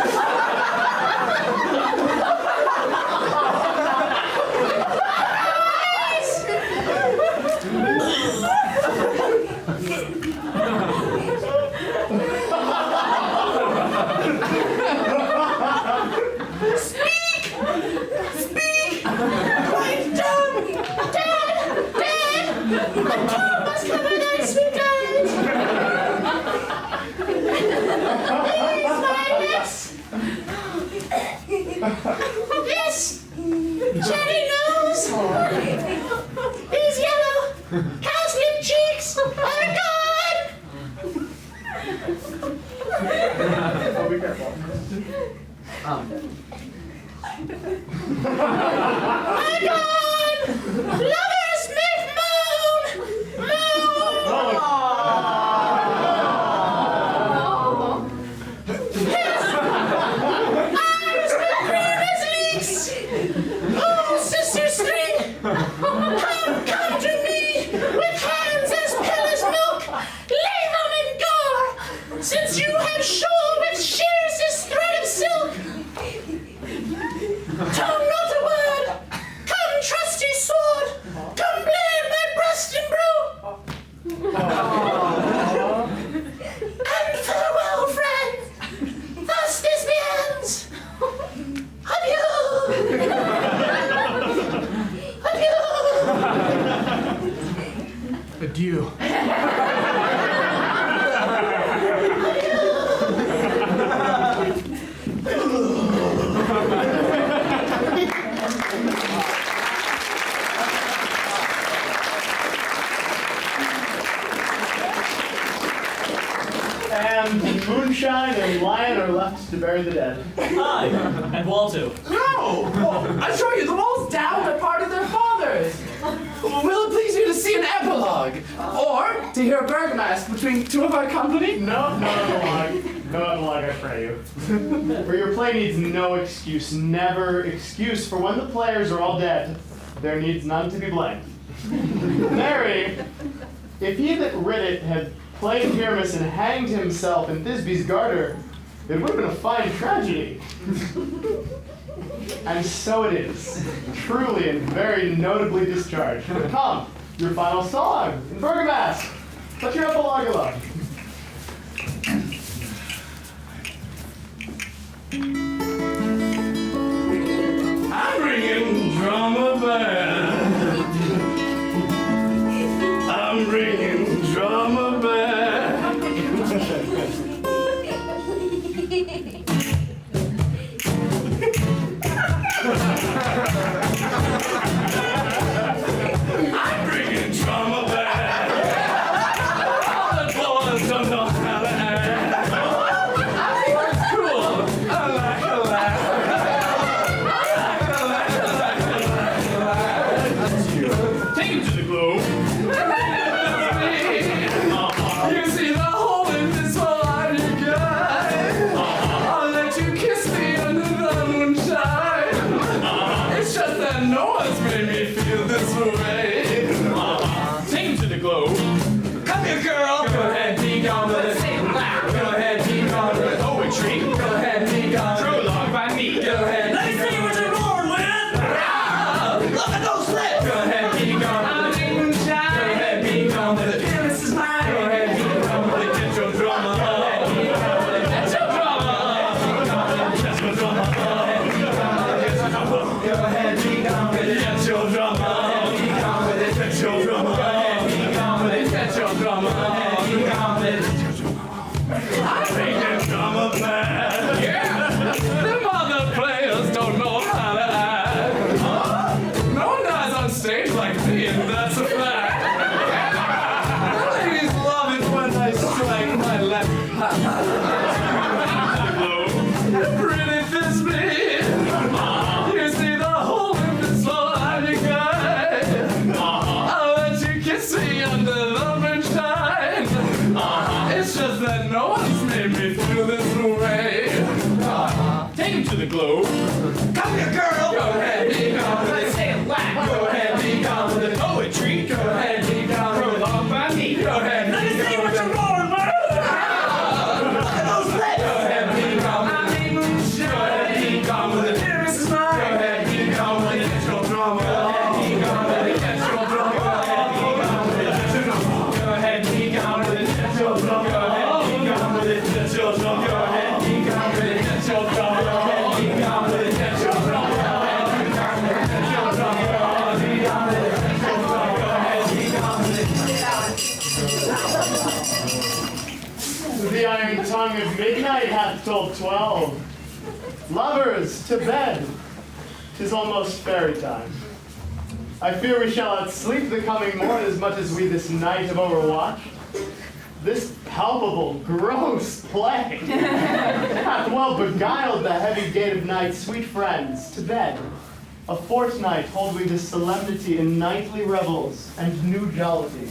Speak! My dove! Dead! My dove must have a nice sweet eyes! Please, my lips! This cherry nose! These yellow cowslip cheeks are gone! Oh, be careful. My God! Lovers make moan! Moan! Oh, sister string, come to me with hands as pale as milk, lay them in gore, since you have shown with shears this thread of silk. Tongue not a word, come trusty sword, come blade thy breast and brew. And farewell, friend, thus this the ends. Adieu! Adieu! Adieu. And Moonshine and Lion are left to bury the dead. Hi, and Wall too. No! I assure you, the walls down are part of their fathers. Will it please you to see an epilogue? Or to hear a burgomask between two of our company? No epilogue. No epilogue, I pray you. For your play needs no excuse, never excuse, for when the players are all dead, there needs none to be blamed. Mary, if he that writ it had played Pyramus and hanged himself in Thisbe's garter, it would have been a fine tragedy. And so it is, truly and very notably discharged. But come, your final song, in Burgomask. Let your epilogue alone. I'm bringing drama back. I'm bringing drama back. I'm bringing drama back. All the boys don't know how to act. I think it's cool. I like a laugh. Take him to the globe. You see the hole in this one, you guys. I'll let you kiss me under the moonshine. It's just that no one's made me feel this way. Take him to the globe. Come here, girl. Go ahead, be gone with it. Say it loud. Go ahead, be gone with it. Poetry. Go ahead, be gone with it. Prologue by me. Go ahead. Let me see what you're born with. Look at those lips. Go ahead, be gone with it. Go ahead, be gone with it. This is mine. Go ahead, be gone with it. Get your drama. Go ahead, be gone with it. Get your drama. Get your drama. Go ahead, be gone with it. Get your drama. Be gone with it. Get your drama. Go ahead, be gone with it. Get your drama. Go ahead, be gone with it. I think that drama bad. Yeah. Them other players don't know how to act. No one dies on stage like me, and that's a fact. The ladies love it when I strike my left. Pretty Thisbe. You see the hole in this line, you guys. I'll let you kiss me under the moonshine. It's just that no one's made me feel this way. Take him to the globe. Come here, girl. Go ahead, be gone with it. Say it loud. Go ahead, be gone with it. Poetry. Go ahead, be gone with it. Prologue by me. Go ahead. Let me see what you're born with. Look at those lips. Go ahead, be gone with it. Go ahead, be gone with it. This is mine. Go ahead, be gone with it. Get your drama. Go ahead, be gone with it. Get your drama. Go ahead, be gone with it. Get your drama. Go ahead, be gone with it. Get your drama. Go ahead, be gone with it. Get your drama. Go ahead, be gone with it. Get your drama. Go ahead, be gone with it. Get your drama. Go ahead, be gone with it. Get your drama. Go ahead, be gone with it. Get your drama. Go ahead, be gone with it. The iron tongue of midnight hath told 12. Lovers, to bed. 'Tis almost fairy time. I fear we shall outsleep the coming morn as much as we this night have overwatched. This palpable, gross play hath well beguiled the heavy gait of night. Sweet friends, to bed. A fortnight hold we this solemnity in nightly revels and new jollity.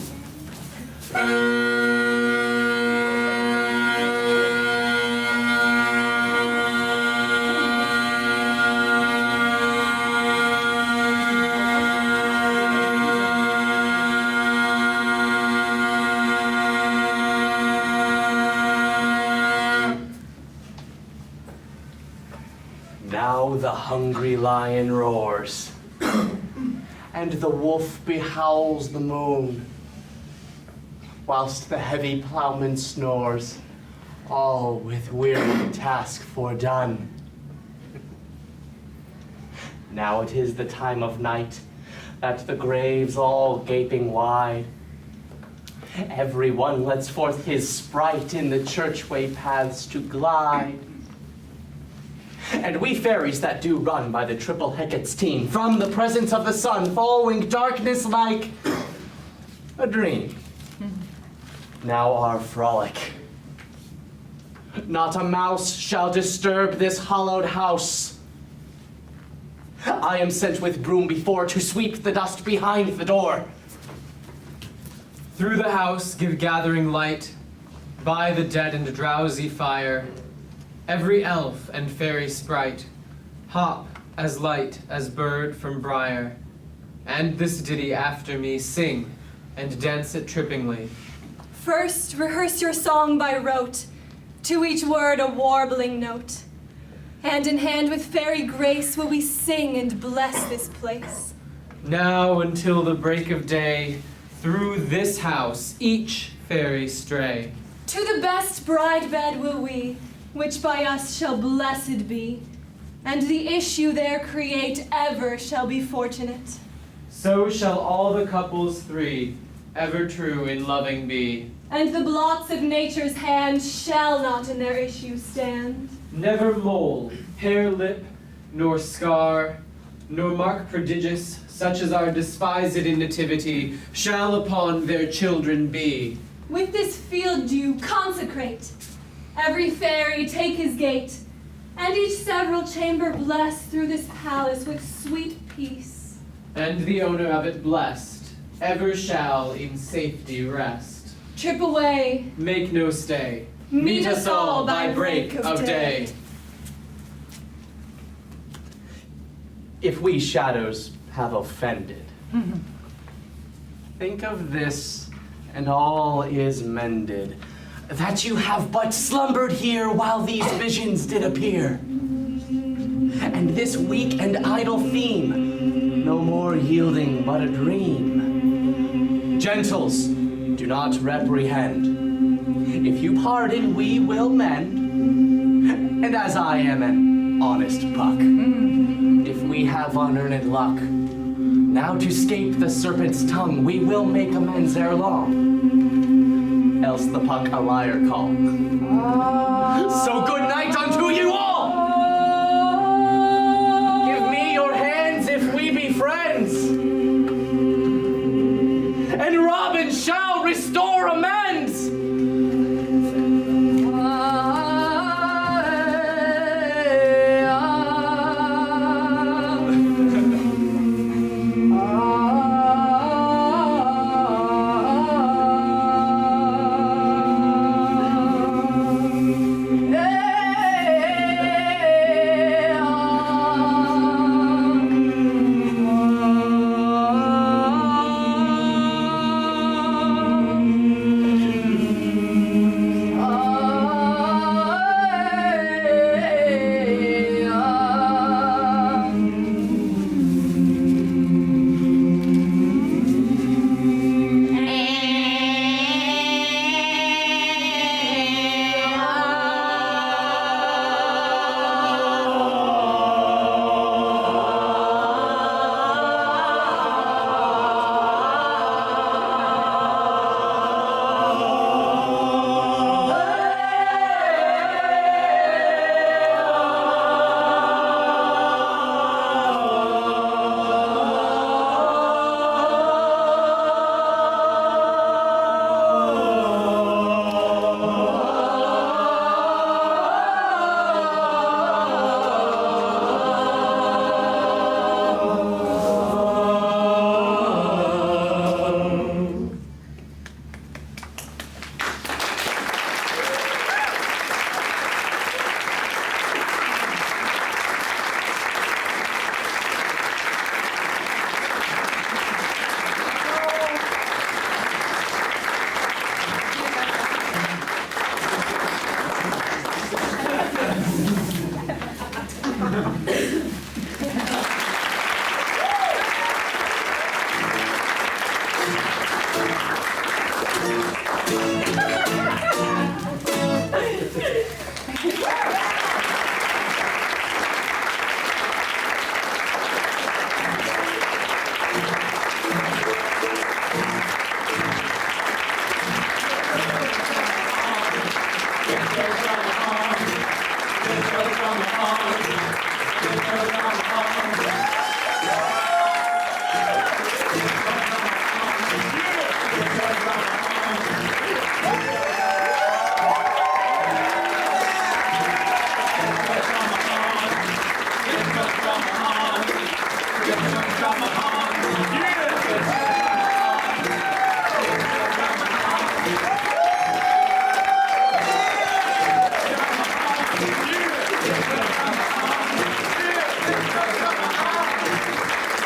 the hungry lion roars, and the wolf behowls the moon, whilst the heavy plowman snores, all with weary task fordone. Now it is the time of night, that the graves all gaping wide. Everyone lets forth his sprite in the churchway paths to glide. And we fairies that do run by the triple Hecate's team, from the presence of the sun, following darkness like a dream, now are frolic. Not a mouse shall disturb this hallowed house. I am sent with broom before to sweep the dust behind the door. Through the house give gathering light, by the dead and drowsy fire. Every elf and fairy sprite hop as light as bird from briar. And this ditty after me sing, and dance it trippingly. First, rehearse your song by rote, to each word a warbling note. Hand in hand with fairy grace will we sing and bless this place. Now until the break of day, through this house each fairy stray. To the best bride bed will we, which by us shall blessed be, and the issue there create ever shall be fortunate. So shall all the couples three ever true in loving be. And the blots of nature's hand shall not in their issue stand. Never mole, hair, lip, nor scar, nor mark prodigious, such as are despised in nativity, shall upon their children be. With this field dew consecrate, every fairy take his gate, and each several chamber bless through this palace with sweet peace. And the owner of it blessed, ever shall in safety rest. Trip away, Make no stay, meet us all by break of day. If we shadows have offended, think of this, and all is mended, that you have but slumbered here while these visions did appear. And this weak and idle theme, no more yielding but a dream. Gentles, do not reprehend. If you pardon, we will mend. And as I am an honest puck, if we have unearned luck, now to scape the serpent's tongue, we will make amends ere long. Else the puck a liar call. So good night unto you all! Give me your hands if we be friends. And Robin shall restore amends.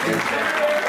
Shakespeare.